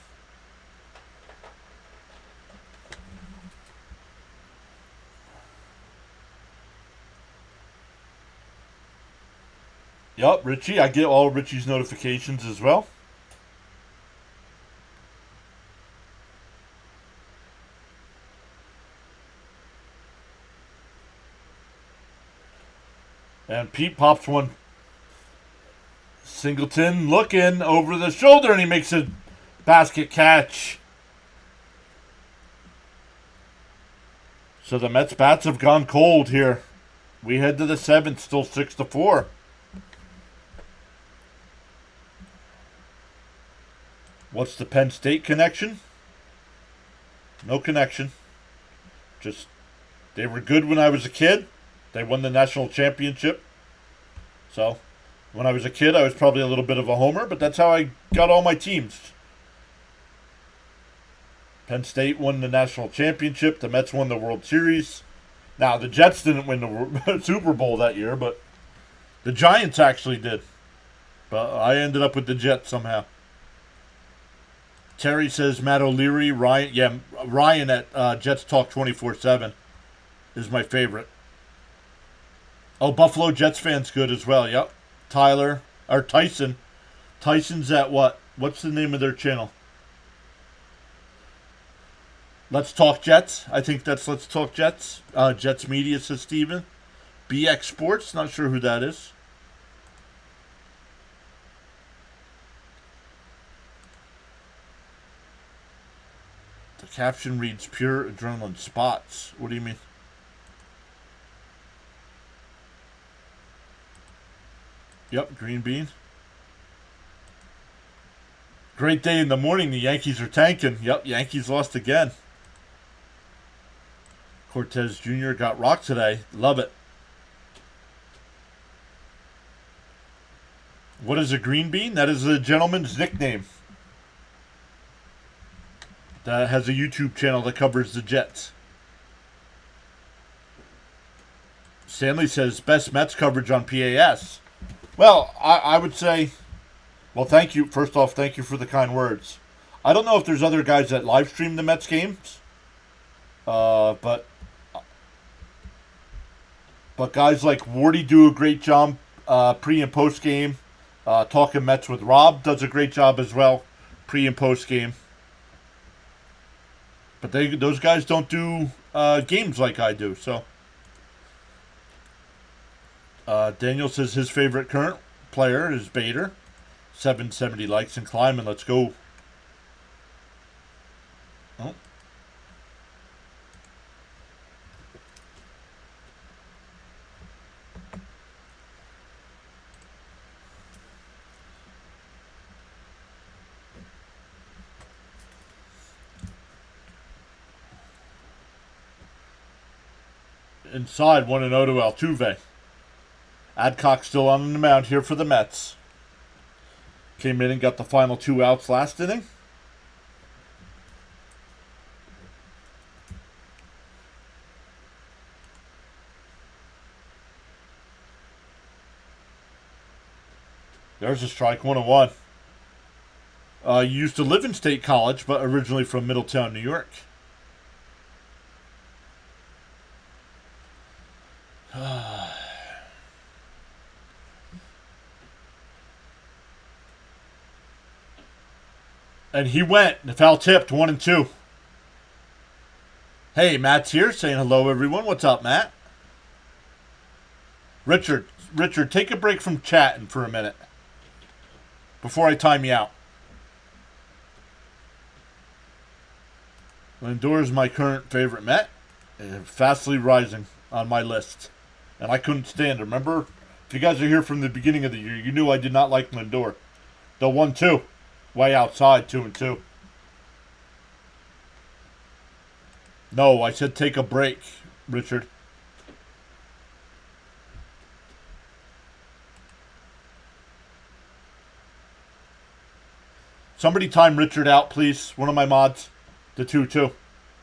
Yup, Richie. I get all Richie's notifications as well. And Pete pops one. Singleton looking over the shoulder, and he makes a basket catch. So the Mets bats have gone cold here. We head to the 7th, still 6-4. What's the Penn State connection? No connection. Just, they were good when I was a kid. They won the national championship. So, when I was a kid, I was probably a little bit of a homer, but that's how I got all my teams. Penn State won the national championship. The Mets won the World Series. Now, the Jets didn't win the Super Bowl that year, but the Giants actually did. But I ended up with the Jets somehow. Terry says Matt O'Leary, Ryan. Yeah, Ryan at Jets Talk 24/7 is my favorite. Oh, Buffalo Jets fans good as well. Yep. Tyson. Tyson's at what? What's the name of their channel? Let's Talk Jets. I think that's Let's Talk Jets. Jets Media, says Steven. BX Sports. Not sure who that is. The caption reads Pure Adrenaline Spots. What do you mean? Yep, Green Bean. Great day in the morning. The Yankees are tanking. Yep, Yankees lost again. Cortez Jr. got rocked today. Love it. What is a green bean? That is a gentleman's nickname that has a YouTube channel that covers the Jets. Stanley says best Mets coverage on PAS. Well, I would say, well, thank you. First off, thank you for the kind words. I don't know if there's other guys that live stream the Mets games, but guys like Wardy do a great job pre and post game. Talking Mets with Rob does a great job as well, pre and post game. But those guys don't do games like I do. So Daniel says his favorite current player is Bader. 770 likes and climbing. Let's go. Oh. Inside 1-0 to Altuve. Adcock still on the mound here for the Mets. Came in and got the final 2 outs last inning. There's a strike, 1-1. Used to live in State College, but originally from Middletown, New York. And he went. The foul tipped, 1-2. Hey, Matt's here saying hello, everyone. What's up, Matt? Richard, take a break from chatting for a minute before I time you out. Lindor is my current favorite Met. Fastly rising on my list. And I couldn't stand him. Remember, if you guys are here from the beginning of the year, you knew I did not like Lindor. The 1-2. Way outside, 2-2. No, I said take a break, Richard. Somebody time Richard out, please. One of my mods. The 2-2.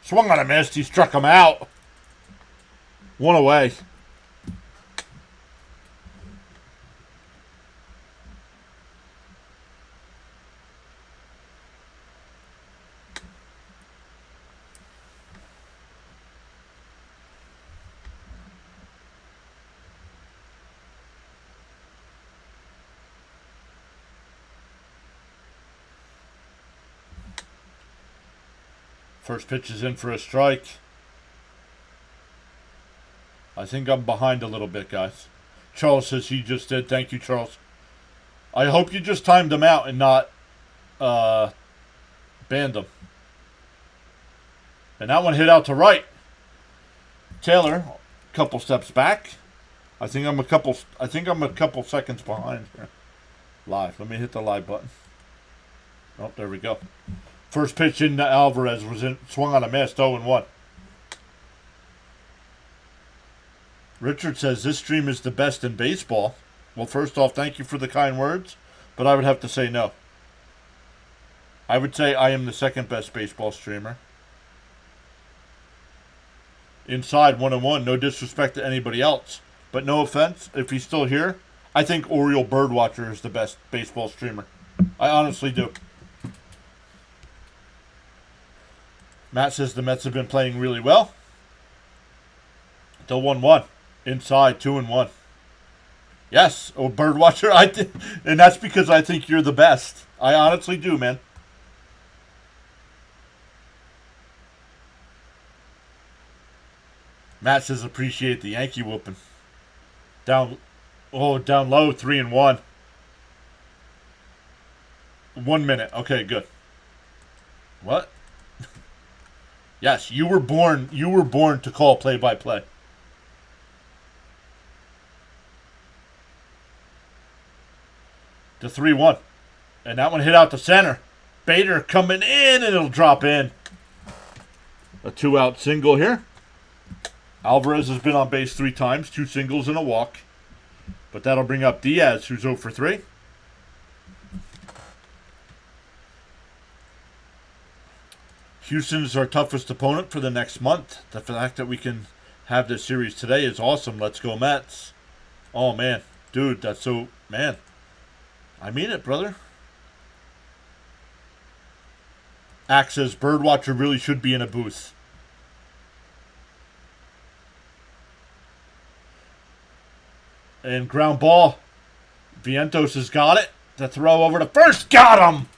Swung on a miss. He struck him out. 1 away. First pitch is in for a strike. I think I'm behind a little bit, guys. Charles says he just did. Thank you, Charles. I hope you just timed him out and not banned him. And that one hit out to right. Taylor, a couple steps back. I think I'm a couple seconds behind here. Live. Let me hit the live button. Oh, there we go. First pitch into Alvarez swung on a miss, 0-1. Richard says this stream is the best in baseball. Well, first off, thank you for the kind words, but I would have to say no. I would say I am the second best baseball streamer. Inside 1-1, no disrespect to anybody else, but no offense, if he's still here, I think Oriole Birdwatcher is the best baseball streamer. I honestly do. Matt says the Mets have been playing really well. The 1-1. Inside, 2-1. Yes, Birdwatcher. And that's because I think you're the best. I honestly do, man. Matt says appreciate the Yankee whooping. Down low, 3-1. 1 minute. Okay, good. What? Yes, you were born to call play-by-play. The 3-1. And that one hit out to center. Bader coming in, and it'll drop in. A 2-out single here. Alvarez has been on base 3 times, 2 singles and a walk. But that'll bring up Diaz, who's 0 for 3. Houston is our toughest opponent for the next month. The fact that we can have this series today is awesome. Let's go Mets. Oh, man. Dude, that's so... Man. I mean it, brother. Axe says Birdwatcher really should be in a booth. And ground ball. Vientos has got it. The throw over to first. Got him!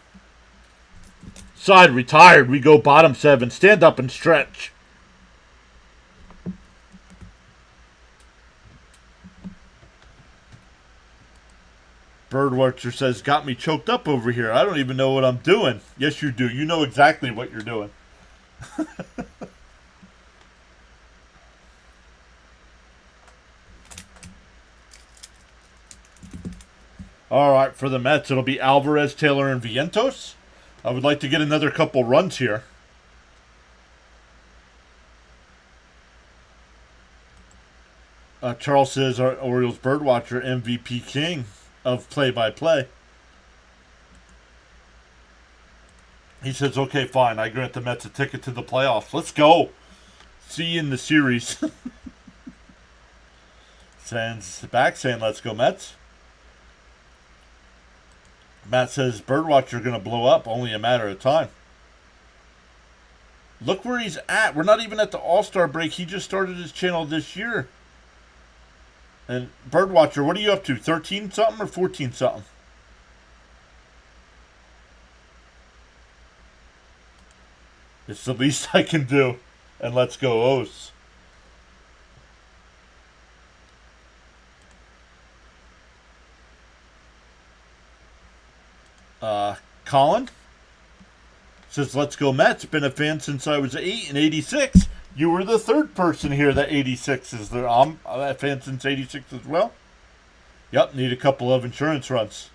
Side retired. We go bottom 7. Stand up and stretch. Birdwatcher says, got me choked up over here. I don't even know what I'm doing. Yes, you do. You know exactly what you're doing. All right, for the Mets, it'll be Alvarez, Taylor, and Vientos. I would like to get another couple runs here. Charles says our Orioles Birdwatcher MVP king of play-by-play. He says, okay, fine. I grant the Mets a ticket to the playoffs. Let's go. See you in the series. Sends back saying, let's go, Mets. Matt says, Birdwatcher going to blow up. Only a matter of time. Look where he's at. We're not even at the All-Star break. He just started his channel this year. And Birdwatcher, what are you up to? 13 something or 14 something? It's the least I can do. And let's go O's. Colin says, let's go Mets. Been a fan since I was 8 in 86. You were the third person here that 86 is there. I'm a fan since 86 as well. Yep, need a couple of insurance runs.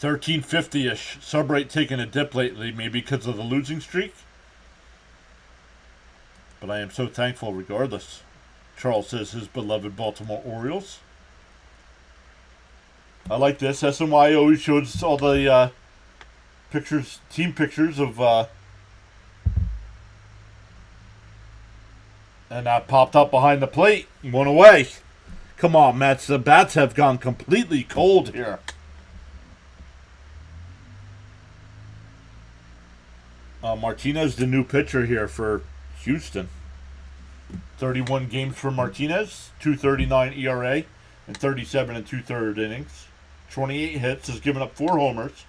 $13.50-ish. Sub rate taking a dip lately, maybe because of the losing streak. But I am so thankful regardless. Charles says his beloved Baltimore Orioles. I like this. SNY always shows all the pictures, team pictures of and that popped up behind the plate and went away. Come on, Mets. The bats have gone completely cold here. Martinez, the new pitcher here for Houston. 31 games for Martinez, 2.39 ERA, and 37 and 2/3 innings. 28 hits, has given up 4 homers.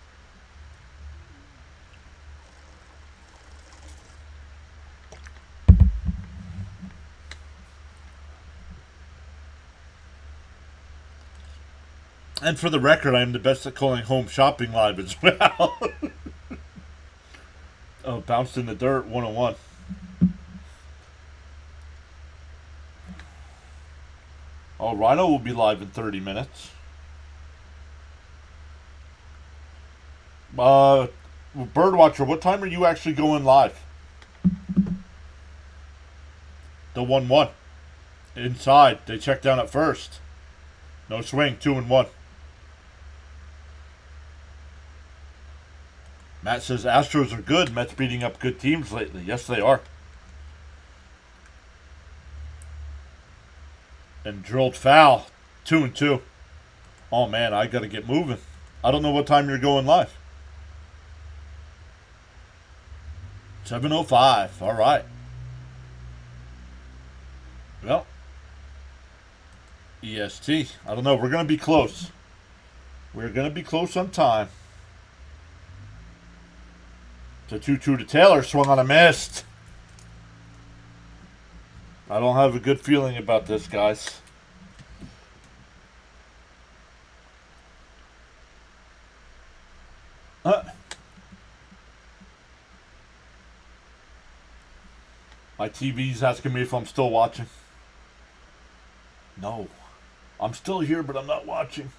And for the record, I am the best at calling home shopping live as well. Oh, bounced in the dirt, 101. Oh, Rhino will be live in 30 minutes. Birdwatcher, what time are you actually going live? The 1-1. Inside. They check down at first. No swing, 2-1. Matt says Astros are good. Mets beating up good teams lately. Yes, they are. And drilled foul. 2-2. Oh, man, I got to get moving. I don't know what time you're going live. 7:05. All right. Well, EST. I don't know. We're going to be close. We're going to be close on time. The 2-2 to Taylor. Swung on a missed. I don't have a good feeling about this, guys. My TV's asking me if I'm still watching. No. I'm still here, but I'm not watching.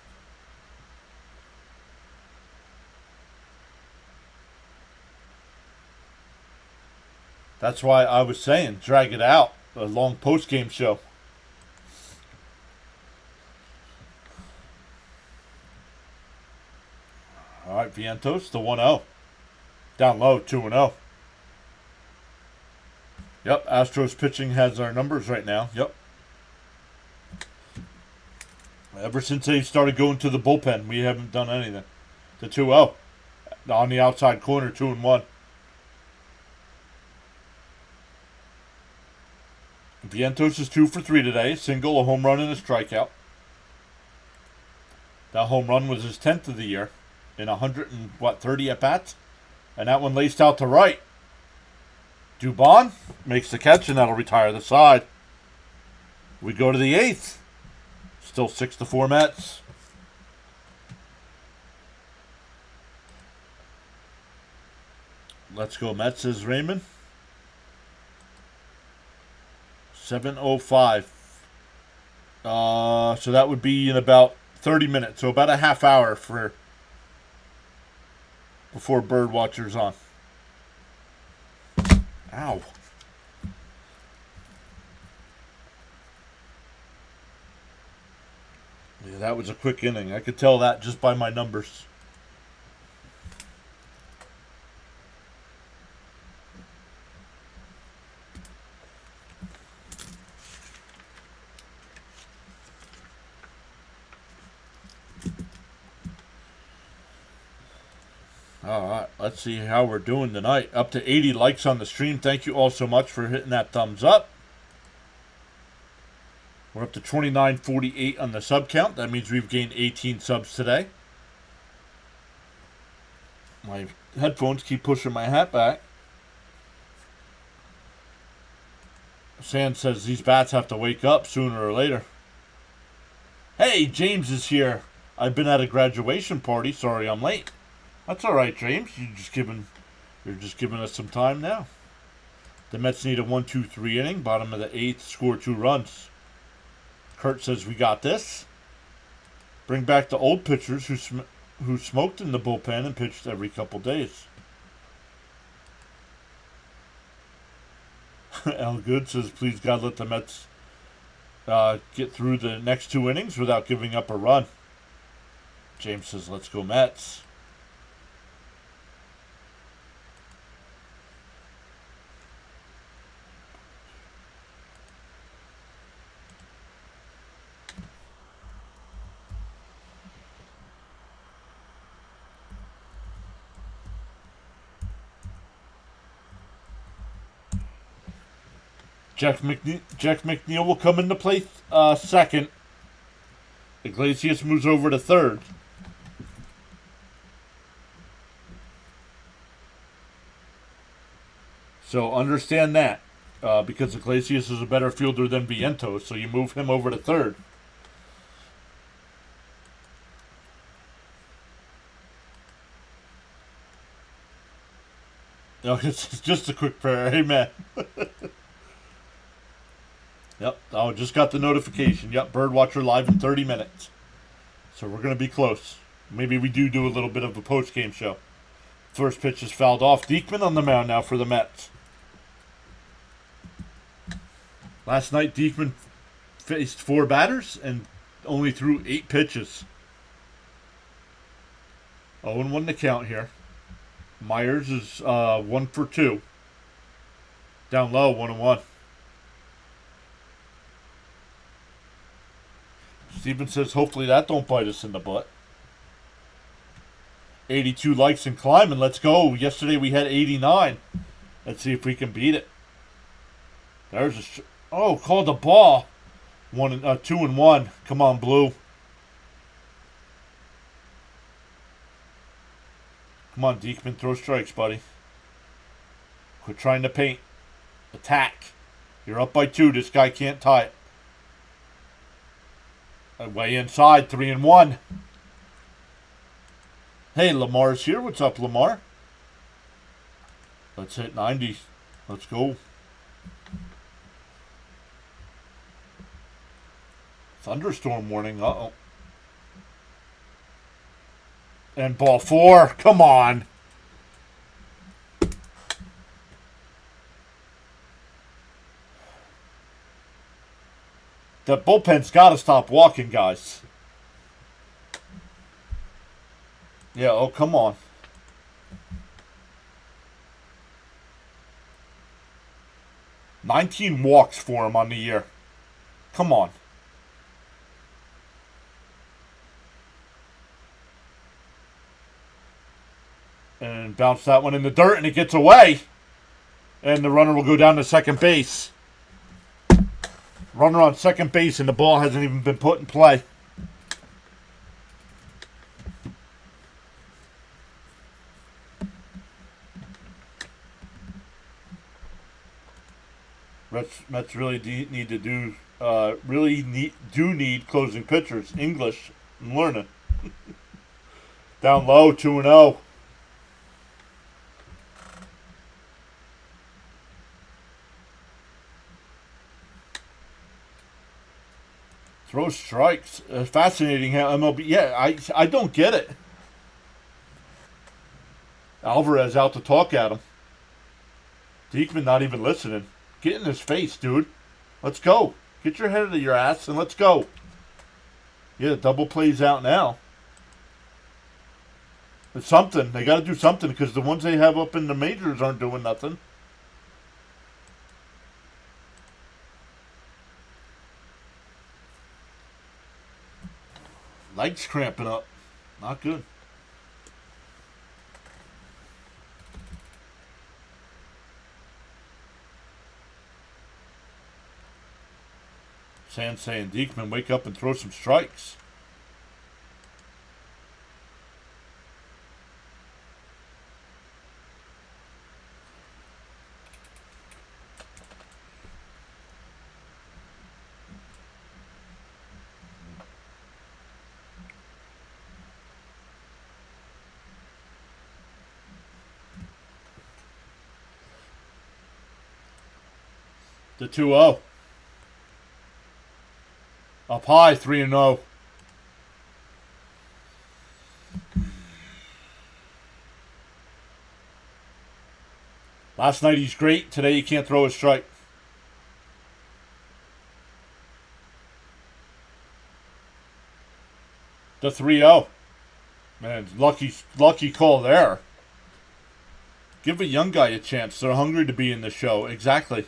That's why I was saying, drag it out. A long post-game show. All right, Vientos, the 1-0. Down low, 2-0. Yep, Astros pitching has our numbers right now. Yep. Ever since they started going to the bullpen, we haven't done anything. The 2-0. On the outside corner, 2-1. Vientos is 2 for 3 today. A single, a home run, and a strikeout. That home run was his 10th of the year in 30 at-bats. And that one laced out to right. Dubon makes the catch, and that'll retire the side. We go to the 8th. Still 6-4 Mets. Let's go Mets, says Raymond. 7:05. So that would be in about 30 minutes. So about a half hour before Birdwatcher's on. Ow. Yeah, that was a quick inning. I could tell that just by my numbers. All right, let's see how we're doing tonight. Up to 80 likes on the stream. Thank you all so much for hitting that thumbs up. We're up to 2948 on the sub count. That means we've gained 18 subs today. My headphones keep pushing my hat back. Sand says these bats have to wake up sooner or later. Hey, James is here. I've been at a graduation party. Sorry I'm late. That's all right, James. You're just giving us some time now. The Mets need a 1-2-3 inning. Bottom of the 8th, score 2 runs. Kurt says we got this. Bring back the old pitchers who smoked in the bullpen and pitched every couple days. Al Good says, please God, let the Mets get through the next 2 innings without giving up a run. James says, let's go Mets. Jack McNeil will come into play second. Iglesias moves over to third. So understand that. Because Iglesias is a better fielder than Vientos, so you move him over to third. No, it's just a quick prayer. Amen. Yep, I just got the notification. Yep, Birdwatcher live in 30 minutes. So we're going to be close. Maybe we do a little bit of a post-game show. First pitch is fouled off. Diekman on the mound now for the Mets. Last night, Diekman faced 4 batters and only threw 8 pitches. 0-1 to count here. Myers is 1 for 2. Down low, 1-1. Steven says, hopefully that don't bite us in the butt. 82 likes and climbing. Let's go. Yesterday we had 89. Let's see if we can beat it. There's a... called the ball. 2-1. Come on, Blue. Come on, Diekman. Throw strikes, buddy. Quit trying to paint. Attack. You're up by 2. This guy can't tie it. Way inside, 3-1. Hey, Lamar's here. What's up, Lamar? Let's hit 90. Let's go. Thunderstorm warning. Uh-oh. And ball 4. Come on. The bullpen's got to stop walking, guys. Yeah, oh, come on. $19 walks for him on the year. Come on. And bounce that one in the dirt, and it gets away. And the runner will go down to second base. Runner on second base, and the ball hasn't even been put in play. Mets really need to need closing pitchers. English, I'm learning. Down low, 2-0. Throw strikes. Fascinating how MLB. Yeah, I don't get it. Alvarez out to talk at him. Diekman not even listening. Get in his face, dude. Let's go. Get your head out of your ass and let's go. Yeah, the double plays out now. It's something. They got to do something because the ones they have up in the majors aren't doing nothing. Legs cramping up. Not good. Sansei and Diekman wake up and throw some strikes. The 2-0. Up high, 3-0. Last night he's great. Today he can't throw a strike. The 3-0. Man, lucky call there. Give a young guy a chance. They're hungry to be in the show. Exactly.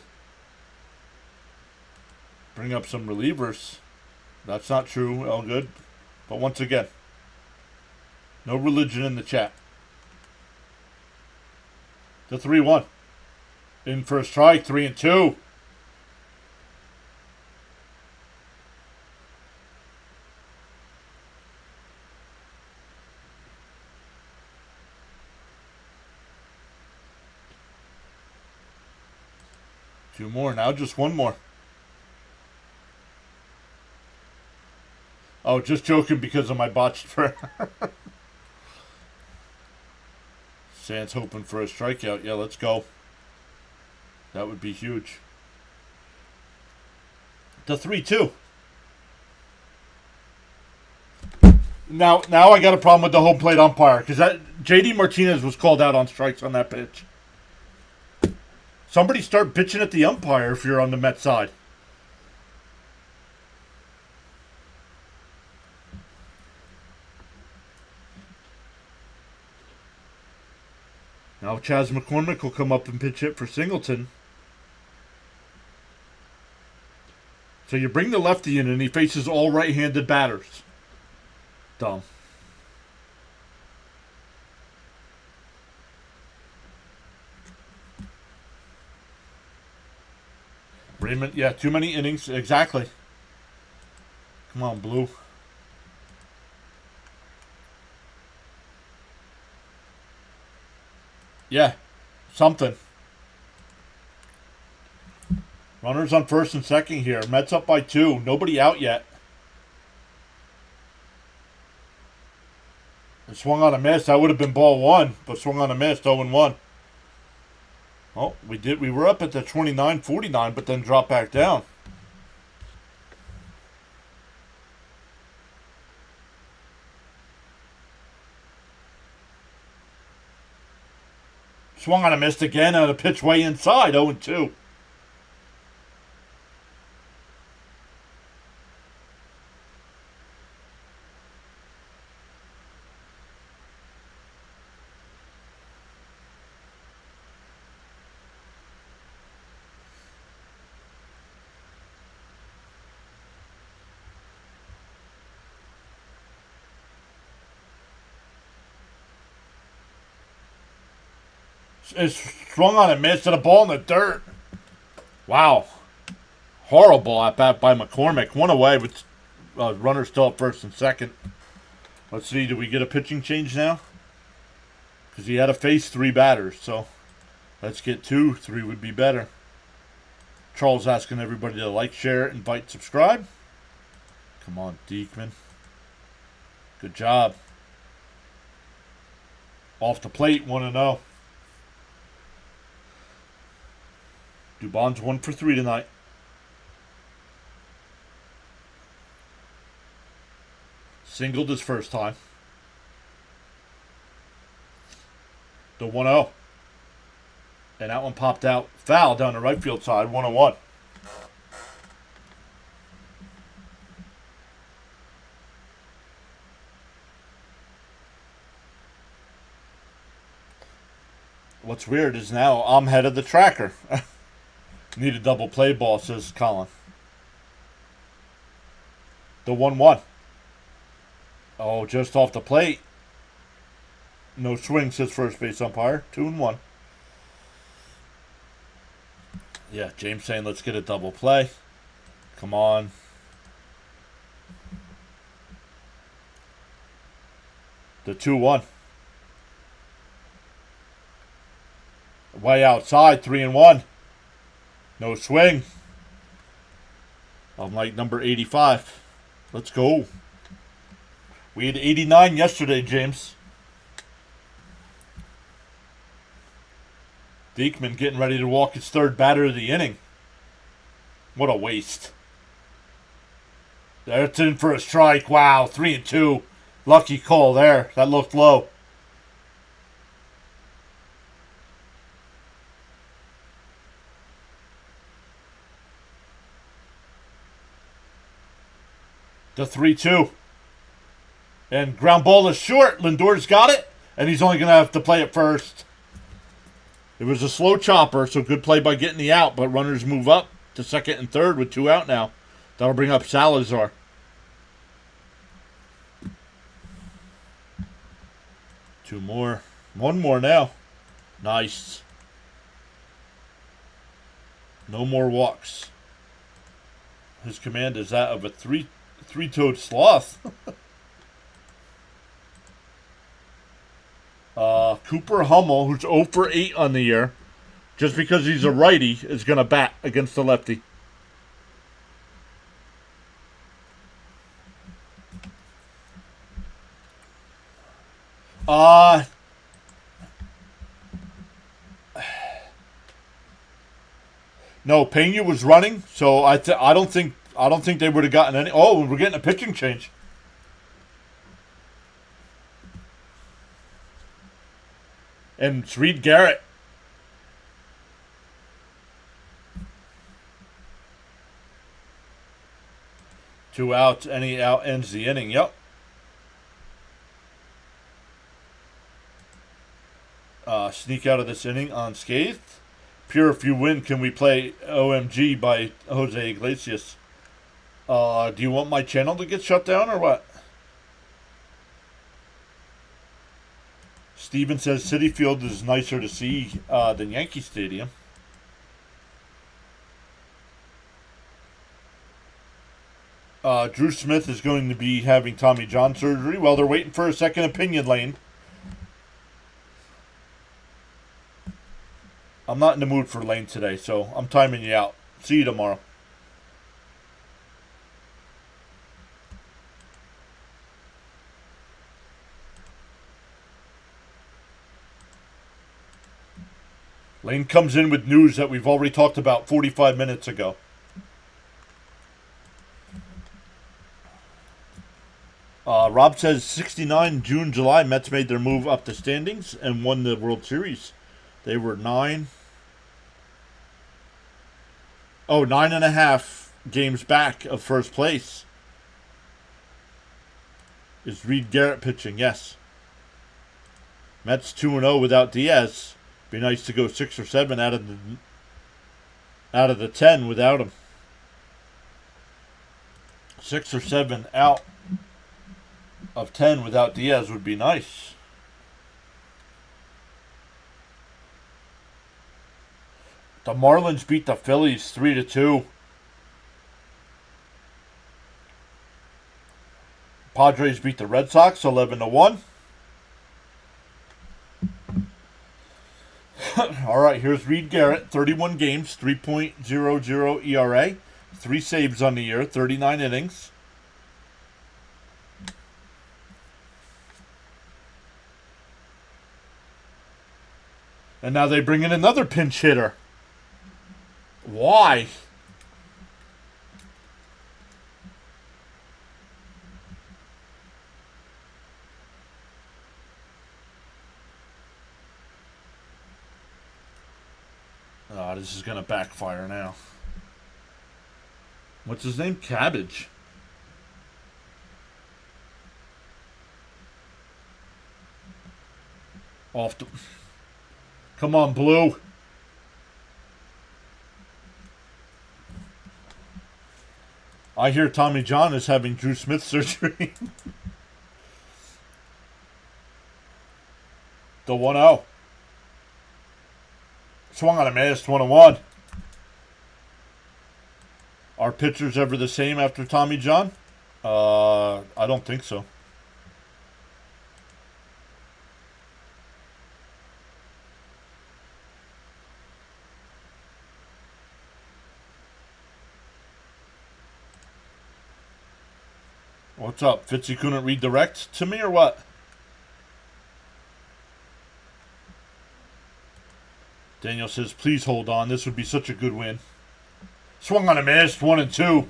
Bring up some relievers. That's not true. All good. But once again, no religion in the chat. The 3-1. In for a strike. 3-2. Two more. Now just one more. Oh, just joking because of my botched prayer. Sands hoping for a strikeout. Yeah, let's go. That would be huge. The 3-2. Now I got a problem with the home plate umpire because JD Martinez was called out on strikes on that pitch. Somebody start bitching at the umpire if you're on the Mets side. Now Chaz McCormick will come up and pitch hit for Singleton. So you bring the lefty in and he faces all right-handed batters. Dumb. Raymond, yeah, too many innings. Exactly. Come on, Blue. Yeah, something. Runners on first and second here. Mets up by 2. Nobody out yet. It swung on a miss. That would have been ball 1, but swung on a miss. 0-1. Oh, we were up at the 29-49, but then dropped back down. Swung on a miss again and a pitch way inside. 0-2. It's swung on a miss and a ball in the dirt. Wow. Horrible at bat by McCormick. One away with runners still at first and second. Let's see, do we get a pitching change now? Because he had to face 3 batters, so let's get 2. 3 would be better. Charles asking everybody to like, share, invite, subscribe. Come on, Diekman. Good job. Off the plate, 1-0. Dubon's 1 for 3 tonight. Singled his first time. The 1-0. And that one popped out foul down the right field side, 1-1. What's weird is now I'm head of the tracker. Need a double play ball, says Colin. The 1-1. Oh, just off the plate. No swing, says first base umpire. 2-1. Yeah, James saying let's get a double play. Come on. The 2-1. Way outside, 3-1. No swing. I'm like number 85. Let's go. We had 89 yesterday, James. Diekman getting ready to walk his third batter of the inning. What a waste. That's in for a strike. Wow, 3-2. Lucky call there. That looked low. The 3-2. And ground ball is short. Lindor's got it. And he's only going to have to play it first. It was a slow chopper, so good play by getting the out. But runners move up to second and third with 2 out now. That'll bring up Salazar. Two more. One more now. Nice. No more walks. His command is that of a three-toed sloth. Cooper Hummel, who's 0 for 8 on the year, just because he's a righty, is going to bat against the lefty. No, Pena was running, so I don't think they would have gotten any. Oh, we're getting a pitching change. And it's Reed Garrett. Two outs, any out ends the inning. Yep. Sneak out of this inning unscathed. Pure, if you win, can we play OMG by Jose Iglesias? Do you want my channel to get shut down or what? Steven says Citi Field is nicer to see than Yankee Stadium. Drew Smith is going to be having Tommy John surgery. Well, they're waiting for a second opinion, Lane. I'm not in the mood for Lane today, so I'm timing you out. See you tomorrow. Lane comes in with news that we've already talked about 45 minutes ago. Rob says 69 June, July, Mets made their move up the standings and won the World Series. They were 9.5 games back of first place. Is Reed Garrett pitching? Yes. Mets 2-0 without Diaz. Be nice to go 6 or 7 out of the 10 without him. 6 or 7 out of 10 without Diaz would be nice. The Marlins beat the Phillies 3-2. Padres beat the Red Sox 11-1. All right, here's Reed Garrett, 31 games, 3.00 ERA, 3 saves on the year, 39 innings. And now they bring in another pinch hitter. Why? Oh, this is going to backfire now. What's his name? Cabbage. Off the... Come on, Blue. I hear Tommy John is having Drew Smith surgery. The 1-0. Swung on a miss, 1-1. Are pitchers ever the same after Tommy John? I don't think so. What's up? Fitzy couldn't redirect to me or what? Daniel says, please hold on. This would be such a good win. Swung on a miss, 1-2.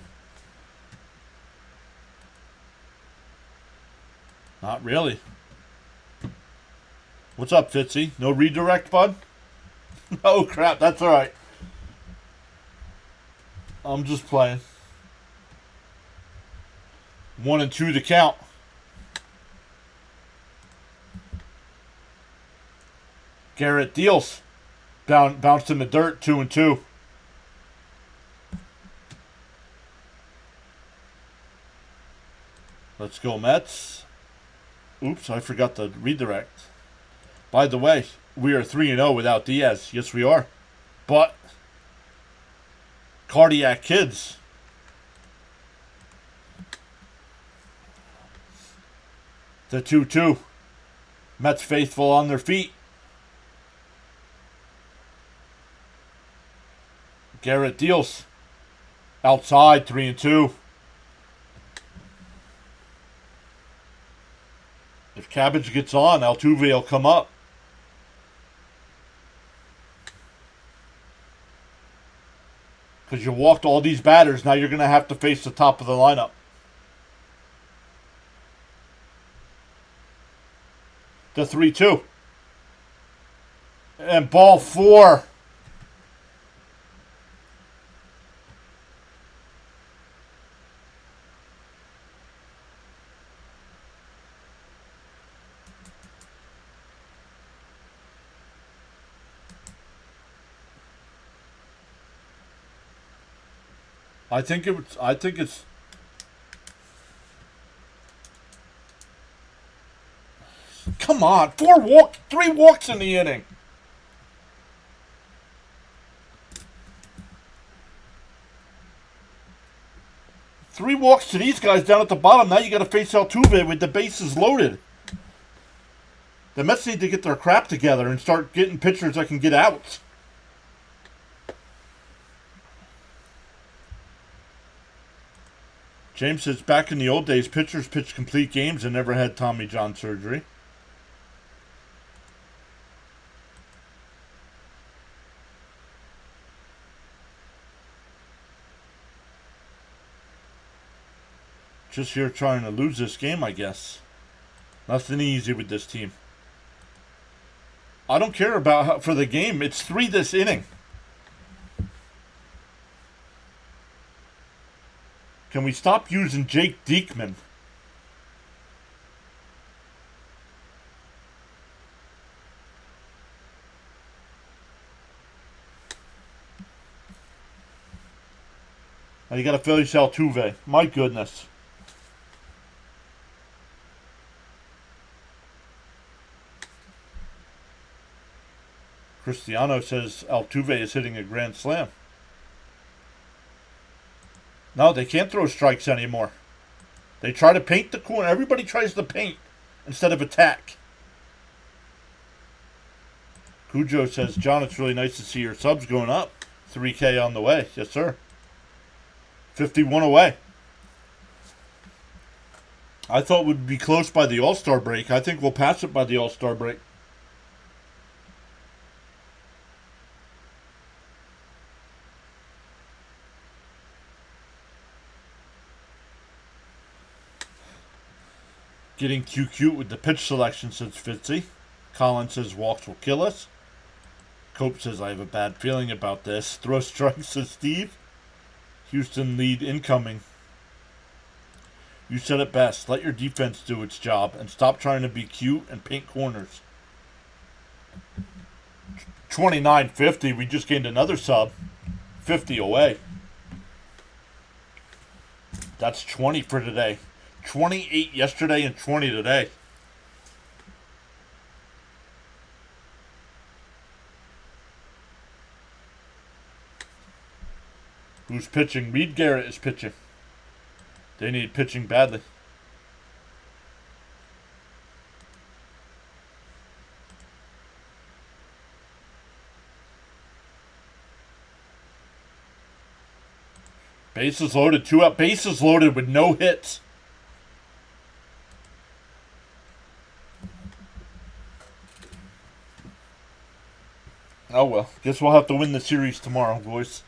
Not really. What's up, Fitzy? No redirect, bud? Oh, crap. That's all right. I'm just playing. 1-2 to count. Garrett deals. Bounced in the dirt, 2-2. Let's go, Mets. Oops, I forgot the redirect. By the way, we are 3-0 without Diaz. Yes, we are. But cardiac kids. The 2-2. Mets faithful on their feet. Garrett deals. Outside, 3-2. If Cabbage gets on, Altuve will come up. Because you walked all these batters, now you're going to have to face the top of the lineup. The 3-2. And ball 4. I think it's come on, 3 walks in the inning. Three walks to these guys down at the bottom. Now you got to face Altuve with the bases loaded. The Mets need to get their crap together and start getting pitchers that can get outs. James says, back in the old days, pitchers pitched complete games and never had Tommy John surgery. Just here trying to lose this game, I guess. Nothing easy with this team. I don't care about for the game. It's 3 this inning. Can we stop using Jake Diekman? Now you got to face Altuve. My goodness. Cristiano says Altuve is hitting a grand slam. No, they can't throw strikes anymore. They try to paint the corner. Everybody tries to paint instead of attack. Cujo says, John, it's really nice to see your subs going up. 3K on the way. Yes, sir. 51 away. I thought we'd be close by the All-Star break. I think we'll pass it by the All-Star break. Getting cute with the pitch selection, says Fitzy. Colin says walks will kill us. Cope says, I have a bad feeling about this. Throw strikes, says Steve. Houston lead incoming. You said it best. Let your defense do its job and stop trying to be cute and paint corners. 29-50. We just gained another sub. 50 away. That's 20 for today. 28 yesterday and 20 today. Who's pitching? Reed Garrett is pitching. They need pitching badly. Bases loaded. 2 out. Bases loaded with no hits. Oh well. Guess we'll have to win the series tomorrow, boys.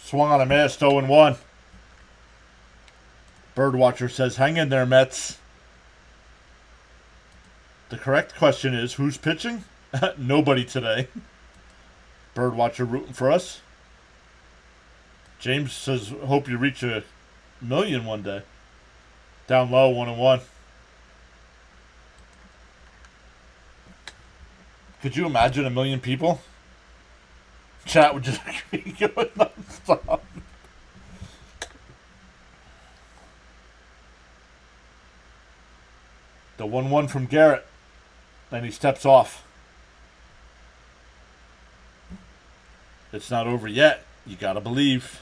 Swung on a miss, 0-1. Birdwatcher says, hang in there, Mets. The correct question is, who's pitching? Nobody today. Birdwatcher rooting for us. James says, hope you reach 1 million one day. Down low, 1-1. Could you imagine 1 million people? Chat would just be going nonstop. The 1-1 from Garrett. Then he steps off. It's not over yet. You gotta believe.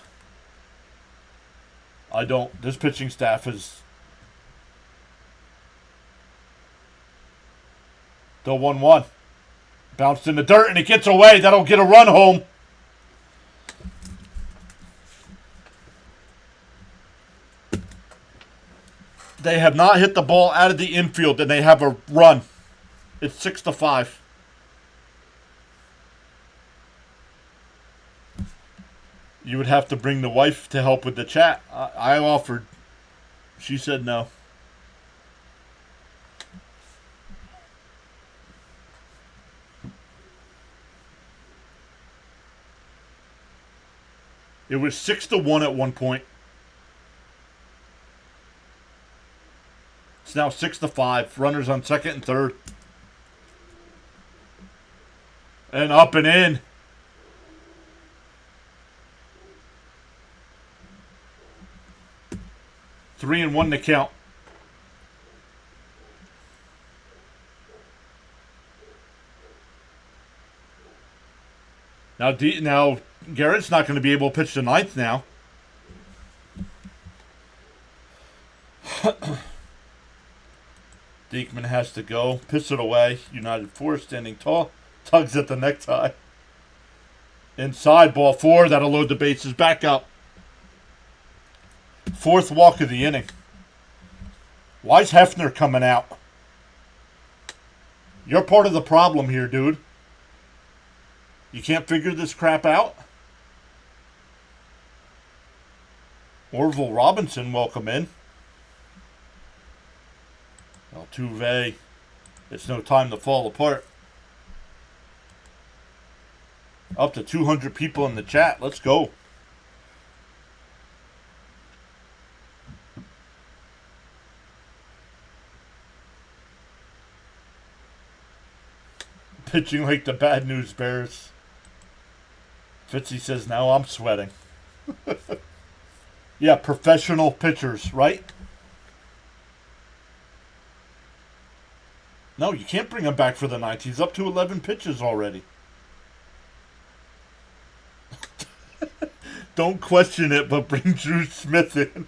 I don't. This pitching staff is... The 1-1. Bounced in the dirt and it gets away. That'll get a run home. They have not hit the ball out of the infield and they have a run. It's 6-5. You would have to bring the wife to help with the chat. I offered. She said no. It was 6-1 at one point. It's now 6-5. Runners on second and third. And up and in. Three and 1 to count. Now Garrett's not going to be able to pitch the ninth now. Diekman has to go. Piss it away. United 4 standing tall. Tugs at the necktie. Inside, ball 4. That'll load the bases back up. 4th walk of the inning. Why's Hefner coming out? You're part of the problem here, dude. You can't figure this crap out? Orville Robinson, welcome in. Altuve. It's no time to fall apart. Up to 200 people in the chat. Let's go. Pitching like the bad news bears. Fitzy says, now I'm sweating. Yeah, professional pitchers, right? No, you can't bring him back for the ninth. He's up to 11 pitches already. Don't question it, but bring Drew Smith in.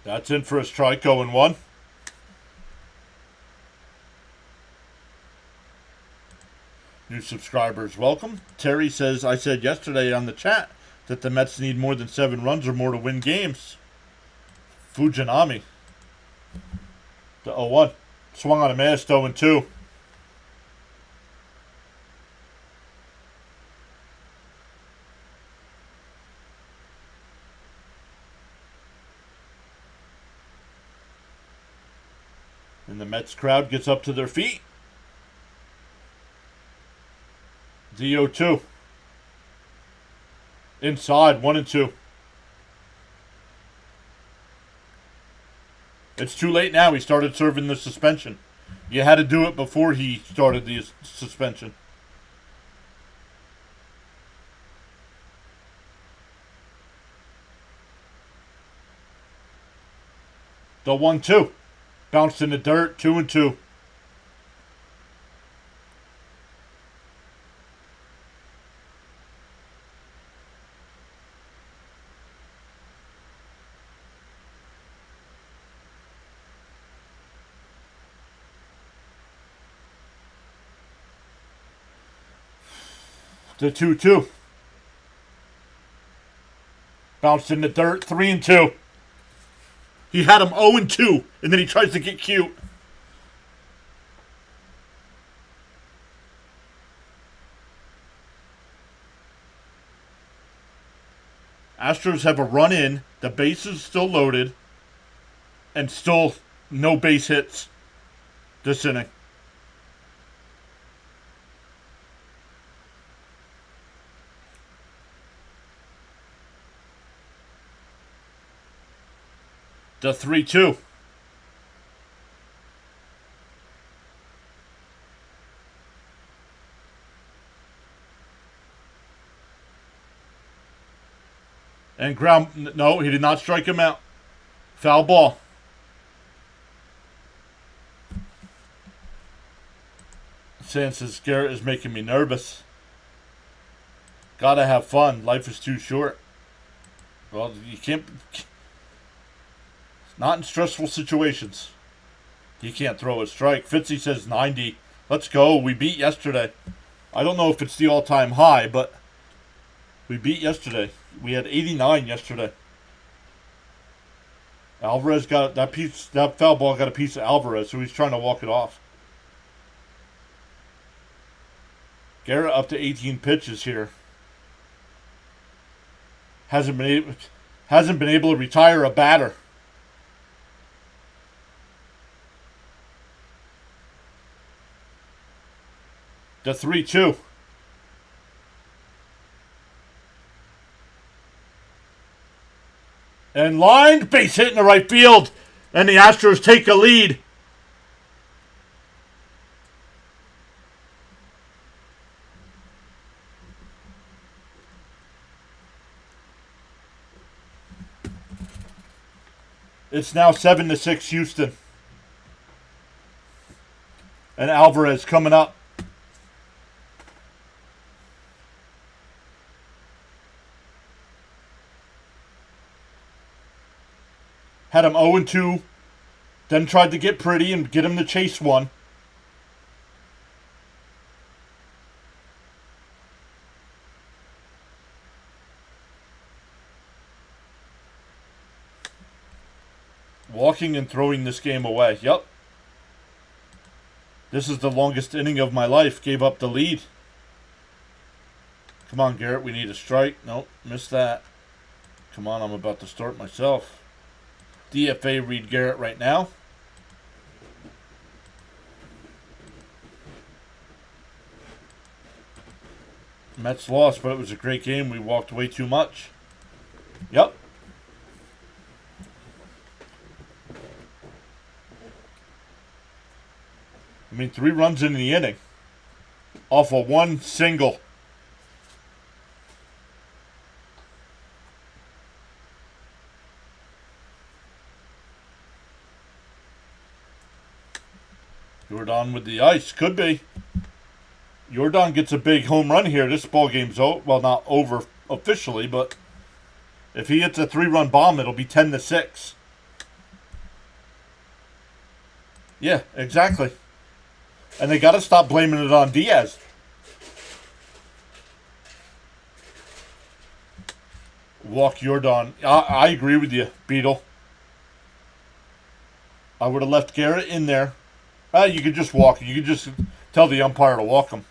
That's in for a strike, 0-1. New subscribers, welcome. Terry says, I said yesterday on the chat, that the Mets need more than 7 runs or more to win games. Fujinami. The 0-1. Swung on a miss, 0-2. And the Mets crowd gets up to their feet. The 0-2. Inside, 1-2. It's too late now. He started serving the suspension. You had to do it before he started the suspension. The 1-2. Bounced in the dirt, 2-2. The 2-2. Bounced in the dirt, 3-2. He had him 0-2, and then he tries to get cute. Astros have a run in, the base is still loaded, and still no base hits this inning. The 3-2. And ground, no, he did not strike him out. Foul ball. Says Garrett is making me nervous. Gotta have fun. Life is too short. Well, you can't. Not in stressful situations. He can't throw a strike. Fitzy says 90. Let's go. We beat yesterday. I don't know if it's the all-time high, but we beat yesterday. We had 89 yesterday. Alvarez got that foul ball got a piece of Alvarez, so he's trying to walk it off. Garrett up to 18 pitches here. Hasn't been able to retire a batter. The 3-2. And lined, base hit in the right field. And the Astros take a lead. It's now 7-6 Houston. And Alvarez coming up. Had him 0-2. Then tried to get pretty and get him to chase one. Walking and throwing this game away. Yep. This is the longest inning of my life. Gave up the lead. Come on, Garrett. We need a strike. Nope. Missed that. Come on. I'm about to start myself. DFA Reed Garrett right now. Mets lost, but it was a great game. We walked way too much. Yep. I mean, 3 runs in the inning. Off of one single. Jordan with the ice. Could be. Jordan gets a big home run here. This ball game's over. Well, not over officially, but if he hits a 3-run bomb, it'll be 10-6. Yeah, exactly. And they got to stop blaming it on Diaz. Walk Jordan. I agree with you, Beetle. I would have left Garrett in there. You could just walk. You could just tell the umpire to walk him.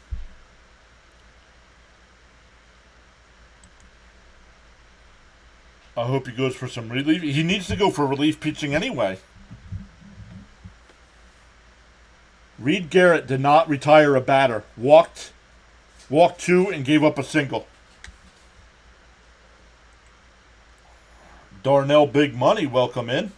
I hope he goes for some relief. He needs to go for relief pitching anyway. Reed Garrett did not retire a batter. Walked 2 and gave up a single. Darnell Big Money, welcome in.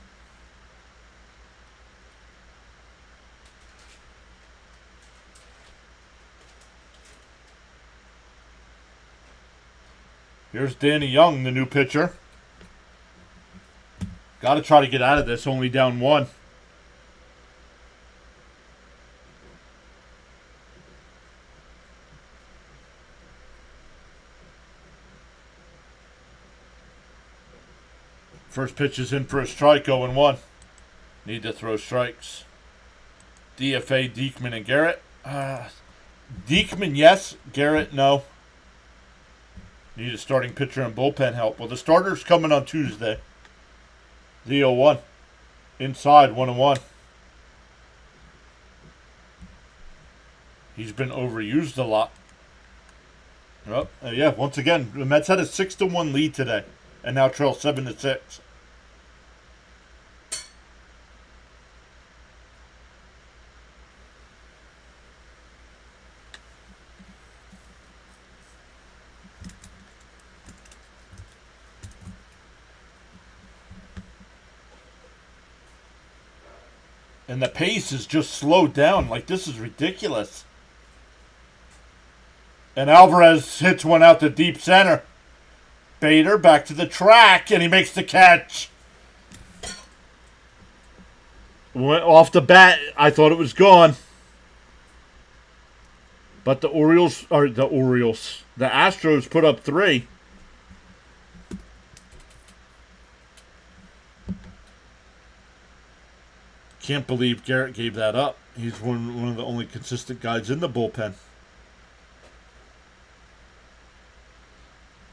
Here's Danny Young, the new pitcher. Got to try to get out of this, only down 1. First pitch is in for a strike, 0-1. Need to throw strikes. DFA, Diekman, and Garrett. Diekman, yes. Garrett, no. Need a starting pitcher and bullpen help. Well, the starter's coming on Tuesday. The 0-1. Inside, 1-1. He's been overused a lot. Well, yeah, once again, the Mets had a 6-1 lead today, and now trail 7-6. And the pace is just slowed down. Like, this is ridiculous. And Alvarez hits one out to deep center. Bader back to the track, and he makes the catch. Went off the bat, I thought it was gone. But the Astros put up 3. Can't believe Garrett gave that up. He's one of the only consistent guys in the bullpen.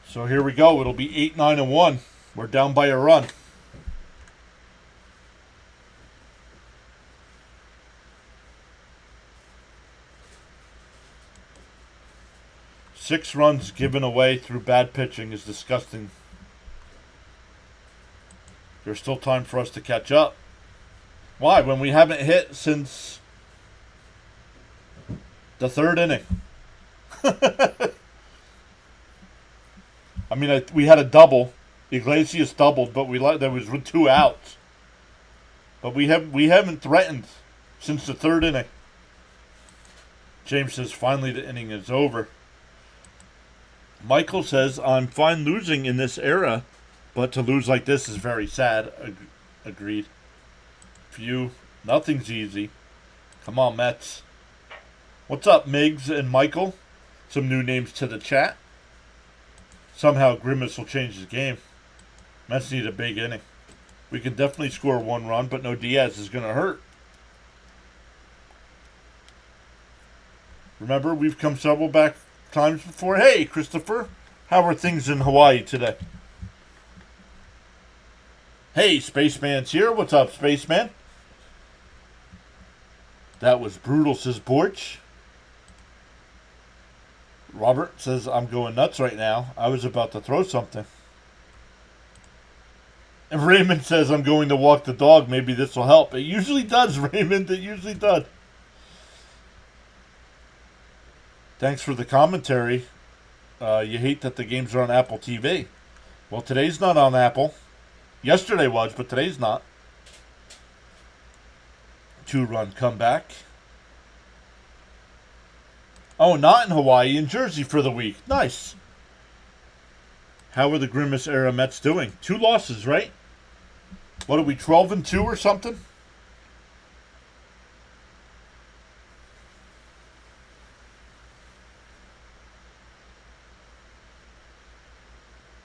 So here we go. It'll be 8-9-1. We're down by a run. Six runs given away through bad pitching is disgusting. There's still time for us to catch up. Why? When we haven't hit since the 3rd inning. I mean, we had a double. Iglesias doubled, but there was 2 outs. But we haven't threatened since the 3rd inning. James says finally the inning is over. Michael says I'm fine losing in this era, but to lose like this is very sad. Agreed. Few, nothing's easy. Come on, Mets. What's up, Miggs and Michael? Some new names to the chat. Somehow Grimace will change his game. Mets need a big inning. We can definitely score 1 run, but no Diaz is going to hurt. Remember, we've come several back times before. Hey, Christopher, how are things in Hawaii today? Hey, Spaceman's here. What's up, Spaceman? That was brutal, says Borch. Robert says, I'm going nuts right now. I was about to throw something. And Raymond says, I'm going to walk the dog. Maybe this will help. It usually does, Raymond. It usually does. Thanks for the commentary. You hate that the games are on Apple TV. Well, today's not on Apple. Yesterday was, but today's not. 2-run comeback. Oh, not in Hawaii, in Jersey for the week. Nice. How are the Grimace era Mets doing? 2 losses, right? What are we, 12-2 or something?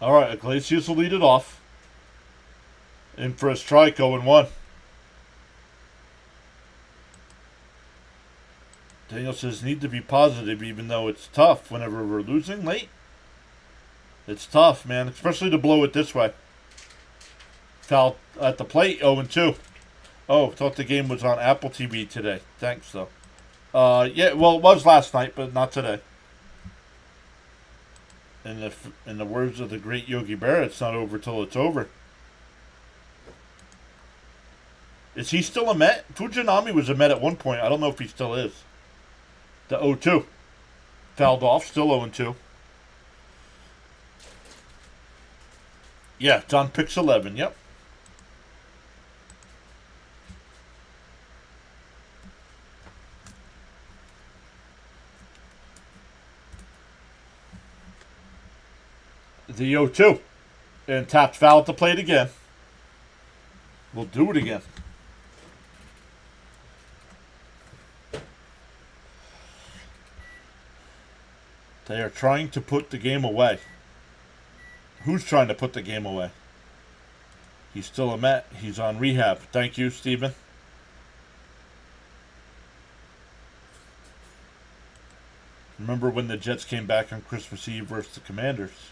All right, Iglesias will lead it off. In for a strike, 0-1. Daniel says, need to be positive even though it's tough whenever we're losing late. It's tough, man, especially to blow it this way. Foul at the plate, 0-2. Oh, thought the game was on Apple TV today. Thanks, though. Yeah, well, it was last night, but not today. In the words of the great Yogi Berra, it's not over till it's over. Is he still a Met? Fujinami was a Met at one point. I don't know if he still is. The 0-2. Fouled off, still 0-2. Yeah, it's on picks 11, yep. The 0-2. And tapped foul at the plate again. We'll do it again. They are trying to put the game away. Who's trying to put the game away? He's still a Met. He's on rehab. Thank you, Steven. Remember when the Jets came back on Christmas Eve versus the Commanders?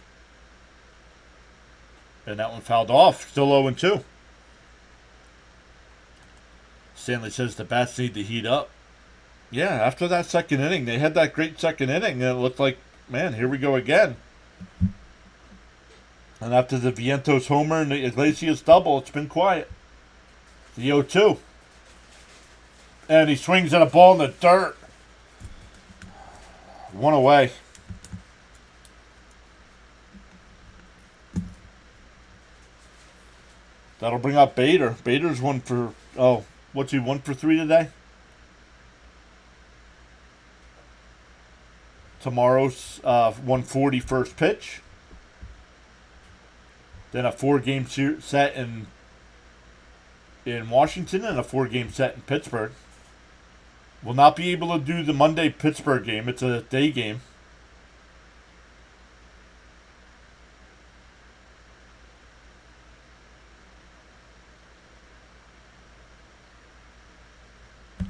And that one fouled off. Still 0-2. Stanley says the bats need to heat up. Yeah, after that second inning, they had that great second inning, and it looked like, man, here we go again. And after the Vientos homer and the Iglesias double, it's been quiet. The 0-2. And he swings at a ball in the dirt. One away. That'll bring up Bader. Bader's one for, what's he, 1 for 3 today? Tomorrow's 140 first pitch. Then a 4-game set in Washington and a 4-game set in Pittsburgh. Will not be able to do the Monday Pittsburgh game. It's a day game.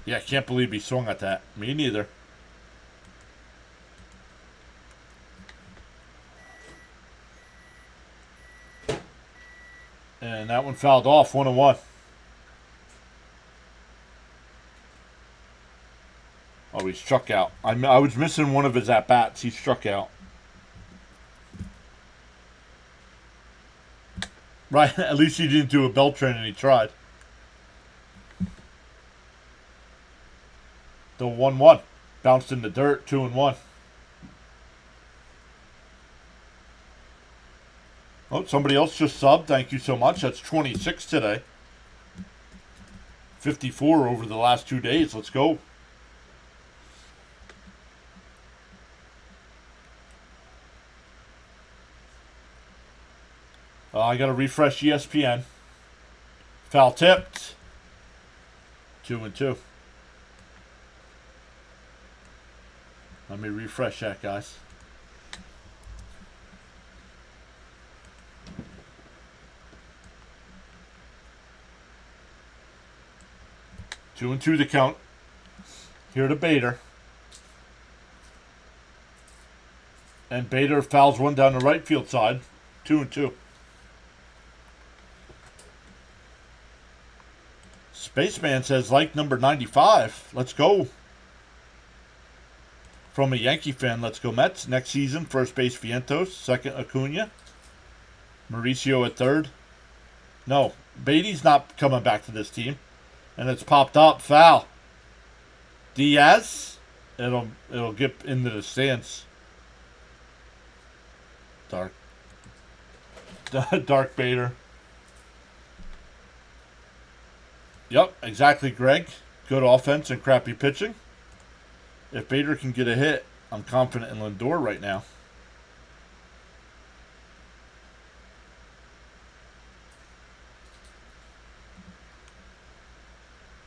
Yeah, I can't believe he swung at that. Me neither. And that one fouled off, 1-1. Oh, he struck out. I was missing one of his at-bats. He struck out. Right, at least he didn't do a Beltran and he tried. The 1-1. Bounced in the dirt, 2-1. Oh, somebody else just subbed. Thank you so much. That's 26 today. 54 over the last 2 days. Let's go. I got to refresh ESPN. Foul tipped. 2-2. Let me refresh that, guys. Two and two to count. Here to Bader. And Bader fouls one down the right field side. 2-2. Spaceman says, like number 95. Let's go. From a Yankee fan, let's go Mets. Next season, first base Vientos. Second, Acuna. Mauricio at third. No, Beatty's not coming back to this team. And it's popped up. Foul. Diaz. It'll get into the stands. Dark. Dark Bader. Yep, exactly, Greg. Good offense and crappy pitching. If Bader can get a hit, I'm confident in Lindor right now.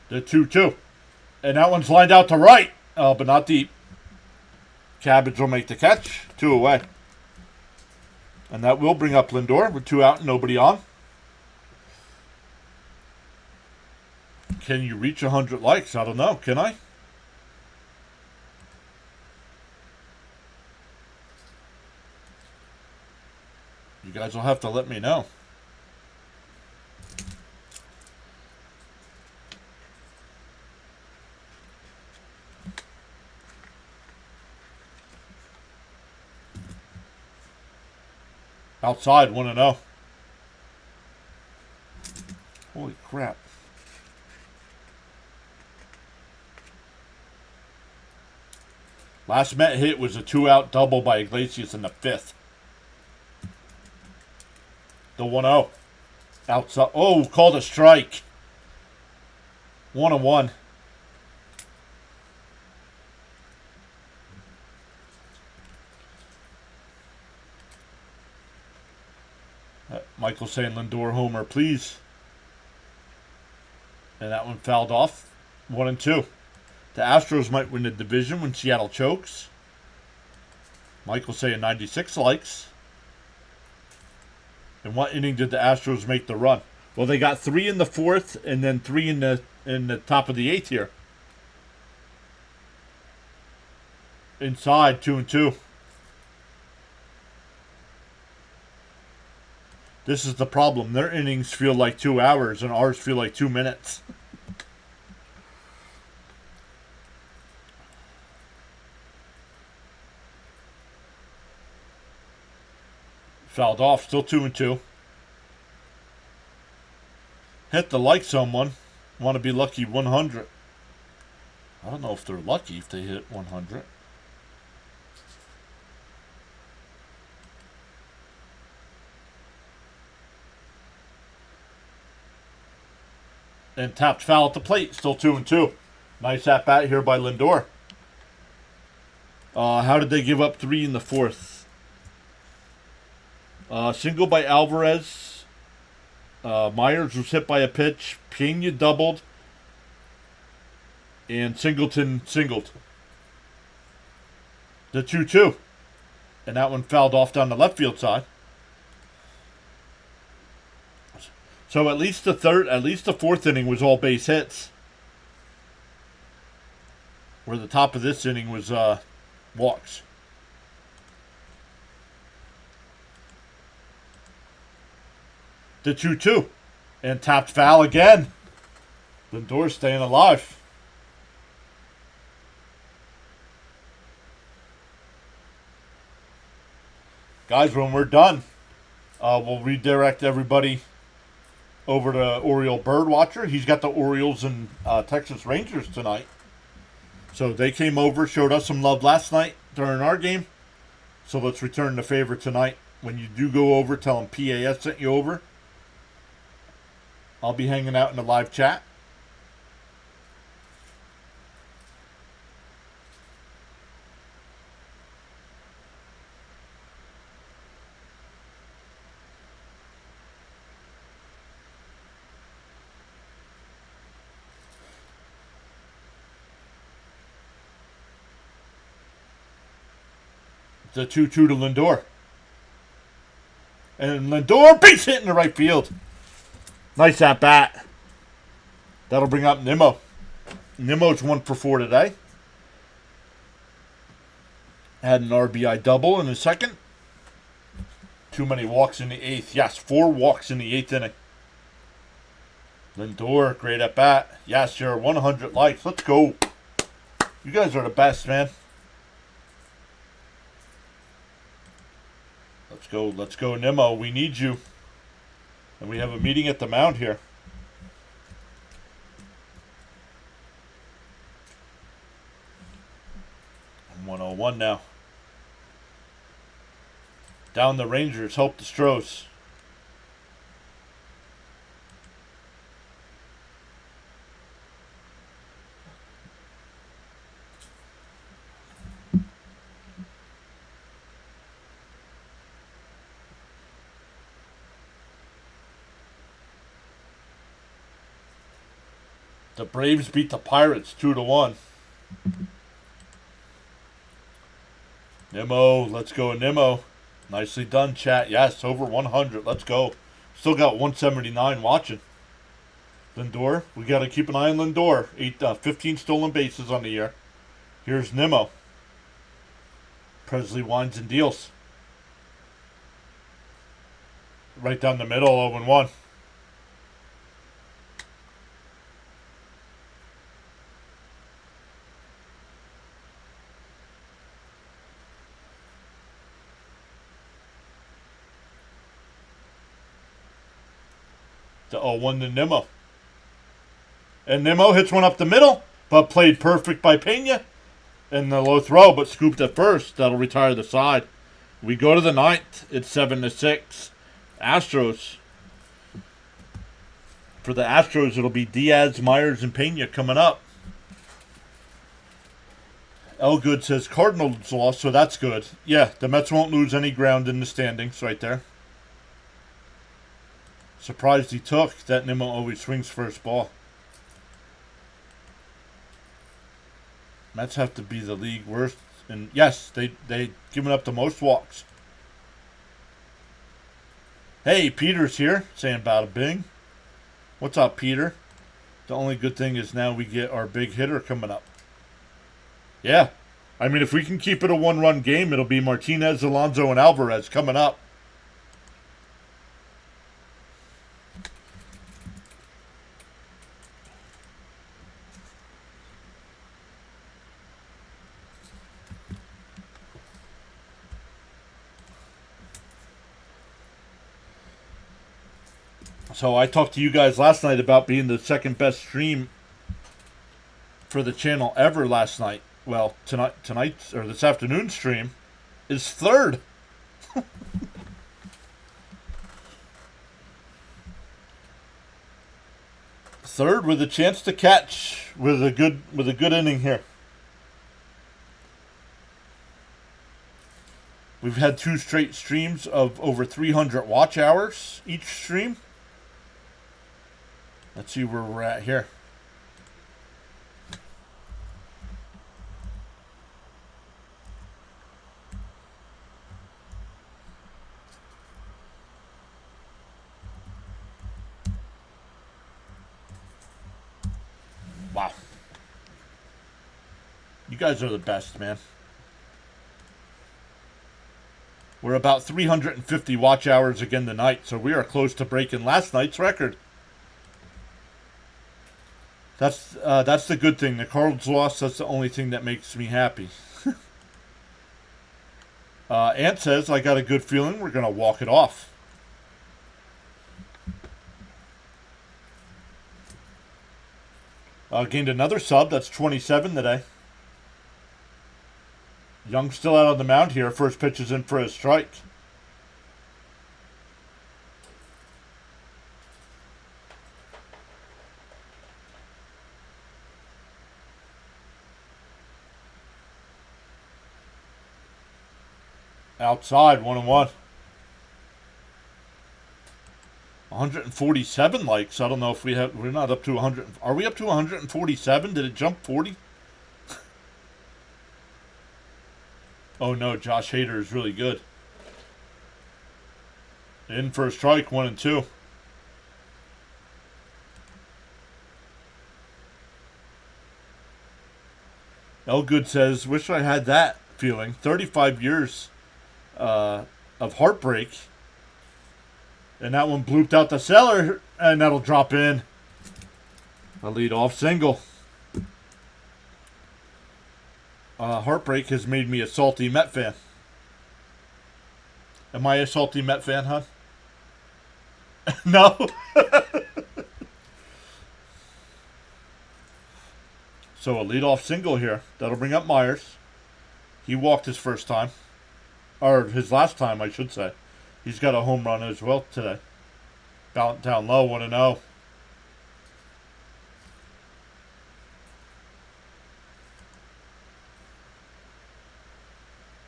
The 2-2. And that one's lined out to right, but not deep. Cabbage will make the catch. 2 away. And that will bring up Lindor with 2 out and nobody on. Can you reach 100 likes? I don't know. Can I? guys will have to let me know. Outside, 1-0. Holy crap. Last Met hit was a 2-out double by Iglesias in the 5th. The 1-0. Outside. Oh, called a strike. 1-1. Michael saying Lindor homer, please. And that one fouled off. 1-2. The Astros might win the division when Seattle chokes. Michael saying 96 likes. And what inning did the Astros make the run? Well, they got 3 in the 4th and then 3 in the top of the 8th here. Inside, 2-2. This is the problem. Their innings feel like 2 hours and ours feel like 2 minutes. Fouled off, still 2-2. Hit the like someone. Want to be lucky 100. I don't know if they're lucky if they hit 100. And tapped foul at the plate, still 2-2. Nice at bat here by Lindor. How did they give up 3 in the 4th? Single by Alvarez. Myers was hit by a pitch. Pena doubled. And Singleton singled. The 2-2. And that one fouled off down the left field side. So at least the 4th inning was all base hits. Where the top of this inning was walks. The 2-2. And tapped foul again. Lindor staying alive. Guys, when we're done, we'll redirect everybody over to Oriole Birdwatcher. He's got the Orioles and Texas Rangers tonight. So they came over, showed us some love last night during our game. So let's return the favor tonight. When you do go over, tell them PAS sent you over. I'll be hanging out in the live chat. The 2-2 to Lindor. And Lindor base hit in the right field. Nice at bat. That'll bring up Nimmo. Nimmo's 1 for 4 today. Had an RBI double in the 2nd. Too many walks in the 8th. Yes, 4 walks in the 8th inning. Lindor, great at bat. Yes, you're 100 likes. Let's go. You guys are the best, man. Let's go, Nimmo. We need you. And we have a meeting at the mound here. I'm 101 now. Down the Rangers. Hope the Astros. The Braves beat the Pirates 2-1. Nimmo, let's go, Nimmo. Nicely done, chat. Yes, over 100. Let's go. Still got 179 watching. Lindor, we got to keep an eye on Lindor. 15 stolen bases on the year. Here's Nimmo. Presley winds and deals. Right down the middle, 0-1. The 0-1 to Nimmo. And Nimmo hits one up the middle, but played perfect by Pena. In the low throw, but scooped at first. That'll retire the side. We go to the ninth. It's 7-6. Astros. For the Astros, it'll be Diaz, Myers, and Pena coming up. Elgood says Cardinals lost, so that's good. Yeah, the Mets won't lose any ground in the standings right there. Surprised he took. That Nimmo always swings first ball. Mets have to be the league worst. And yes, they given up the most walks. Hey, Peter's here, saying bada bing. What's up, Peter? The only good thing is now we get our big hitter coming up. Yeah. I mean, if we can keep it a one-run game, it'll be Martinez, Alonso, and Alvarez coming up. So I talked to you guys last night about being the second best stream for the channel ever last night. Well, tonight's or this afternoon's stream is third. Third with a chance to catch with a good inning here. We've had 2 straight streams of over 300 watch hours each stream. Let's see where we're at here. Wow. You guys are the best, man. We're about 350 watch hours again tonight, so we are close to breaking last night's record. That's the good thing. The Cardinals lost. That's the only thing that makes me happy. Ant says, I got a good feeling we're going to walk it off. Gained another sub. That's 27 today. Young still out on the mound here. First pitch is in for a strike. Outside, 1-1. 147 likes. I don't know if we're not up to 100. Are we up to 147? Did it jump 40? Oh no, Josh Hader is really good. In for a strike, 1-2. Elgood says, wish I had that feeling. 35 years of heartbreak. And that one blooped out the cellar, and that'll drop in. A leadoff single. Heartbreak has made me a salty Met fan. Am I a salty Met fan, hon? No? So a leadoff single here. That'll bring up Myers. He walked his first time. Or his last time, I should say. He's got a home run as well today. Down low, 1-0.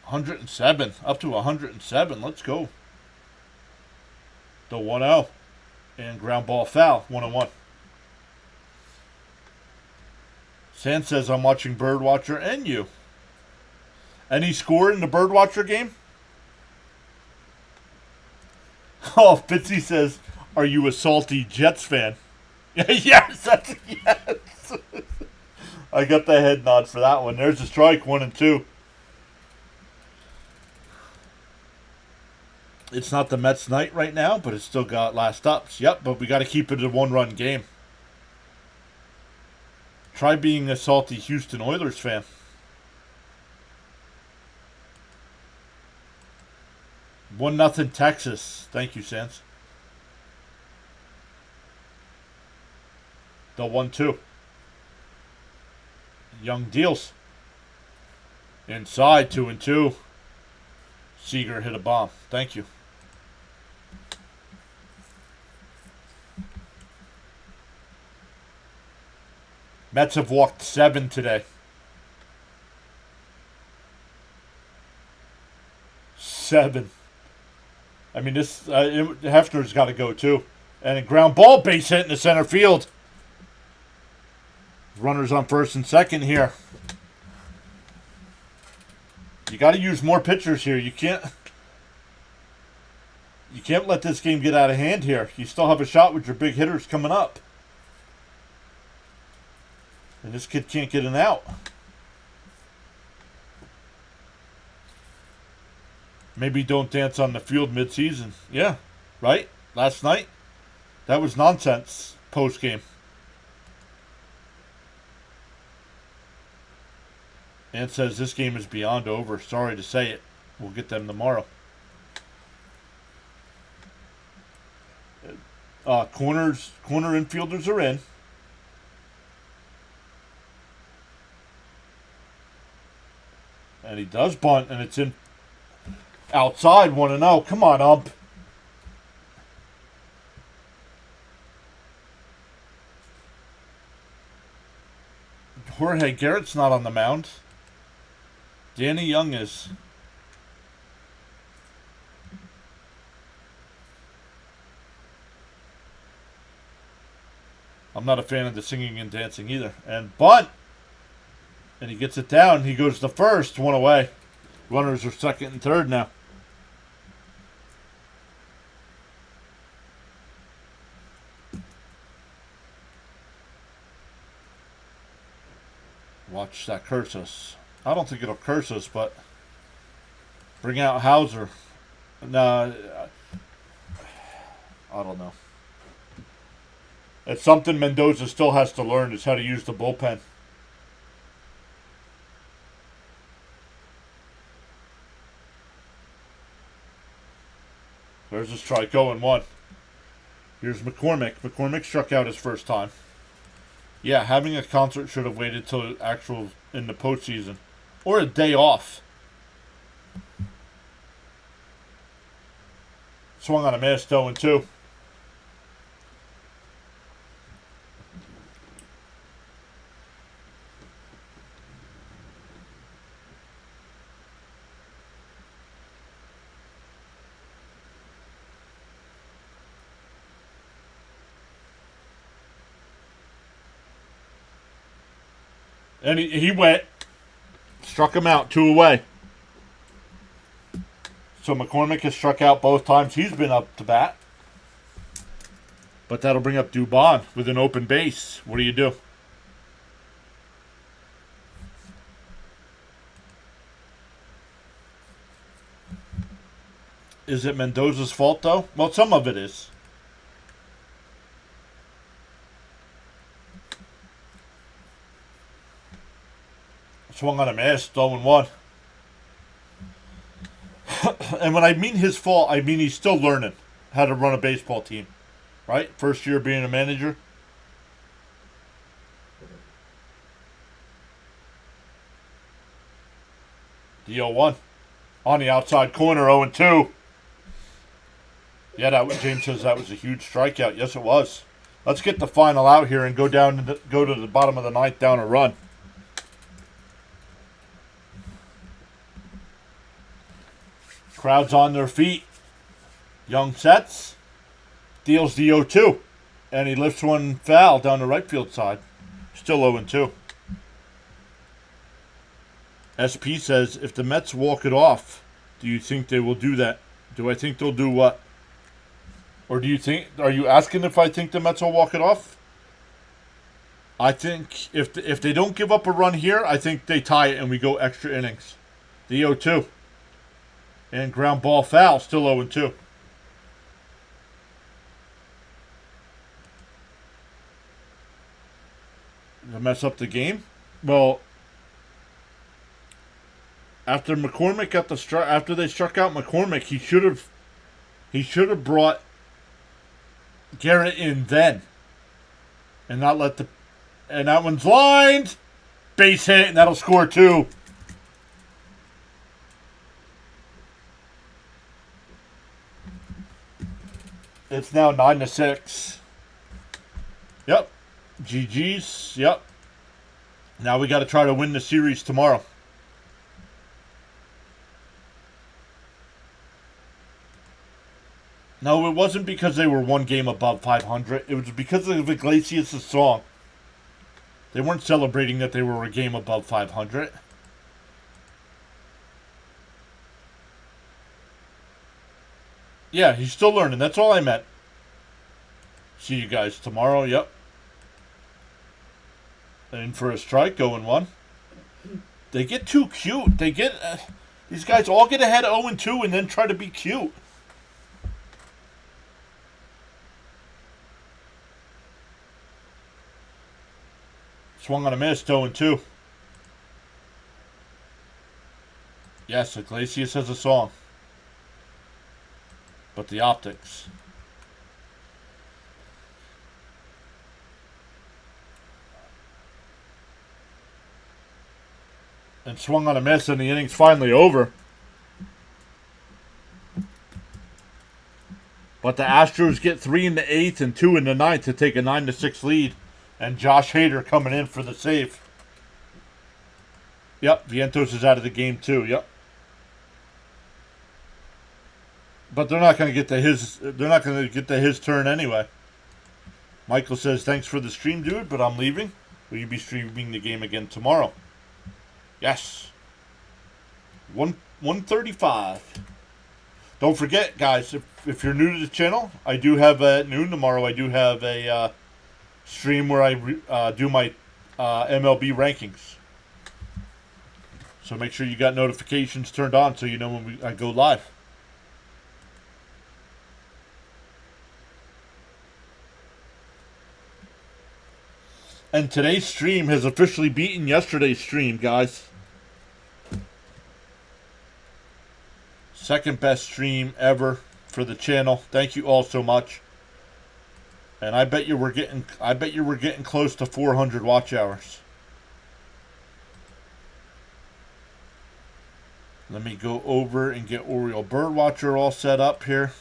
$107. Up to 107. Let's go. The 1-0. And ground ball foul. 1-1. San says I'm watching Birdwatcher and you. Any score in the Birdwatcher game? Oh, Fitzy says, are you a salty Jets fan? Yes, yes. I got the head nod for that one. There's a strike, 1-2. It's not the Mets' night right now, but it's still got last ups. Yep, but we got to keep it a one-run game. Try being a salty Houston Oilers fan. 1-0 Texas. Thank you, Sans. The 1-2. Young deals. Inside, 2-2. Seager hit a bomb. Thank you. Mets have walked 7 today. 7. I mean, this Hefner's got to go too. And a ground ball, base hit in the center field. Runners on first and second here. You got to use more pitchers here. You can't let this game get out of hand here. You still have a shot with your big hitters coming up. And this kid can't get an out. Maybe don't dance on the field mid-season. Yeah, right? Last night? That was nonsense post-game. And says this game is beyond over. Sorry to say it. We'll get them tomorrow. Corner infielders are in. And he does bunt, and it's in outside 1-0. Come on, ump. Jorge Garrett's not on the mound. Danny Young is. I'm not a fan of the singing and dancing either. And bunt. And he gets it down. He goes to first. 1 away. Runners are second and third now. Watch that curse us. I don't think it'll curse us, but bring out Hauser. No, I don't know. It's something Mendoza still has to learn is how to use the bullpen. There's a strike, 0-1. Here's McCormick. McCormick struck out his first time. Yeah, having a concert should have waited till actual in the postseason. Or a day off. Swung on a miss, 0-2. And he went. Struck him out, 2 away. So McCormick has struck out both times he's been up to bat. But that'll bring up Dubon with an open base. What do you do? Is it Mendoza's fault, though? Well, some of it is. Swung on a miss, 0-1. And when I mean his fault, I mean he's still learning how to run a baseball team. Right? First year being a manager. The 0-1. On the outside corner, 0-2. Yeah, James says that was a huge strikeout. Yes, it was. Let's get the final out here and go to the bottom of the ninth down a run. Crowd's on their feet. Young sets. Deals the 0-2. And he lifts one foul down the right field side. Still 0-2. SP says, if the Mets walk it off, do you think they will do that? Do I think they'll do what? Or do you think, are you asking if I think the Mets will walk it off? I think if they don't give up a run here, I think they tie it and we go extra innings. The 0-2. And ground ball foul, still 0-2. To mess up the game? Well, after McCormick got the after they struck out McCormick, he should have brought Garrett in then, and not let the, and that one's lined, base hit, and that'll score 2. It's now 9-6. Yep. GG's. Yep. Now we got to try to win the series tomorrow. No, it wasn't because they were one game above 500. It was because of Iglesias' song. They weren't celebrating that they were a game above 500. Yeah, he's still learning. That's all I meant. See you guys tomorrow. Yep. In for a strike, going 1. They get too cute. They get these guys all get ahead 0-2 and then try to be cute. Swung on a miss, 0-2. Yes, Iglesias has a song. But the optics. And swung on a miss, and the inning's finally over. But the Astros get 3 in the 8th and 2 in the 9th to take a 9-6 lead. And Josh Hader coming in for the save. Yep, Vientos is out of the game too. Yep. But they're not going to get to his. They're not going to get to his turn anyway. Michael says, "Thanks for the stream, dude, but I'm leaving. Will you be streaming the game again tomorrow?" Yes. 1:35. Don't forget, guys, if you're new to the channel, I do have at noon tomorrow. I do have a stream where I do my MLB rankings. So make sure you got notifications turned on so you know when I go live. And today's stream has officially beaten yesterday's stream, guys. Second best stream ever for the channel. Thank you all so much. And I bet you we're getting close to 400 watch hours. Let me go over and get Oriole Birdwatcher all set up here.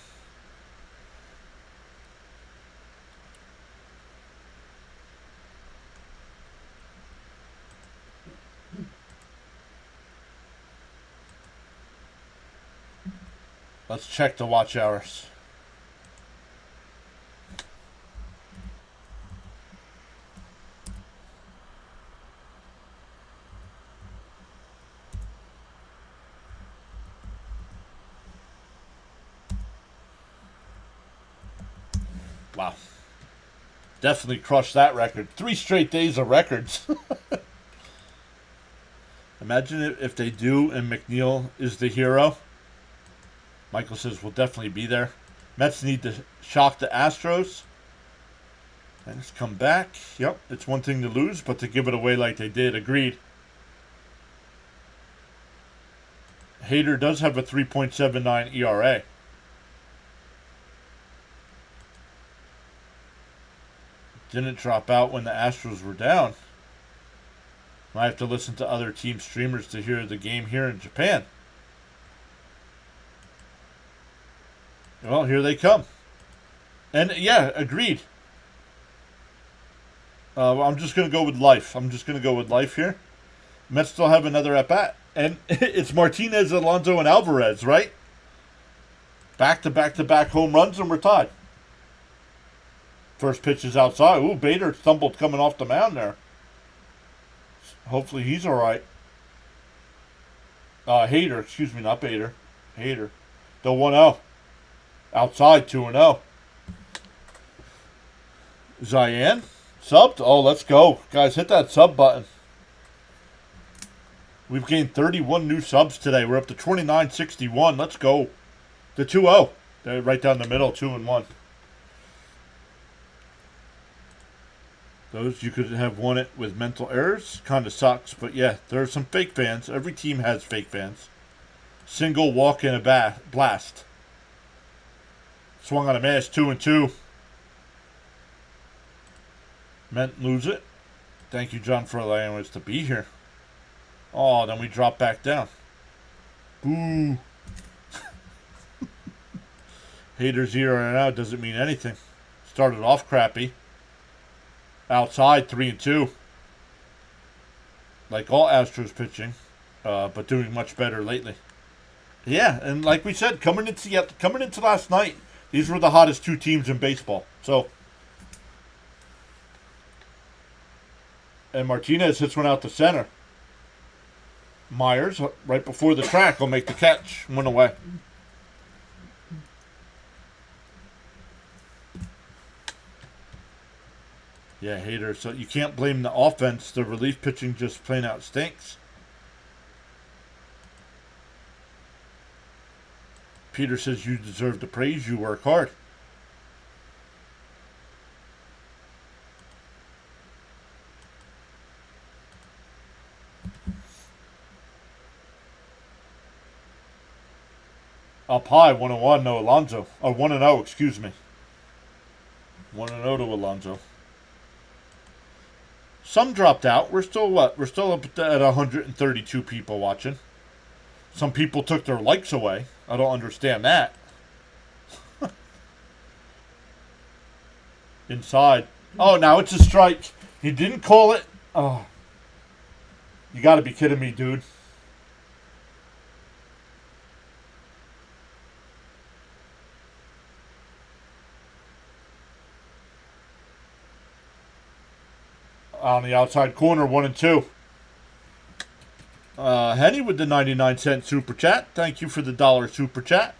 Let's check the watch hours. Wow. Definitely crushed that record. 3 straight days of records. Imagine if they do and McNeil is the hero. Michael says we'll definitely be there. Mets need to shock the Astros. And just come back. Yep, it's one thing to lose, but to give it away like they did. Agreed. Hader does have a 3.79 ERA. Didn't drop out when the Astros were down. I have to listen to other team streamers to hear the game here in Japan. Well, here they come. And yeah, agreed. I'm just going to go with life. Here. Mets still have another at-bat. And it's Martinez, Alonso, and Alvarez, right? Back-to-back-to-back home runs, and we're tied. First pitch is outside. Ooh, Bader stumbled coming off the mound there. Hopefully he's all right. Hader, excuse me, not Bader. Hader. The 1-0. Outside, 2-0. Zian, subbed. Oh, let's go. Guys, hit that sub button. We've gained 31 new subs today. We're up to 2961. Let's go. The 2-0. They're right down the middle, 2 and 1. Those you could have won it with mental errors. Kind of sucks, but yeah, there are some fake fans. Every team has fake fans. Single walk in a blast. Swung on a mash, 2 and 2. Meant lose it. Thank you, John, for allowing us to be here. Oh, then we drop back down. Boo. Haters zeroing out doesn't mean anything. Started off crappy. Outside, 3 and 2. Like all Astros pitching, but doing much better lately. Yeah, and like we said, coming into last night, these were the hottest two teams in baseball. So, and Martinez hits one out the center. Myers, right before the track, will make the catch. Went away. Yeah, haters. So you can't blame the offense. The relief pitching just plain out stinks. Peter says you deserve the praise. You work hard. Up high, 1-1, no Alonso. Or 1-0, excuse me. 1-0 to Alonso. Some dropped out. We're still what? We're still up at 132 people watching. Some people took their likes away. I don't understand that. Inside. Oh, now it's a strike. He didn't call it. Oh. You got to be kidding me, dude. On the outside corner, 1 and 2. Henny with the 99-cent super chat. Thank you for the $1 super chat.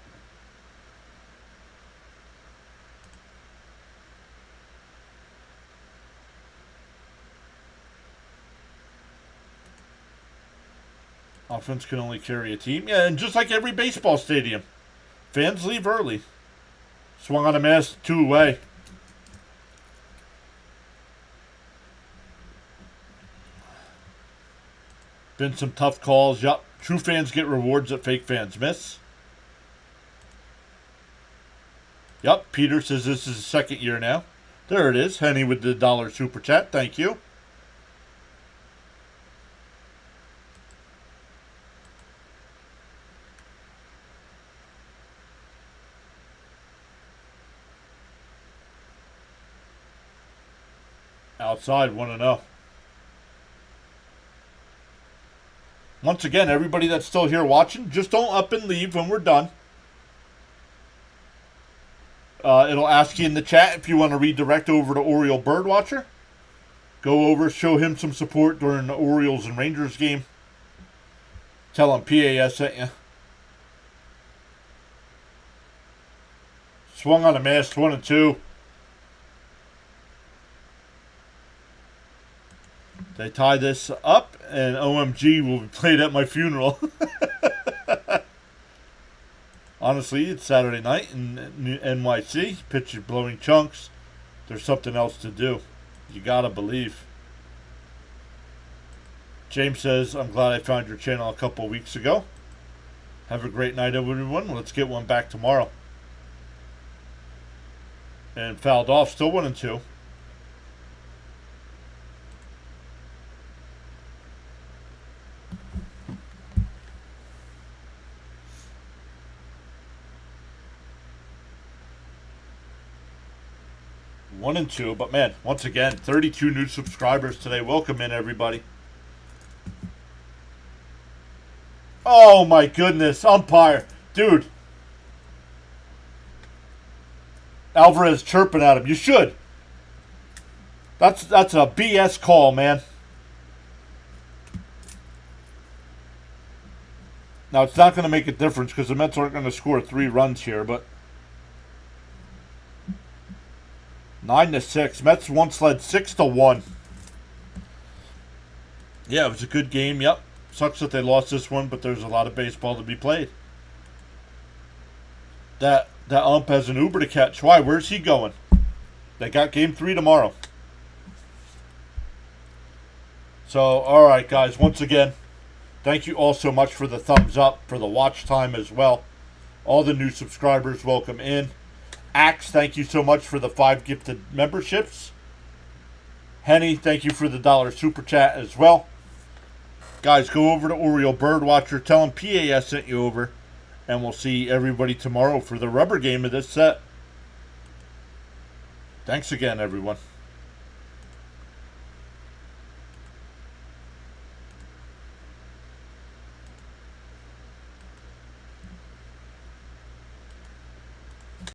Offense can only carry a team. Yeah, and just like every baseball stadium, fans leave early. Swung on a miss, 2 away. Been some tough calls. Yup. True fans get rewards that fake fans miss. Yup. Peter says this is his second year now. There it is. Henny with the $1 super chat. Thank you. Outside, 1-0. Once again, everybody that's still here watching, just don't up and leave when we're done. It'll ask you in the chat if you want to redirect over to Oriole Birdwatcher. Go over, show him some support during the Orioles and Rangers game. Tell him PAS sent you. Swung on a mass, 1 and 2. They tie this up, and OMG will be played at my funeral. Honestly, it's Saturday night in NYC. Pitch is blowing chunks. There's something else to do. You gotta believe. James says, I'm glad I found your channel a couple weeks ago. Have a great night, everyone. Let's get one back tomorrow. And fouled off, still 1 and 2. One and 2, but man, once again, 32 new subscribers today. Welcome in, everybody. Oh my goodness, umpire, dude. Alvarez chirping at him. You should. That's a BS call, man. Now it's not going to make a difference because the Mets aren't going to score 3 runs here, but 9-6. Mets once led 6-1. Yeah, it was a good game. Yep. Sucks that they lost this one, but there's a lot of baseball to be played. That ump has an Uber to catch. Why? Where's he going? They got game 3 tomorrow. So, all right, guys. Once again, thank you all so much for the thumbs up, for the watch time as well. All the new subscribers, welcome in. Axe, thank you so much for the 5 gifted memberships. Henny, thank you for the $1 super chat as well. Guys, go over to Oriole Birdwatcher. Tell him PAS sent you over. And we'll see everybody tomorrow for the rubber game of this set. Thanks again, everyone.